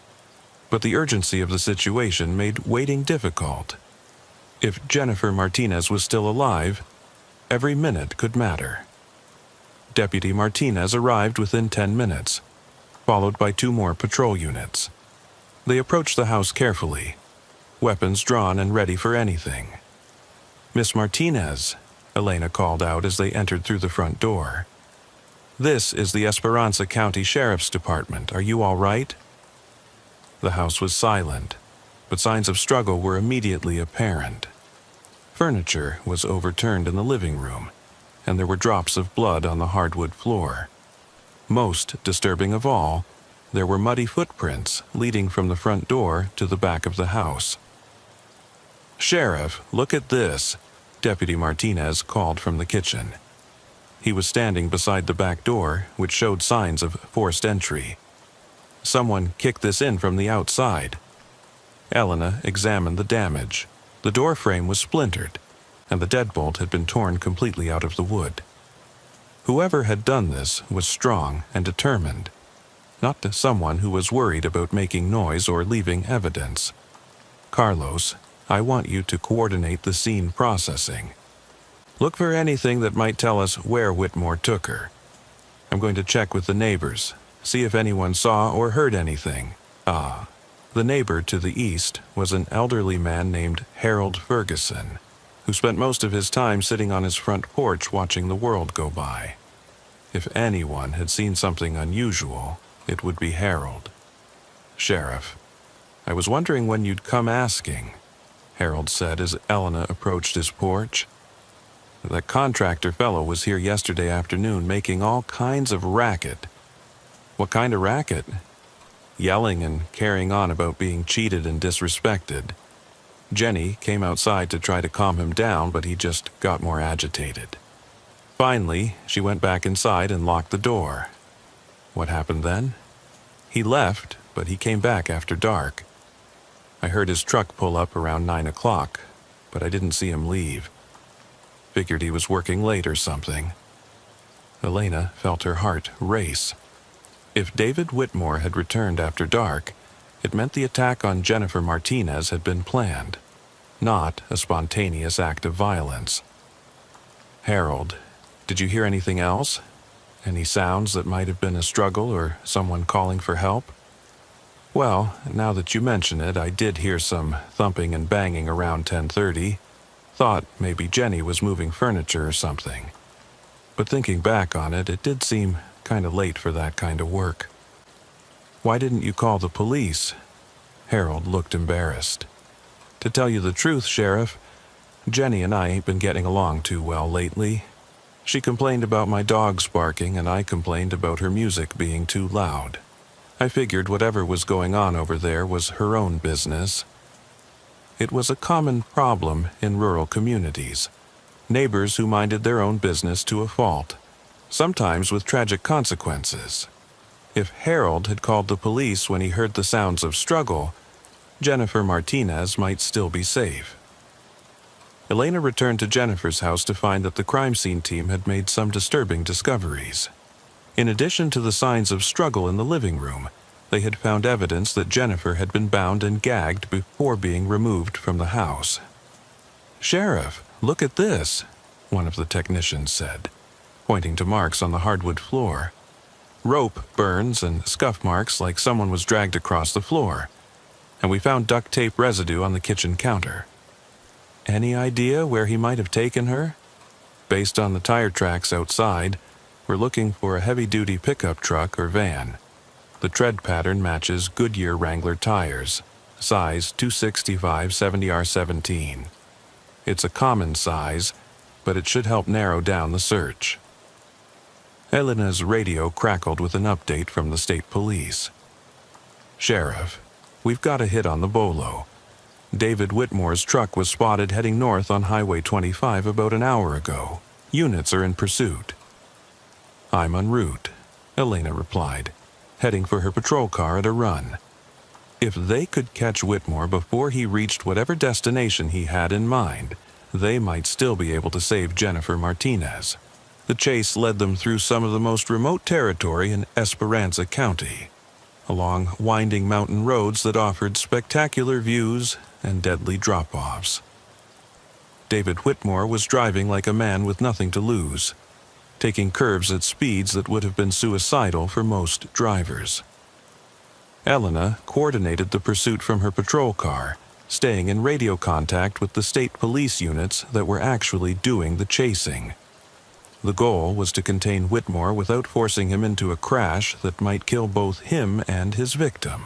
but the urgency of the situation made waiting difficult. If Jennifer Martinez was still alive, every minute could matter. Deputy Martinez arrived within 10 minutes, followed by 2 more patrol units. They approached the house carefully, weapons drawn and ready for anything. "Miss Martinez," Elena called out as they entered through the front door. "This is the Esperanza County Sheriff's Department. Are you all right?" The house was silent, but signs of struggle were immediately apparent. Furniture was overturned in the living room, and there were drops of blood on the hardwood floor. Most disturbing of all, there were muddy footprints leading from the front door to the back of the house. "Sheriff, look at this," Deputy Martinez called from the kitchen. He was standing beside the back door, which showed signs of forced entry. "Someone kicked this in from the outside." Elena examined the damage. The door frame was splintered, and the deadbolt had been torn completely out of the wood. Whoever had done this was strong and determined, not someone who was worried about making noise or leaving evidence. "Carlos, I want you to coordinate the scene processing. Look for anything that might tell us where Whitmore took her. I'm going to check with the neighbors, see if anyone saw or heard anything." The neighbor to the east was an elderly man named Harold Ferguson, who spent most of his time sitting on his front porch watching the world go by. If anyone had seen something unusual, it would be Harold. "Sheriff, I was wondering when you'd come asking," Harold said as Elena approached his porch. "That contractor fellow was here yesterday afternoon making all kinds of racket." "What kind of racket?" "Yelling and carrying on about being cheated and disrespected. Jenny came outside to try to calm him down, but he just got more agitated. Finally, she went back inside and locked the door." "What happened then?" "He left, but he came back after dark. I heard his truck pull up around 9 o'clock, but I didn't see him leave. Figured he was working late or something." Elena felt her heart race. If David Whitmore had returned after dark, it meant the attack on Jennifer Martinez had been planned, not a spontaneous act of violence. "Harold, did you hear anything else? Any sounds that might have been a struggle or someone calling for help?" "Well, now that you mention it, I did hear some thumping and banging around 10:30. Thought maybe Jenny was moving furniture or something. But thinking back on it, it did seem kind of late for that kind of work." "Why didn't you call the police?" Harold looked embarrassed. "To tell you the truth, Sheriff, Jenny and I ain't been getting along too well lately. She complained about my dogs barking, and I complained about her music being too loud. I figured whatever was going on over there was her own business." It was a common problem in rural communities. Neighbors who minded their own business to a fault, sometimes with tragic consequences. If Harold had called the police when he heard the sounds of struggle, Jennifer Martinez might still be safe. Elena returned to Jennifer's house to find that the crime scene team had made some disturbing discoveries. In addition to the signs of struggle in the living room, they had found evidence that Jennifer had been bound and gagged before being removed from the house. "Sheriff, look at this," one of the technicians said, pointing to marks on the hardwood floor. "Rope burns and scuff marks like someone was dragged across the floor. And we found duct tape residue on the kitchen counter." "Any idea where he might have taken her?" "Based on the tire tracks outside, we're looking for a heavy-duty pickup truck or van. The tread pattern matches Goodyear Wrangler tires. size 265/70R17. It's a common size, but it should help narrow down the search. Elena's radio crackled with an update from the state police. Sheriff, we've got a hit on the bolo. David Whitmore's truck was spotted heading north on Highway 25 about an hour ago. Units are in pursuit. I'm en route, Elena replied, heading for her patrol car at a run. If they could catch Whitmore before he reached whatever destination he had in mind, they might still be able to save Jennifer Martinez. The chase led them through some of the most remote territory in Esperanza County, along winding mountain roads that offered spectacular views and deadly drop-offs. David Whitmore was driving like a man with nothing to lose, taking curves at speeds that would have been suicidal for most drivers. Elena coordinated the pursuit from her patrol car, staying in radio contact with the state police units that were actually doing the chasing. The goal was to contain Whitmore without forcing him into a crash that might kill both him and his victim.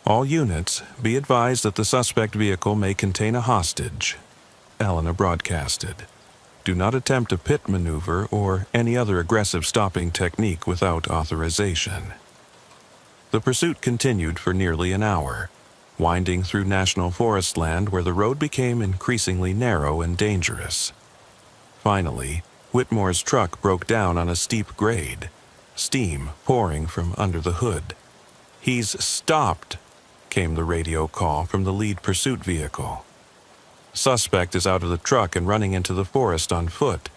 All units, be advised that the suspect vehicle may contain a hostage, Elena broadcasted. Do not attempt a pit maneuver or any other aggressive stopping technique without authorization. The pursuit continued for nearly an hour, winding through national forest land where the road became increasingly narrow and dangerous. Finally, Whitmore's truck broke down on a steep grade, steam pouring from under the hood. "He's stopped," came the radio call from the lead pursuit vehicle. Suspect is out of the truck and running into the forest on foot.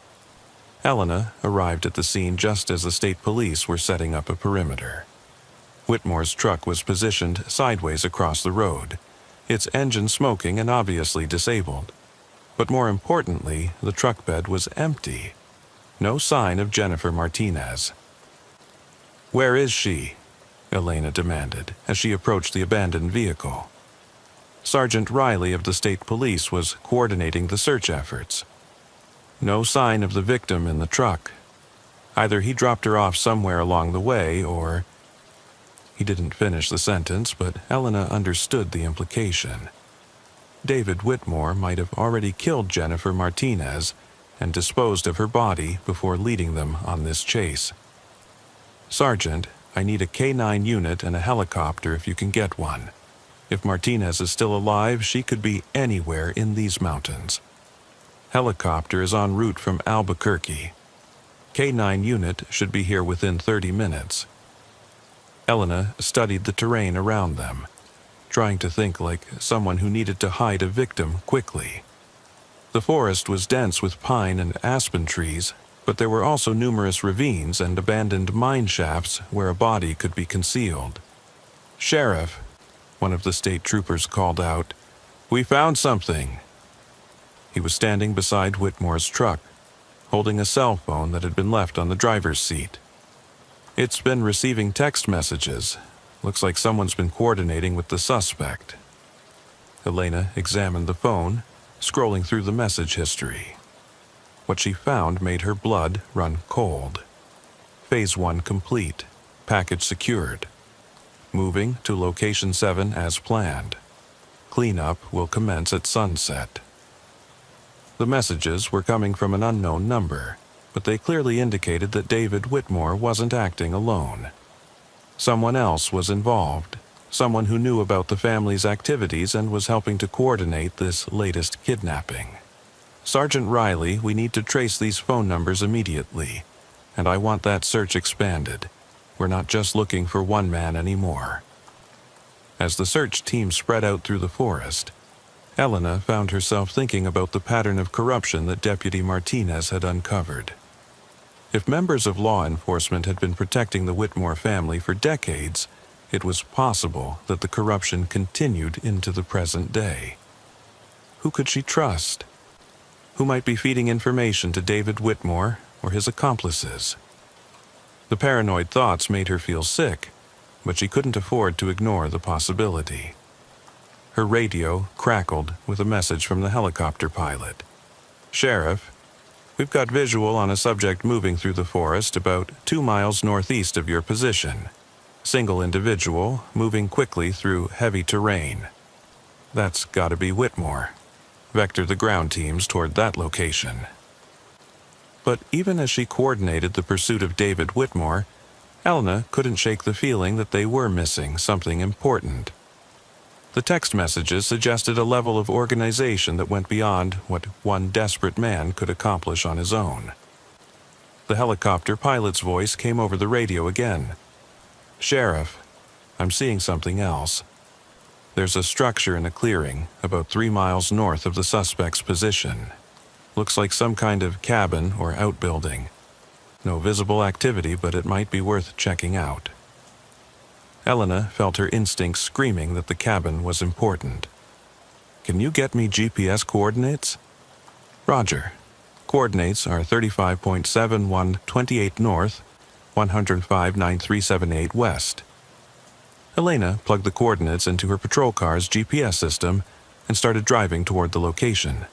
Elena arrived at the scene just as the state police were setting up a perimeter. Whitmore's truck was positioned sideways across the road, its engine smoking and obviously disabled. But more importantly, the truck bed was empty. No sign of Jennifer Martinez. "Where is she?" Elena demanded as she approached the abandoned vehicle. Sergeant Riley of the state police was coordinating the search efforts. No sign of the victim in the truck. Either he dropped her off somewhere along the way or... He didn't finish the sentence, but Elena understood the implication. David Whitmore might have already killed Jennifer Martinez and disposed of her body before leading them on this chase. "Sergeant, I need a K-9 unit and a helicopter if you can get one. If Martinez is still alive, she could be anywhere in these mountains. Helicopter is en route from Albuquerque. K-9 unit should be here within 30 minutes. Elena studied the terrain around them, trying to think like someone who needed to hide a victim quickly. The forest was dense with pine and aspen trees, but there were also numerous ravines and abandoned mine shafts where a body could be concealed. "Sheriff," one of the state troopers called out, "we found something." He was standing beside Whitmore's truck, holding a cell phone that had been left on the driver's seat. "It's been receiving text messages. Looks like someone's been coordinating with the suspect." Elena examined the phone, scrolling through the message history. What she found made her blood run cold. Phase 1 complete. Package secured. Moving to Location 7 as planned. Cleanup will commence at sunset. The messages were coming from an unknown number, but they clearly indicated that David Whitmore wasn't acting alone. Someone else was involved, someone who knew about the family's activities and was helping to coordinate this latest kidnapping. "Sergeant Riley, we need to trace these phone numbers immediately, and I want that search expanded. We're not just looking for one man anymore." As the search team spread out through the forest, Elena found herself thinking about the pattern of corruption that Deputy Martinez had uncovered. If members of law enforcement had been protecting the Whitmore family for decades, it was possible that the corruption continued into the present day. Who could she trust? Who might be feeding information to David Whitmore or his accomplices? The paranoid thoughts made her feel sick, but she couldn't afford to ignore the possibility. Her radio crackled with a message from the helicopter pilot. "Sheriff, we've got visual on a subject moving through the forest about 2 miles northeast of your position. Single individual moving quickly through heavy terrain. That's gotta be Whitmore. Vector the ground teams toward that location. But even as she coordinated the pursuit of David Whitmore, Elena couldn't shake the feeling that they were missing something important. The text messages suggested a level of organization that went beyond what one desperate man could accomplish on his own. The helicopter pilot's voice came over the radio again. "Sheriff, I'm seeing something else. There's a structure in a clearing about 3 miles north of the suspect's position. Looks like some kind of cabin or outbuilding. No visible activity, but it might be worth checking out." Elena felt her instincts screaming that the cabin was important. "Can you get me GPS coordinates?" "Roger. Coordinates are 35.7128 north, 105.9378 west." Elena plugged the coordinates into her patrol car's GPS system and started driving toward the location.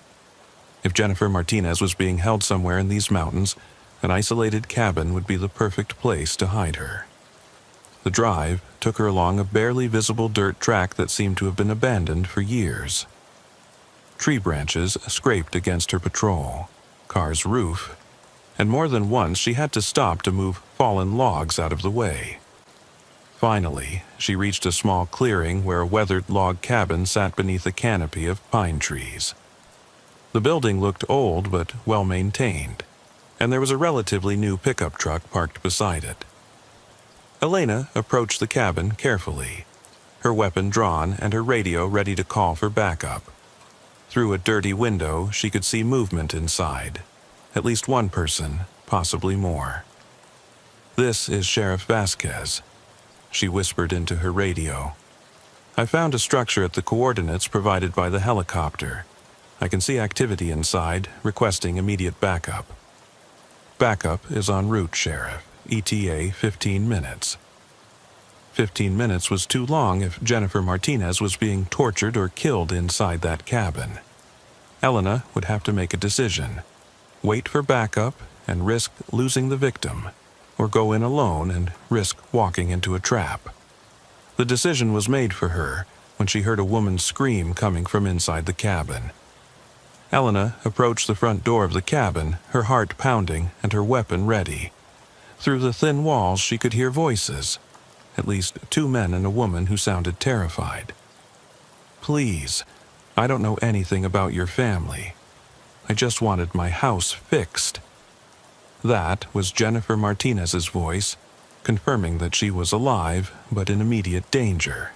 If Jennifer Martinez was being held somewhere in these mountains, an isolated cabin would be the perfect place to hide her. The drive took her along a barely visible dirt track that seemed to have been abandoned for years. Tree branches scraped against her patrol, car's roof, and more than once she had to stop to move fallen logs out of the way. Finally, she reached a small clearing where a weathered log cabin sat beneath a canopy of pine trees. The building looked old but well-maintained, and there was a relatively new pickup truck parked beside it. Elena approached the cabin carefully, her weapon drawn and her radio ready to call for backup. Through a dirty window, she could see movement inside. At least one person, possibly more. "This is Sheriff Vasquez," she whispered into her radio. "I found a structure at the coordinates provided by the helicopter. I can see activity inside, requesting immediate backup." "Backup is en route, Sheriff. ETA 15 minutes. 15 minutes was too long if Jennifer Martinez was being tortured or killed inside that cabin. Elena would have to make a decision. Wait for backup and risk losing the victim, or go in alone and risk walking into a trap. The decision was made for her when she heard a woman scream coming from inside the cabin. Elena approached the front door of the cabin, her heart pounding and her weapon ready. Through the thin walls she could hear voices, at least 2 men and a woman who sounded terrified. "Please, I don't know anything about your family. I just wanted my house fixed." That was Jennifer Martinez's voice, confirming that she was alive but in immediate danger.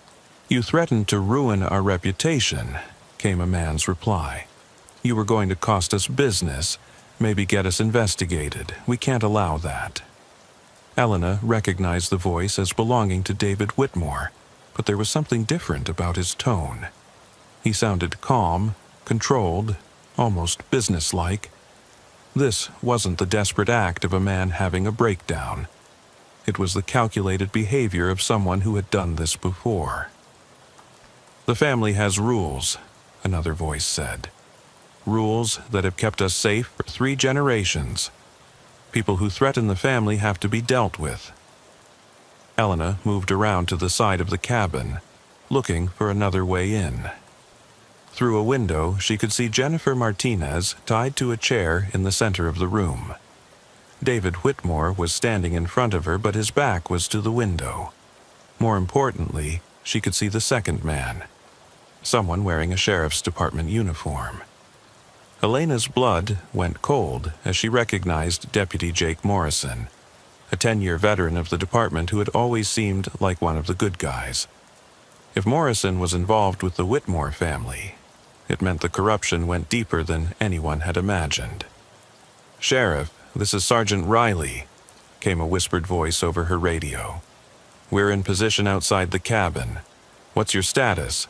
"You threatened to ruin our reputation," came a man's reply. "You were going to cost us business, maybe get us investigated. We can't allow that." Elena recognized the voice as belonging to David Whitmore, but there was something different about his tone. He sounded calm, controlled, almost businesslike. This wasn't the desperate act of a man having a breakdown. It was the calculated behavior of someone who had done this before. "The family has rules," another voice said. "Rules that have kept us safe for 3 generations. People who threaten the family have to be dealt with." Elena moved around to the side of the cabin, looking for another way in. Through a window, she could see Jennifer Martinez tied to a chair in the center of the room. David Whitmore was standing in front of her, but his back was to the window. More importantly, she could see the second man, someone wearing a sheriff's department uniform. Elena's blood went cold as she recognized Deputy Jake Morrison, a 10-year veteran of the department who had always seemed like one of the good guys. If Morrison was involved with the Whitmore family, it meant the corruption went deeper than anyone had imagined. "Sheriff, this is Sergeant Riley," came a whispered voice over her radio. "We're in position outside the cabin. What's your status?"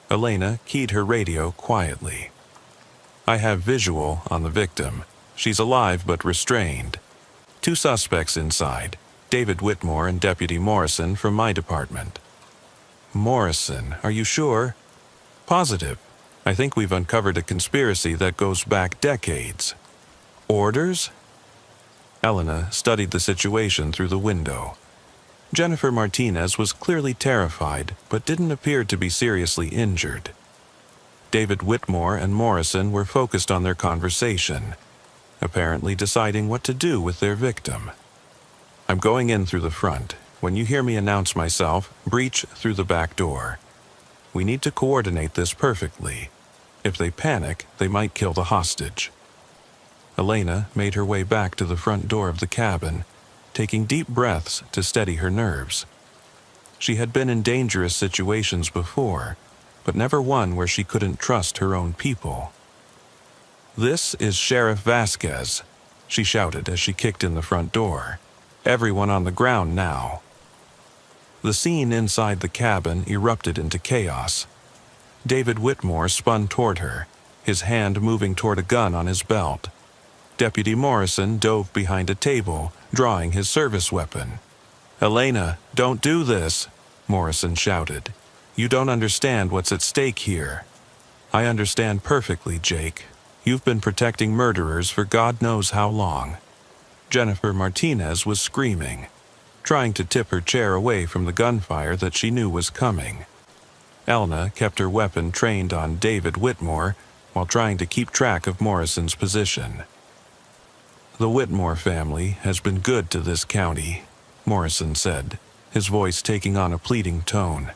Elena keyed her radio quietly. "I have visual on the victim. She's alive but restrained. 2 suspects inside, David Whitmore and Deputy Morrison from my department." "Morrison, are you sure?" "Positive. I think we've uncovered a conspiracy that goes back decades." "Orders?" Elena studied the situation through the window. Jennifer Martinez was clearly terrified, but didn't appear to be seriously injured. David Whitmore and Morrison were focused on their conversation, apparently deciding what to do with their victim. "I'm going in through the front. When you hear me announce myself, breach through the back door. We need to coordinate this perfectly. If they panic, they might kill the hostage." Elena made her way back to the front door of the cabin, taking deep breaths to steady her nerves. She had been in dangerous situations before, but never one where she couldn't trust her own people. "This is Sheriff Vasquez," she shouted as she kicked in the front door. "Everyone on the ground now." The scene inside the cabin erupted into chaos. David Whitmore spun toward her, his hand moving toward a gun on his belt. Deputy Morrison dove behind a table, drawing his service weapon. "Elena, don't do this," Morrison shouted. "You don't understand what's at stake here." "I understand perfectly, Jake. You've been protecting murderers for God knows how long." Jennifer Martinez was screaming, trying to tip her chair away from the gunfire that she knew was coming. Elena kept her weapon trained on David Whitmore while trying to keep track of Morrison's position. "The Whitmore family has been good to this county," Morrison said, his voice taking on a pleading tone.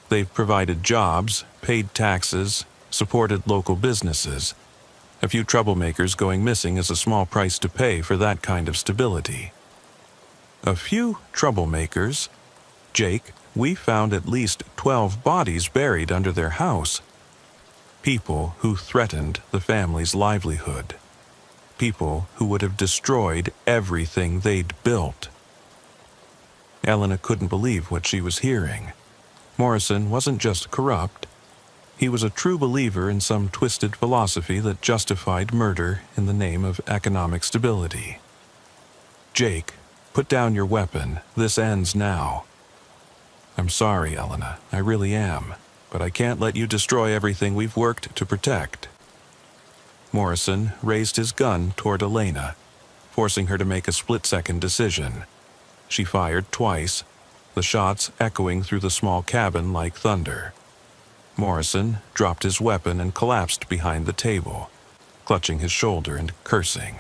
"They've provided jobs, paid taxes, supported local businesses. A few troublemakers going missing is a small price to pay for that kind of stability." "A few troublemakers? Jake, we found at least 12 bodies buried under their house. People who threatened the family's livelihood. People who would have destroyed everything they'd built." Elena couldn't believe what she was hearing. Morrison wasn't just corrupt. He was a true believer in some twisted philosophy that justified murder in the name of economic stability. "Jake, put down your weapon. This ends now." "I'm sorry, Elena. I really am. But I can't let you destroy everything we've worked to protect." Morrison raised his gun toward Elena, forcing her to make a split-second decision. She fired twice, the shots echoing through the small cabin like thunder. Morrison dropped his weapon and collapsed behind the table, clutching his shoulder and cursing.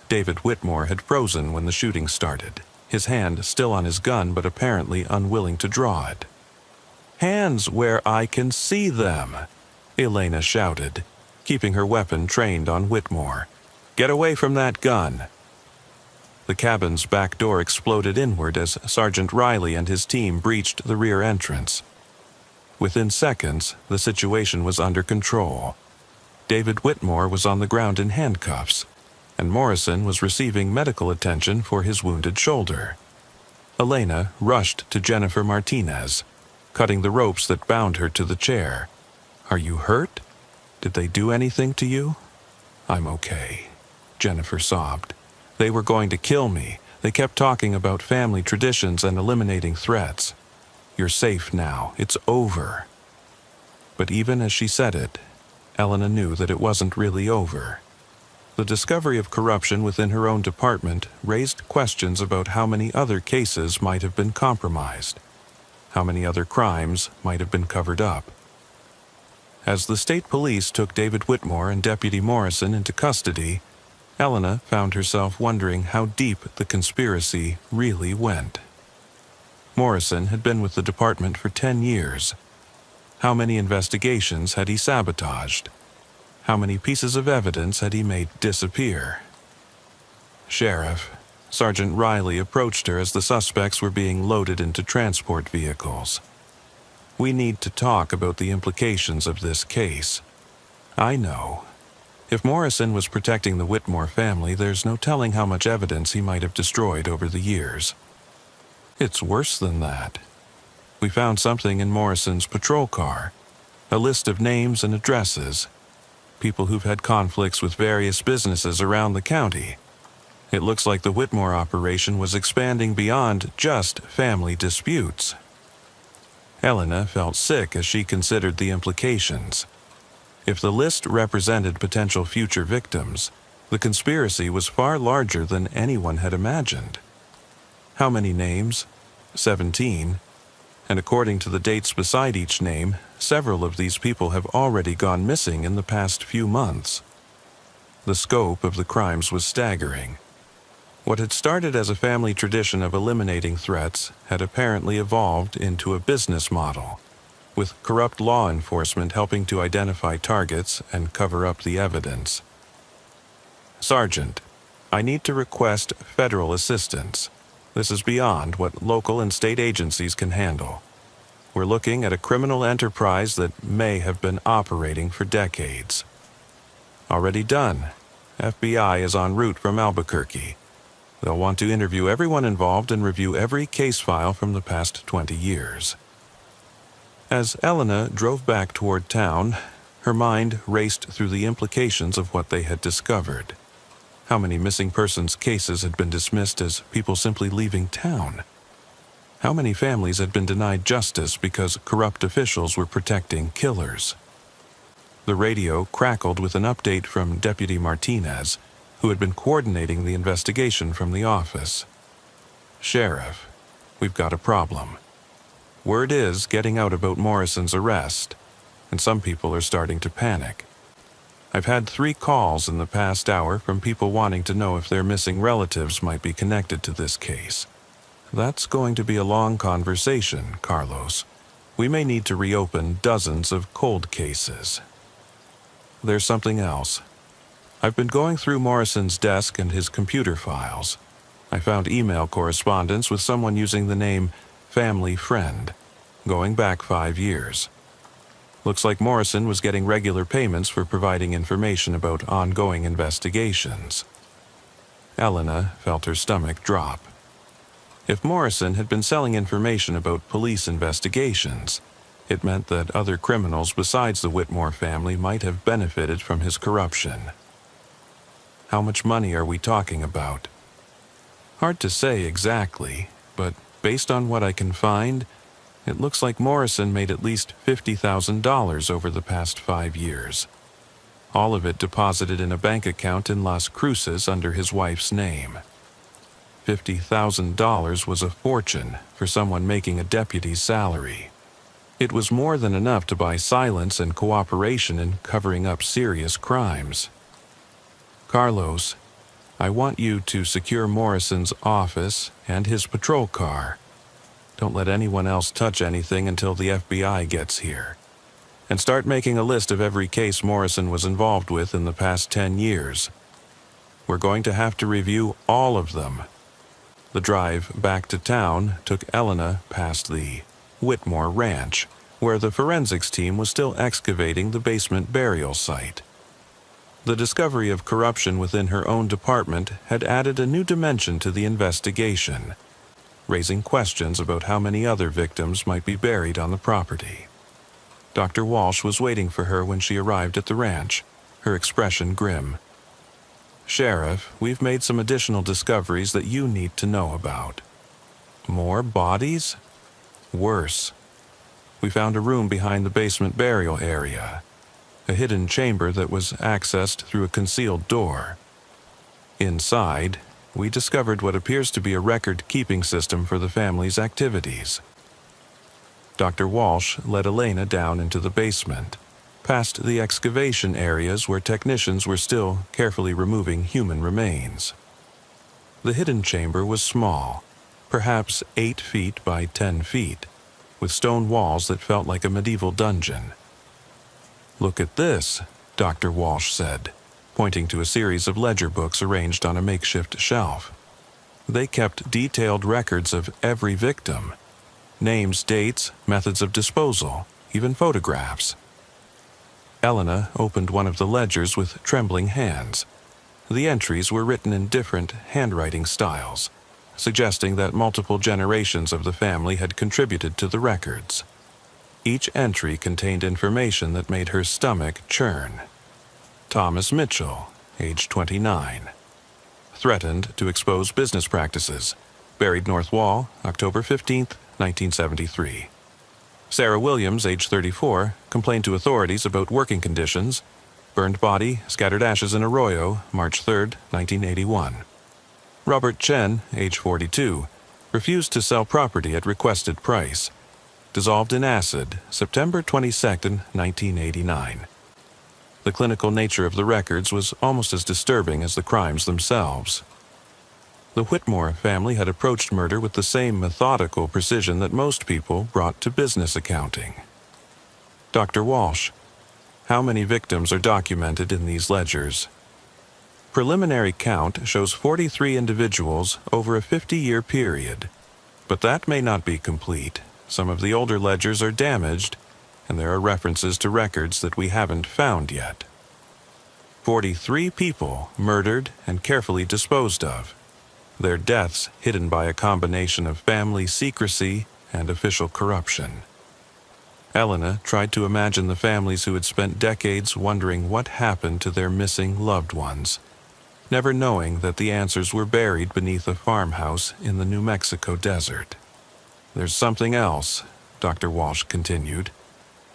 David Whitmore had frozen when the shooting started, his hand still on his gun but apparently unwilling to draw it. "Hands where I can see them," Elena shouted, keeping her weapon trained on Whitmore. "Get away from that gun." The cabin's back door exploded inward as Sergeant Riley and his team breached the rear entrance. Within seconds, the situation was under control. David Whitmore was on the ground in handcuffs, and Morrison was receiving medical attention for his wounded shoulder. Elena rushed to Jennifer Martinez, cutting the ropes that bound her to the chair. "Are you hurt? Did they do anything to you?" "I'm okay," Jennifer sobbed. "They were going to kill me. They kept talking about family traditions and eliminating threats. You're safe now. It's over." But even as she said it, Elena knew that it wasn't really over. The discovery of corruption within her own department raised questions about how many other cases might have been compromised, how many other crimes might have been covered up. As the state police took David Whitmore and Deputy Morrison into custody, Elena found herself wondering how deep the conspiracy really went. Morrison had been with the department for 10 years. How many investigations had he sabotaged? How many pieces of evidence had he made disappear? "Sheriff," Sergeant Riley approached her as the suspects were being loaded into transport vehicles. "We need to talk about the implications of this case. I know. If Morrison was protecting the Whitmore family, there's no telling how much evidence he might have destroyed over the years. It's worse than that. We found something in Morrison's patrol car, a list of names and addresses, people who've had conflicts with various businesses around the county. It looks like the Whitmore operation was expanding beyond just family disputes." Elena felt sick as she considered the implications. If the list represented potential future victims, the conspiracy was far larger than anyone had imagined. How many names? 17. And according to the dates beside each name, several of these people have already gone missing in the past few months. The scope of the crimes was staggering. What had started as a family tradition of eliminating threats had apparently evolved into a business model, with corrupt law enforcement helping to identify targets and cover up the evidence. Sergeant, I need to request federal assistance. This is beyond what local and state agencies can handle. We're looking at a criminal enterprise that may have been operating for decades. Already done. FBI is en route from Albuquerque. They'll want to interview everyone involved and review every case file from the past 20 years. As Elena drove back toward town, her mind raced through the implications of what they had discovered. How many missing persons cases had been dismissed as people simply leaving town? How many families had been denied justice because corrupt officials were protecting killers? The radio crackled with an update from Deputy Martinez, who had been coordinating the investigation from the office. Sheriff, we've got a problem. Word is getting out about Morrison's arrest, and some people are starting to panic. I've had 3 calls in the past hour from people wanting to know if their missing relatives might be connected to this case. That's going to be a long conversation, Carlos. We may need to reopen dozens of cold cases. There's something else. I've been going through Morrison's desk and his computer files. I found email correspondence with someone using the name Family Friend, going back 5 years. Looks like Morrison was getting regular payments for providing information about ongoing investigations. Elena felt her stomach drop. If Morrison had been selling information about police investigations, it meant that other criminals besides the Whitmore family might have benefited from his corruption. How much money are we talking about? Hard to say exactly, but based on what I can find, it looks like Morrison made at least $50,000 over the past 5 years. All of it deposited in a bank account in Las Cruces under his wife's name. $50,000 was a fortune for someone making a deputy's salary. It was more than enough to buy silence and cooperation in covering up serious crimes. Carlos, I want you to secure Morrison's office and his patrol car. Don't let anyone else touch anything until the FBI gets here. And start making a list of every case Morrison was involved with in the past 10 years. We're going to have to review all of them. The drive back to town took Elena past the Whitmore Ranch, where the forensics team was still excavating the basement burial site. The discovery of corruption within her own department had added a new dimension to the investigation, raising questions about how many other victims might be buried on the property. Dr. Walsh was waiting for her when she arrived at the ranch, her expression grim. Sheriff, we've made some additional discoveries that you need to know about. More bodies? Worse. We found a room behind the basement burial area, a hidden chamber that was accessed through a concealed door. Inside, we discovered what appears to be a record-keeping system for the family's activities. Dr. Walsh led Elena down into the basement, past the excavation areas where technicians were still carefully removing human remains. The hidden chamber was small, perhaps 8 feet by 10 feet, with stone walls that felt like a medieval dungeon. "Look at this," Dr. Walsh said, pointing to a series of ledger books arranged on a makeshift shelf. They kept detailed records of every victim: names, dates, methods of disposal, even photographs. Elena opened one of the ledgers with trembling hands. The entries were written in different handwriting styles, suggesting that multiple generations of the family had contributed to the records. Each entry contained information that made her stomach churn. Thomas Mitchell, age 29. Threatened to expose business practices. Buried North Wall, October 15, 1973. Sarah Williams, age 34, complained to authorities about working conditions. Burned body, scattered ashes in arroyo, March 3, 1981. Robert Chen, age 42, Refused to sell property at requested price. Dissolved in acid, September 22, 1989. The clinical nature of the records was almost as disturbing as the crimes themselves. The Whitmore family had approached murder with the same methodical precision that most people brought to business accounting. Dr. Walsh, how many victims are documented in these ledgers? Preliminary count shows 43 individuals over a 50-year period, but that may not be complete. Some of the older ledgers are damaged, and there are references to records that we haven't found yet. 43 people murdered and carefully disposed of, their deaths hidden by a combination of family secrecy and official corruption. Elena tried to imagine the families who had spent decades wondering what happened to their missing loved ones, never knowing that the answers were buried beneath a farmhouse in the New Mexico desert. There's something else, Dr. Walsh continued.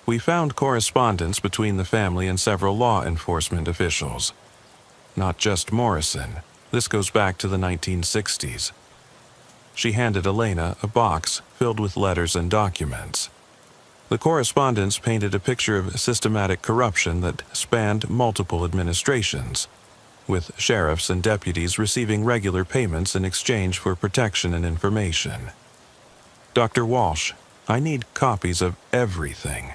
We found correspondence between the family and several law enforcement officials. Not just Morrison. This goes back to the 1960s. She handed Elena a box filled with letters and documents. The correspondence painted a picture of systematic corruption that spanned multiple administrations, with sheriffs and deputies receiving regular payments in exchange for protection and information. Dr. Walsh, I need copies of everything.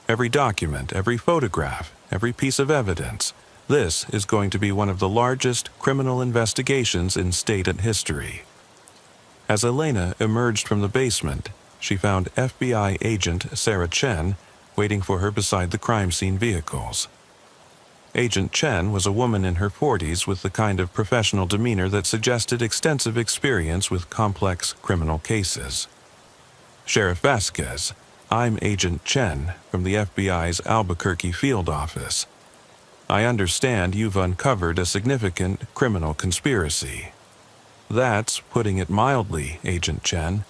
Every document, every photograph, every piece of evidence. This is going to be one of the largest criminal investigations in state history. As Elena emerged from the basement, she found FBI agent Sarah Chen waiting for her beside the crime scene vehicles. Agent Chen was a woman in her 40s with the kind of professional demeanor that suggested extensive experience with complex criminal cases. Sheriff Vasquez, I'm Agent Chen from the FBI's Albuquerque field office. I understand you've uncovered a significant criminal conspiracy. That's putting it mildly, Agent Chen.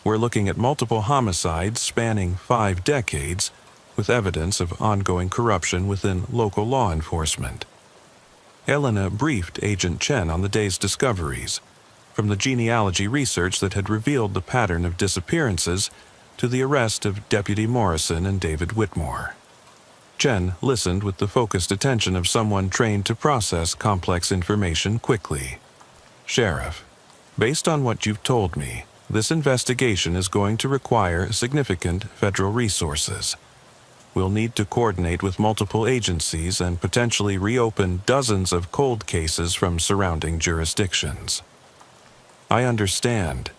We're looking at multiple homicides spanning 5 decades, with evidence of ongoing corruption within local law enforcement. Elena briefed Agent Chen on the day's discoveries, from the genealogy research that had revealed the pattern of disappearances to the arrest of Deputy Morrison and David Whitmore. Chen listened with the focused attention of someone trained to process complex information quickly. Sheriff, based on what you've told me, this investigation is going to require significant federal resources. We'll need to coordinate with multiple agencies and potentially reopen dozens of cold cases from surrounding jurisdictions. I understand.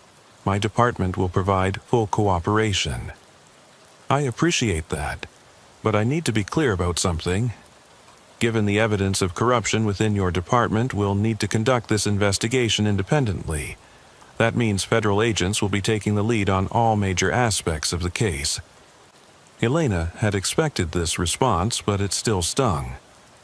My department will provide full cooperation. I appreciate that, but I need to be clear about something. Given the evidence of corruption within your department, we'll need to conduct this investigation independently. That means federal agents will be taking the lead on all major aspects of the case. Elena had expected this response, but it still stung.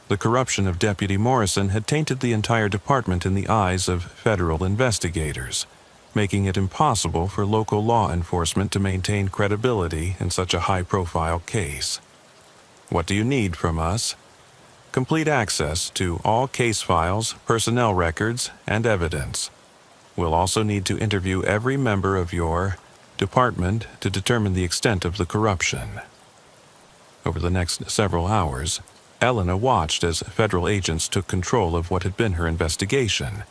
The corruption of Deputy Morrison had tainted the entire department in the eyes of federal investigators, making it impossible for local law enforcement to maintain credibility in such a high-profile case. What do you need from us? Complete access to all case files, personnel records, and evidence. We'll also need to interview every member of your department to determine the extent of the corruption. Over the next several hours, Elena watched as federal agents took control of what had been her investigation.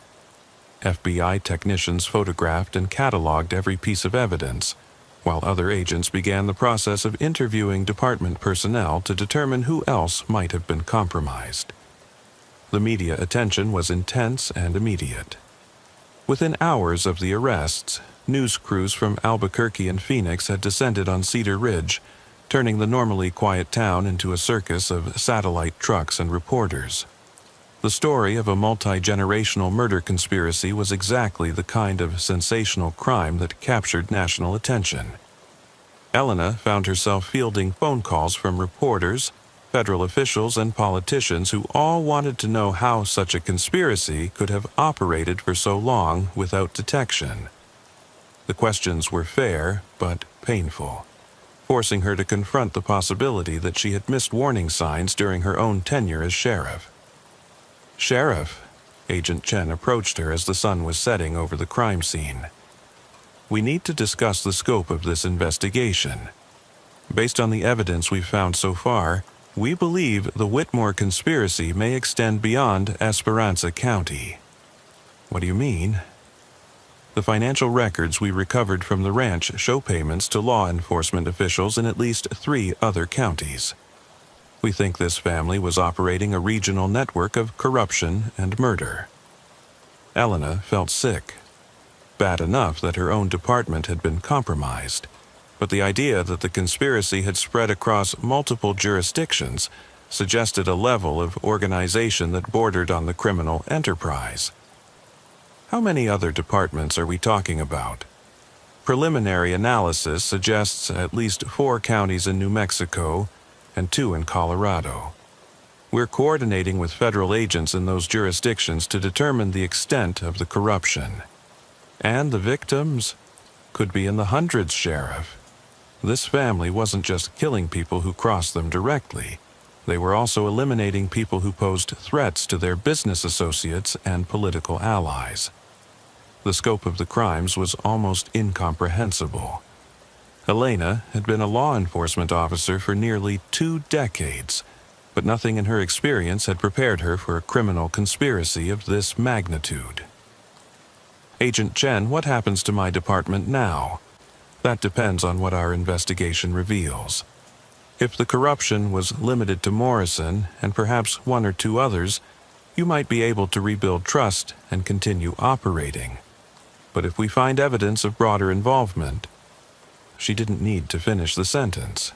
FBI technicians photographed and cataloged every piece of evidence, while other agents began the process of interviewing department personnel to determine who else might have been compromised. The media attention was intense and immediate. Within hours of the arrests, news crews from Albuquerque and Phoenix had descended on Cedar Ridge, turning the normally quiet town into a circus of satellite trucks and reporters. The story of a multi-generational murder conspiracy was exactly the kind of sensational crime that captured national attention. Elena found herself fielding phone calls from reporters, federal officials, and politicians who all wanted to know how such a conspiracy could have operated for so long without detection. The questions were fair, but painful, forcing her to confront the possibility that she had missed warning signs during her own tenure as sheriff. Sheriff, Agent Chen approached her as the sun was setting over the crime scene. we need to discuss the scope of this investigation. Based on the evidence we've found so far, we believe the Whitmore conspiracy may extend beyond Esperanza County. What do you mean? The financial records we recovered from the ranch show payments to law enforcement officials in at least 3 other counties. We think this family was operating a regional network of corruption and murder. Elena felt sick. Bad enough that her own department had been compromised, but the idea that the conspiracy had spread across multiple jurisdictions suggested a level of organization that bordered on the criminal enterprise. How many other departments are we talking about? Preliminary analysis suggests at least 4 counties in New Mexico and 2 in Colorado. We're coordinating with federal agents in those jurisdictions to determine the extent of the corruption. And the victims could be in the hundreds, Sheriff. This family wasn't just killing people who crossed them directly. They were also eliminating people who posed threats to their business associates and political allies. The scope of the crimes was almost incomprehensible. Elena had been a law enforcement officer for nearly 2 decades, but nothing in her experience had prepared her for a criminal conspiracy of this magnitude. Agent Chen, what happens to my department now? That depends on what our investigation reveals. If the corruption was limited to Morrison and perhaps 1 or 2 others, you might be able to rebuild trust and continue operating. But if we find evidence of broader involvement, she didn't need to finish the sentence.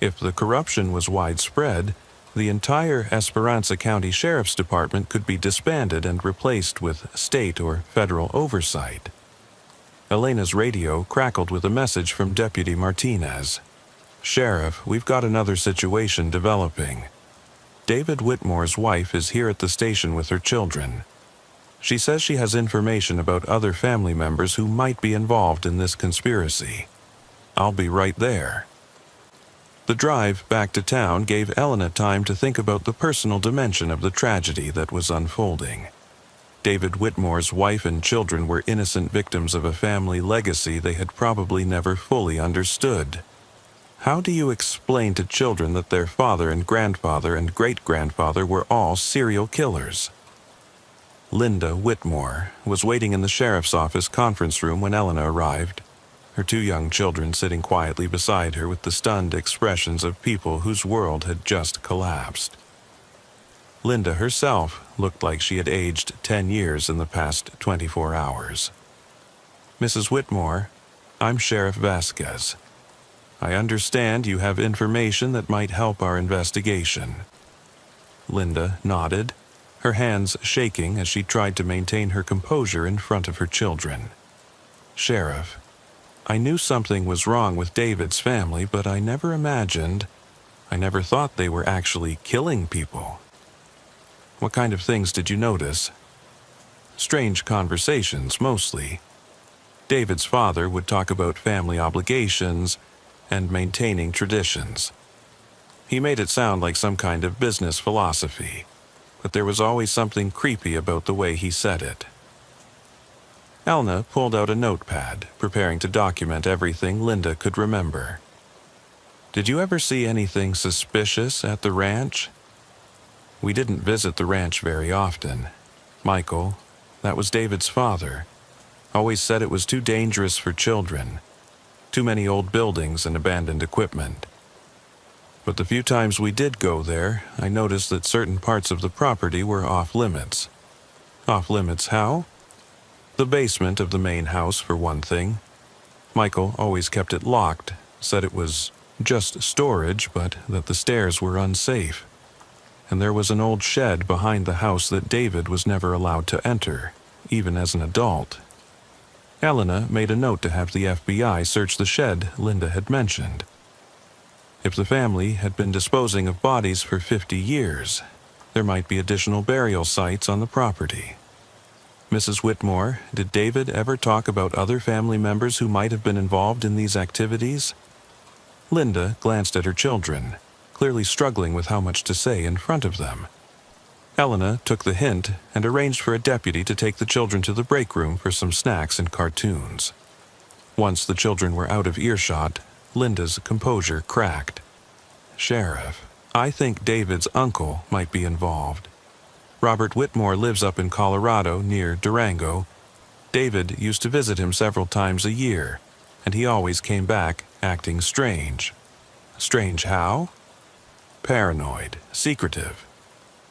If the corruption was widespread, the entire Esperanza County Sheriff's Department could be disbanded and replaced with state or federal oversight. Elena's radio crackled with a message from Deputy Martinez. Sheriff, we've got another situation developing. David Whitmore's wife is here at the station with her children. She says she has information about other family members who might be involved in this conspiracy. I'll be right there. The drive back to town gave Elena time to think about the personal dimension of the tragedy that was unfolding. David Whitmore's wife and children were innocent victims of a family legacy they had probably never fully understood. How do you explain to children that their father and grandfather and great-grandfather were all serial killers? Linda Whitmore was waiting in the sheriff's office conference room when Elena arrived, her 2 young children sitting quietly beside her with the stunned expressions of people whose world had just collapsed. Linda herself looked like she had aged 10 years in the past 24 hours. Mrs. Whitmore, I'm Sheriff Vasquez. I understand you have information that might help our investigation. Linda nodded, her hands shaking as she tried to maintain her composure in front of her children. Sheriff, I knew something was wrong with David's family, but I never thought they were actually killing people. What kind of things did you notice? Strange conversations, mostly. David's father would talk about family obligations and maintaining traditions. He made it sound like some kind of business philosophy, but there was always something creepy about the way he said it. Elna pulled out a notepad, preparing to document everything Linda could remember. Did you ever see anything suspicious at the ranch? We didn't visit the ranch very often. Michael, that was David's father, always said it was too dangerous for children, too many old buildings and abandoned equipment. But the few times we did go there, I noticed that certain parts of the property were off-limits. Off-limits how? The basement of the main house, for one thing. Michael always kept it locked, said it was just storage, but that the stairs were unsafe. And there was an old shed behind the house that David was never allowed to enter, even as an adult. Elena made a note to have the FBI search the shed Linda had mentioned. If the family had been disposing of bodies for 50 years, there might be additional burial sites on the property. Mrs. Whitmore, did David ever talk about other family members who might have been involved in these activities? Linda glanced at her children, clearly struggling with how much to say in front of them. Elena took the hint and arranged for a deputy to take the children to the break room for some snacks and cartoons. Once the children were out of earshot, Linda's composure cracked. "Sheriff, I think David's uncle might be involved. Robert Whitmore lives up in Colorado near Durango. David used to visit him several times a year, and he always came back acting strange." "Strange how?" "Paranoid, secretive.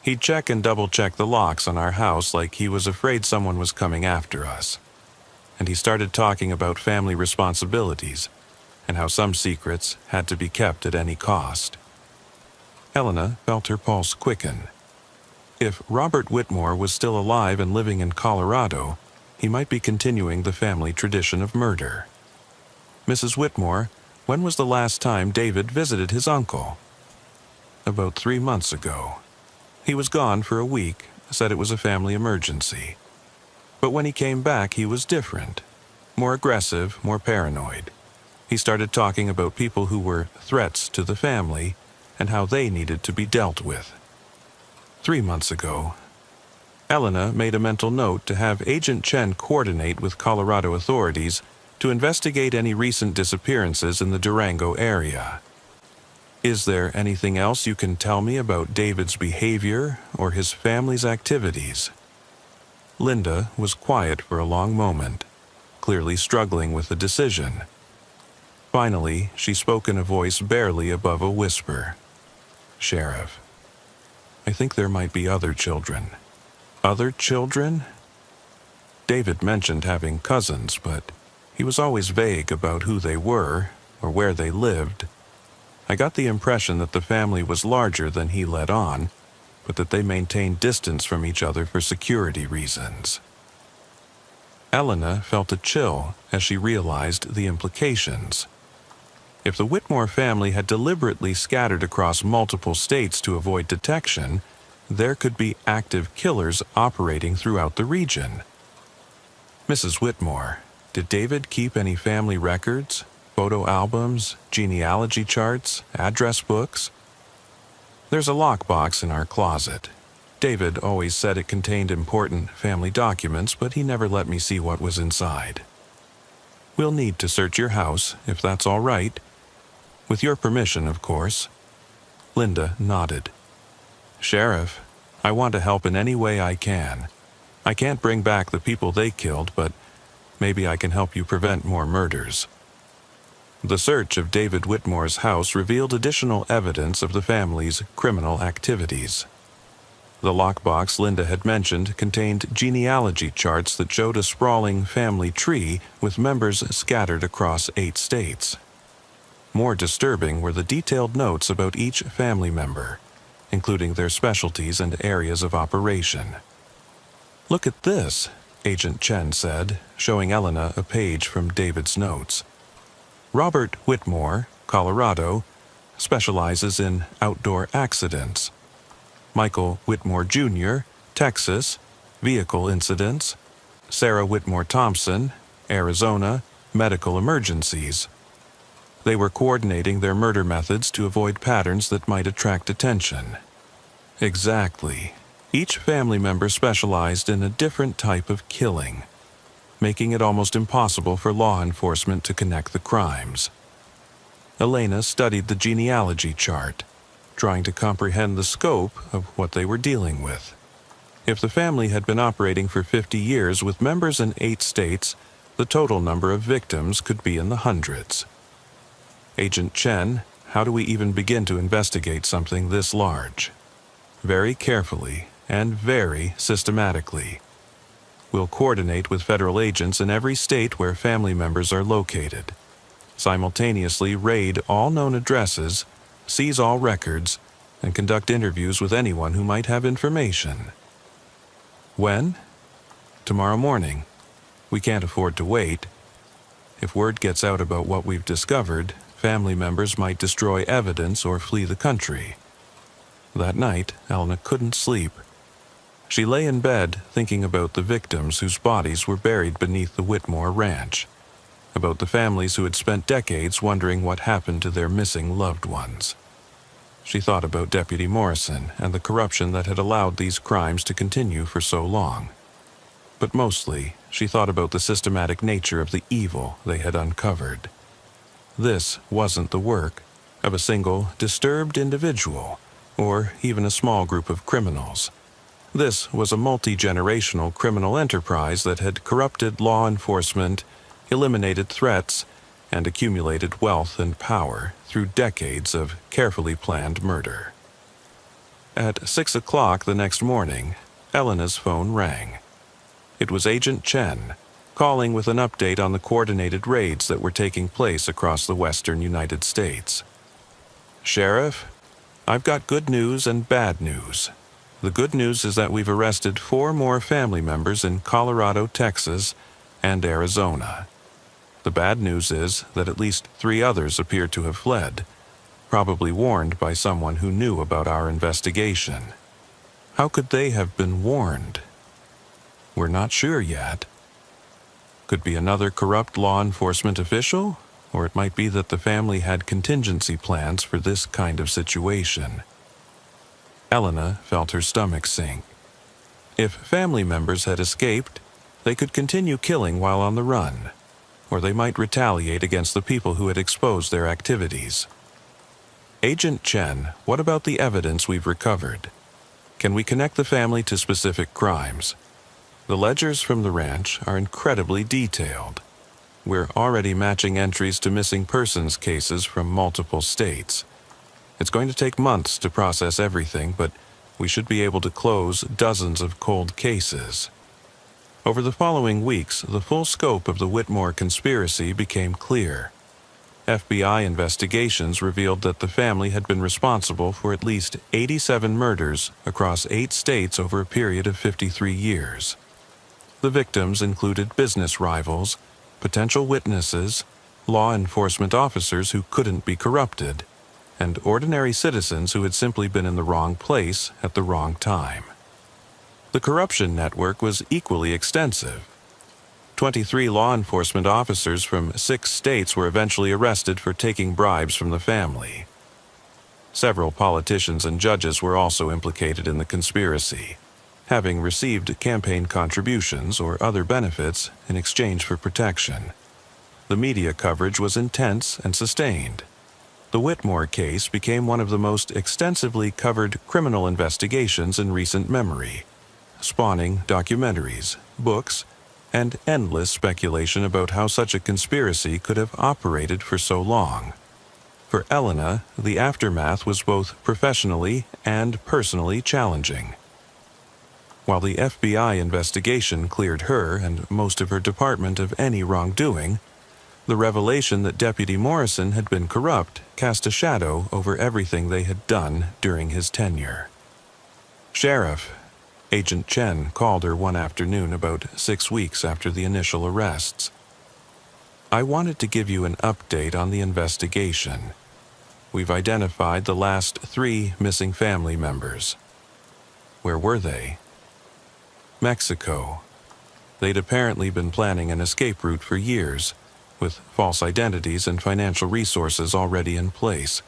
He'd check and double-check the locks on our house like he was afraid someone was coming after us. And he started talking about family responsibilities and how some secrets had to be kept at any cost." Helena felt her pulse quicken. If Robert Whitmore was still alive and living in Colorado, he might be continuing the family tradition of murder. "Mrs. Whitmore, when was the last time David visited his uncle?" "About 3 months ago. He was gone for a week, said it was a family emergency. But when he came back, he was different. More aggressive, more paranoid. He started talking about people who were threats to the family and how they needed to be dealt with." 3 months ago. Elena made a mental note to have Agent Chen coordinate with Colorado authorities to investigate any recent disappearances in the Durango area. "Is there anything else you can tell me about David's behavior or his family's activities?" Linda was quiet for a long moment, clearly struggling with the decision. Finally, she spoke in a voice barely above a whisper. "Sheriff, I think there might be other children." "Other children?" David mentioned having cousins, but he was always vague about who they were or where they lived. I got the impression that the family was larger than he let on, but that they maintained distance from each other for security reasons. Elena felt a chill as she realized the implications. If the Whitmore family had deliberately scattered across multiple states to avoid detection, there could be active killers operating throughout the region. "Mrs. Whitmore, did David keep any family records, photo albums, genealogy charts, address books?" "There's a lockbox in our closet. David always said it contained important family documents, but he never let me see what was inside." "We'll need to search your house, if that's all right. With your permission, of course." Linda nodded. "Sheriff, I want to help in any way I can. I can't bring back the people they killed, but maybe I can help you prevent more murders." The search of David Whitmore's house revealed additional evidence of the family's criminal activities. The lockbox Linda had mentioned contained genealogy charts that showed a sprawling family tree with members scattered across 8 states. More disturbing were the detailed notes about each family member, including their specialties and areas of operation. "Look at this," Agent Chen said, showing Elena a page from David's notes. "Robert Whitmore, Colorado, specializes in outdoor accidents. Michael Whitmore Jr., Texas, vehicle incidents. Sarah Whitmore Thompson, Arizona, medical emergencies." They were coordinating their murder methods to avoid patterns that might attract attention. Exactly. Each family member specialized in a different type of killing, making it almost impossible for law enforcement to connect the crimes. Elena studied the genealogy chart, trying to comprehend the scope of what they were dealing with. If the family had been operating for 50 years with members in 8 states, the total number of victims could be in the hundreds. "Agent Chen, how do we even begin to investigate something this large?" "Very carefully and very systematically. We'll coordinate with federal agents in every state where family members are located. Simultaneously raid all known addresses, seize all records, and conduct interviews with anyone who might have information." "When?" "Tomorrow morning. We can't afford to wait. If word gets out about what we've discovered, family members might destroy evidence or flee the country." That night, Elena couldn't sleep. She lay in bed thinking about the victims whose bodies were buried beneath the Whitmore ranch, about the families who had spent decades wondering what happened to their missing loved ones. She thought about Deputy Morrison and the corruption that had allowed these crimes to continue for so long. But mostly, she thought about the systematic nature of the evil they had uncovered. This wasn't the work of a single disturbed individual, or even a small group of criminals. This was a multi-generational criminal enterprise that had corrupted law enforcement, eliminated threats, and accumulated wealth and power through decades of carefully planned murder. At 6 o'clock the next morning, Elena's phone rang. It was Agent Chen, calling with an update on the coordinated raids that were taking place across the western United States. "Sheriff, I've got good news and bad news. The good news is that we've arrested 4 more family members in Colorado, Texas, and Arizona. The bad news is that at least 3 others appear to have fled, probably warned by someone who knew about our investigation. How could they have been warned? We're not sure yet. Could be another corrupt law enforcement official, or it might be that the family had contingency plans for this kind of situation." Elena felt her stomach sink. If family members had escaped, they could continue killing while on the run, or they might retaliate against the people who had exposed their activities. "Agent Chen, what about the evidence we've recovered? Can we connect the family to specific crimes? The ledgers from the ranch are incredibly detailed. We're already matching entries to missing persons cases from multiple states. It's going to take months to process everything, but we should be able to close dozens of cold cases." Over the following weeks, the full scope of the Whitmore conspiracy became clear. FBI investigations revealed that the family had been responsible for at least 87 murders across 8 states over a period of 53 years. The victims included business rivals, potential witnesses, law enforcement officers who couldn't be corrupted, and ordinary citizens who had simply been in the wrong place at the wrong time. The corruption network was equally extensive. 23 law enforcement officers from 6 states were eventually arrested for taking bribes from the family. Several politicians and judges were also implicated in the conspiracy, having received campaign contributions or other benefits in exchange for protection. The media coverage was intense and sustained. The Whitmore case became one of the most extensively covered criminal investigations in recent memory, spawning documentaries, books, and endless speculation about how such a conspiracy could have operated for so long. For Elena, the aftermath was both professionally and personally challenging. While the FBI investigation cleared her and most of her department of any wrongdoing, the revelation that Deputy Morrison had been corrupt cast a shadow over everything they had done during his tenure. "Sheriff," Agent Chen called her one afternoon about 6 weeks after the initial arrests. "I wanted to give you an update on the investigation. We've identified the last 3 missing family members." "Where were they?" "Mexico. They'd apparently been planning an escape route for years, with false identities and financial resources already in place.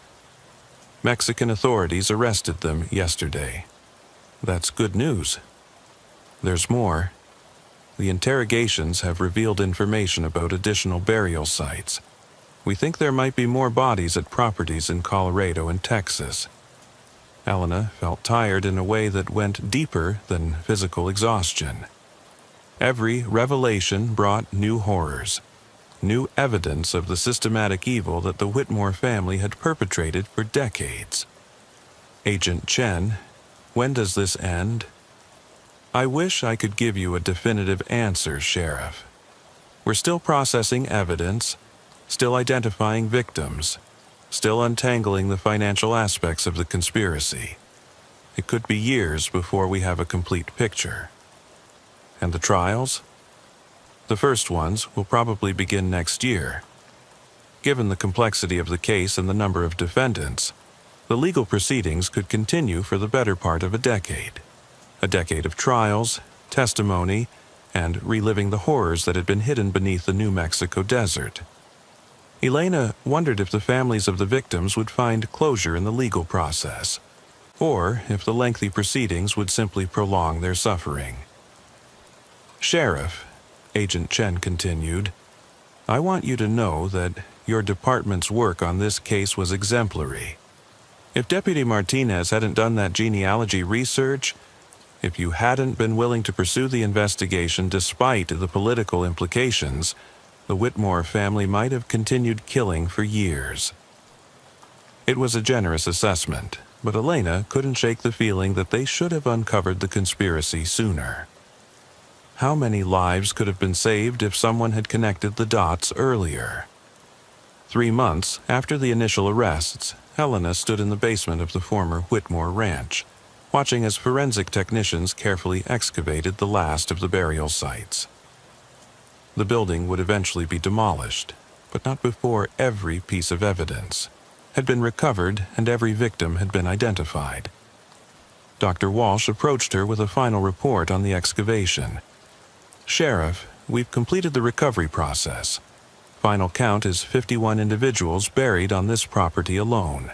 Mexican authorities arrested them yesterday." "That's good news." "There's more. The interrogations have revealed information about additional burial sites. We think there might be more bodies at properties in Colorado and Texas." Elena felt tired in a way that went deeper than physical exhaustion. Every revelation brought new horrors, new evidence of the systematic evil that the Whitmore family had perpetrated for decades. "Agent Chen, when does this end?" "I wish I could give you a definitive answer, Sheriff. We're still processing evidence, still identifying victims, still untangling the financial aspects of the conspiracy. It could be years before we have a complete picture." "And the trials?" "The first ones will probably begin next year. Given the complexity of the case and the number of defendants, the legal proceedings could continue for the better part of a decade. A decade of trials, testimony, and reliving the horrors that had been hidden beneath the New Mexico desert." Elena wondered if the families of the victims would find closure in the legal process, or if the lengthy proceedings would simply prolong their suffering. "Sheriff," Agent Chen continued, "I want you to know that your department's work on this case was exemplary. If Deputy Martinez hadn't done that genealogy research, if you hadn't been willing to pursue the investigation despite the political implications, the Whitmore family might have continued killing for years." It was a generous assessment, but Elena couldn't shake the feeling that they should have uncovered the conspiracy sooner. How many lives could have been saved if someone had connected the dots earlier? 3 months after the initial arrests, Helena stood in the basement of the former Whitmore ranch, watching as forensic technicians carefully excavated the last of the burial sites. The building would eventually be demolished, but not before every piece of evidence had been recovered and every victim had been identified. Dr. Walsh approached her with a final report on the excavation. "Sheriff, we've completed the recovery process. Final count is 51 individuals buried on this property alone.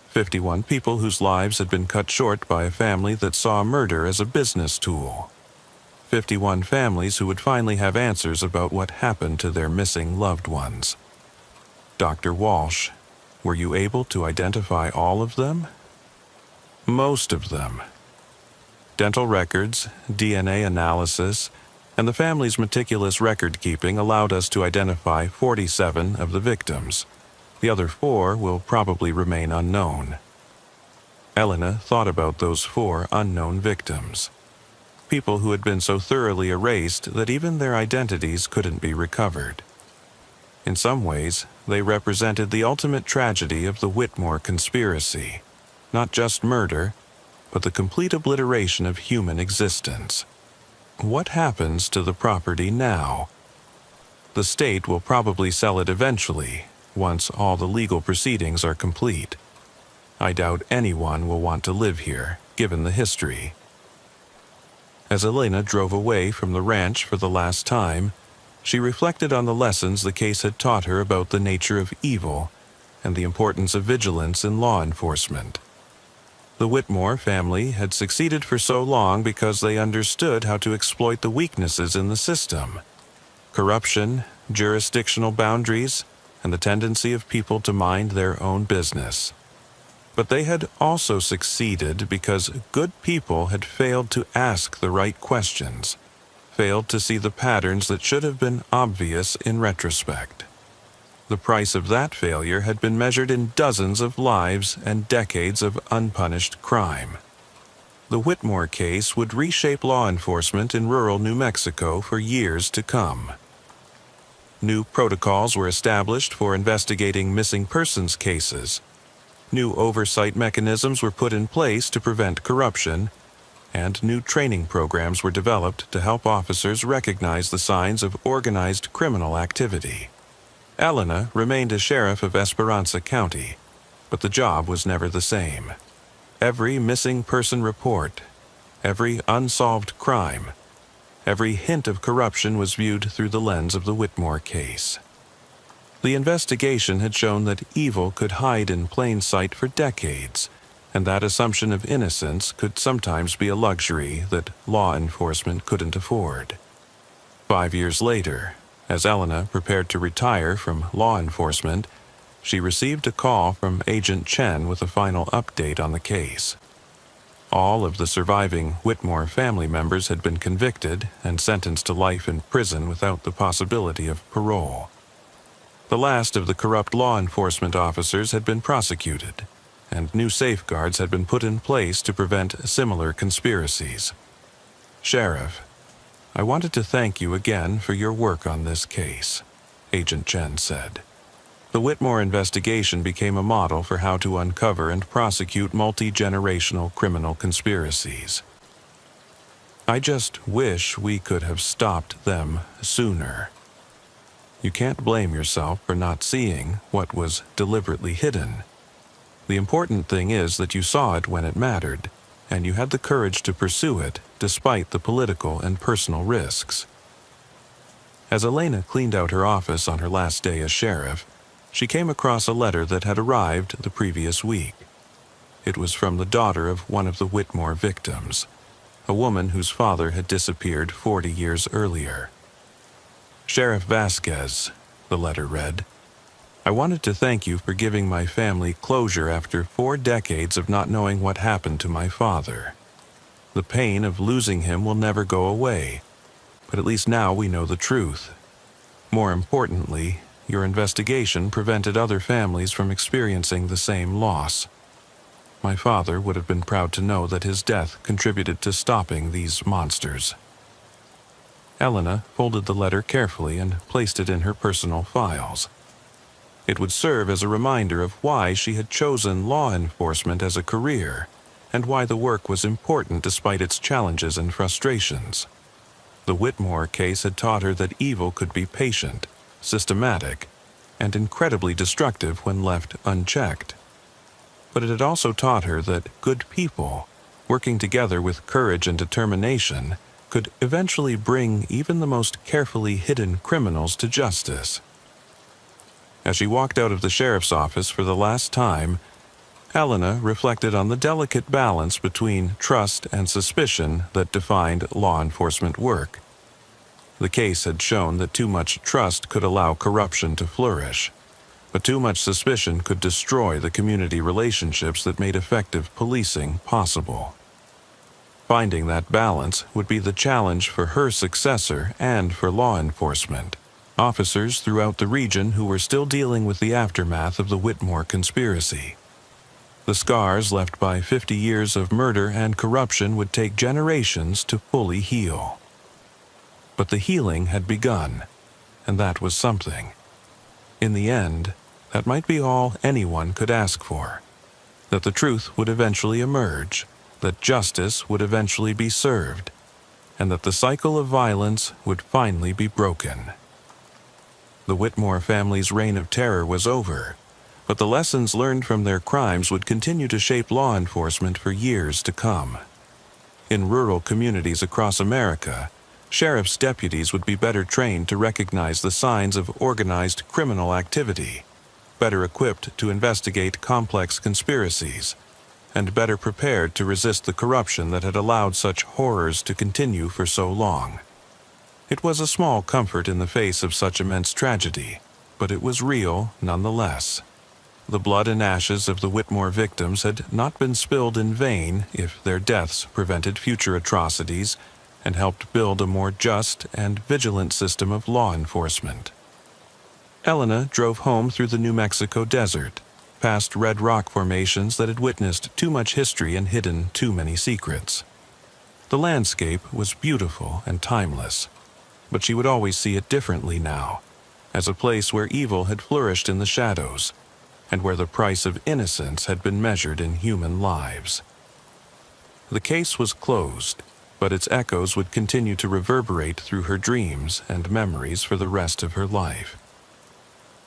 51 people whose lives had been cut short by a family that saw murder as a business tool. 51 families who would finally have answers about what happened to their missing loved ones. Dr. Walsh, were you able to identify all of them?" "Most of them. Dental records, DNA analysis, and the family's meticulous record-keeping allowed us to identify 47 of the victims. The other 4 will probably remain unknown." Elena thought about those 4 unknown victims. People who had been so thoroughly erased that even their identities couldn't be recovered. In some ways, they represented the ultimate tragedy of the Whitmore conspiracy. Not just murder, but the complete obliteration of human existence. What happens to the property now? The state will probably sell it eventually, once all the legal proceedings are complete. I doubt anyone will want to live here, given the history. As Elena drove away from the ranch for the last time, she reflected on the lessons the case had taught her about the nature of evil and the importance of vigilance in law enforcement. The Whitmore family had succeeded for so long because they understood how to exploit the weaknesses in the system: corruption, jurisdictional boundaries, and the tendency of people to mind their own business. But they had also succeeded because good people had failed to ask the right questions, failed to see the patterns that should have been obvious in retrospect. The price of that failure had been measured in dozens of lives and decades of unpunished crime. The Whitmore case would reshape law enforcement in rural New Mexico for years to come. New protocols were established for investigating missing persons cases. New oversight mechanisms were put in place to prevent corruption, and new training programs were developed to help officers recognize the signs of organized criminal activity. Elena remained a sheriff of Esperanza County, but the job was never the same. Every missing person report, every unsolved crime, every hint of corruption was viewed through the lens of the Whitmore case. The investigation had shown that evil could hide in plain sight for decades, and that assumption of innocence could sometimes be a luxury that law enforcement couldn't afford. 5 years later, as Elena prepared to retire from law enforcement, she received a call from Agent Chen with a final update on the case. All of the surviving Whitmore family members had been convicted and sentenced to life in prison without the possibility of parole. The last of the corrupt law enforcement officers had been prosecuted, and new safeguards had been put in place to prevent similar conspiracies. "Sheriff, I wanted to thank you again for your work on this case," Agent Chen said. "The Whitmore investigation became a model for how to uncover and prosecute multi-generational criminal conspiracies. I just wish we could have stopped them sooner. You can't blame yourself for not seeing what was deliberately hidden. The important thing is that you saw it when it mattered, and you had the courage to pursue it despite the political and personal risks." As Elena cleaned out her office on her last day as sheriff, she came across a letter that had arrived the previous week. It was from the daughter of one of the Whitmore victims, a woman whose father had disappeared 40 years earlier. Sheriff Vasquez, the letter read, I wanted to thank you for giving my family closure after 4 decades of not knowing what happened to my father. The pain of losing him will never go away, but at least now we know the truth. More importantly, your investigation prevented other families from experiencing the same loss. My father would have been proud to know that his death contributed to stopping these monsters. Elena folded the letter carefully and placed it in her personal files. It would serve as a reminder of why she had chosen law enforcement as a career, and why the work was important despite its challenges and frustrations. The Whitmore case had taught her that evil could be patient, systematic, and incredibly destructive when left unchecked. But it had also taught her that good people, working together with courage and determination, could eventually bring even the most carefully hidden criminals to justice. As she walked out of the sheriff's office for the last time, Elena reflected on the delicate balance between trust and suspicion that defined law enforcement work. The case had shown that too much trust could allow corruption to flourish, but too much suspicion could destroy the community relationships that made effective policing possible. Finding that balance would be the challenge for her successor and for law enforcement, officers throughout the region who were still dealing with the aftermath of the Whitmore conspiracy. The scars left by 50 years of murder and corruption would take generations to fully heal. But the healing had begun, and that was something. In the end, that might be all anyone could ask for. That the truth would eventually emerge, that justice would eventually be served, and that the cycle of violence would finally be broken. The Whitmore family's reign of terror was over, but the lessons learned from their crimes would continue to shape law enforcement for years to come. In rural communities across America, sheriff's deputies would be better trained to recognize the signs of organized criminal activity, better equipped to investigate complex conspiracies, and better prepared to resist the corruption that had allowed such horrors to continue for so long. It was a small comfort in the face of such immense tragedy, but it was real nonetheless. The blood and ashes of the Whitmore victims had not been spilled in vain if their deaths prevented future atrocities and helped build a more just and vigilant system of law enforcement. Elena drove home through the New Mexico desert, past red rock formations that had witnessed too much history and hidden too many secrets. The landscape was beautiful and timeless, but she would always see it differently now, as a place where evil had flourished in the shadows, and where the price of innocence had been measured in human lives. The case was closed, but its echoes would continue to reverberate through her dreams and memories for the rest of her life.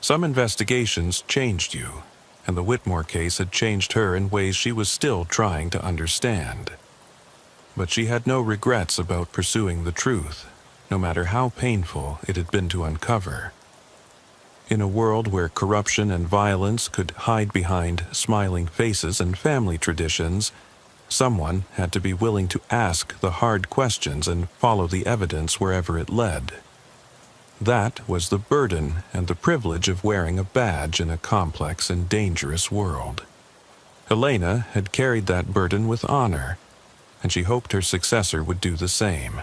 Some investigations changed you, and the Whitmore case had changed her in ways she was still trying to understand. But she had no regrets about pursuing the truth, no matter how painful it had been to uncover. In a world where corruption and violence could hide behind smiling faces and family traditions, someone had to be willing to ask the hard questions and follow the evidence wherever it led. That was the burden and the privilege of wearing a badge in a complex and dangerous world. Elena had carried that burden with honor, and she hoped her successor would do the same.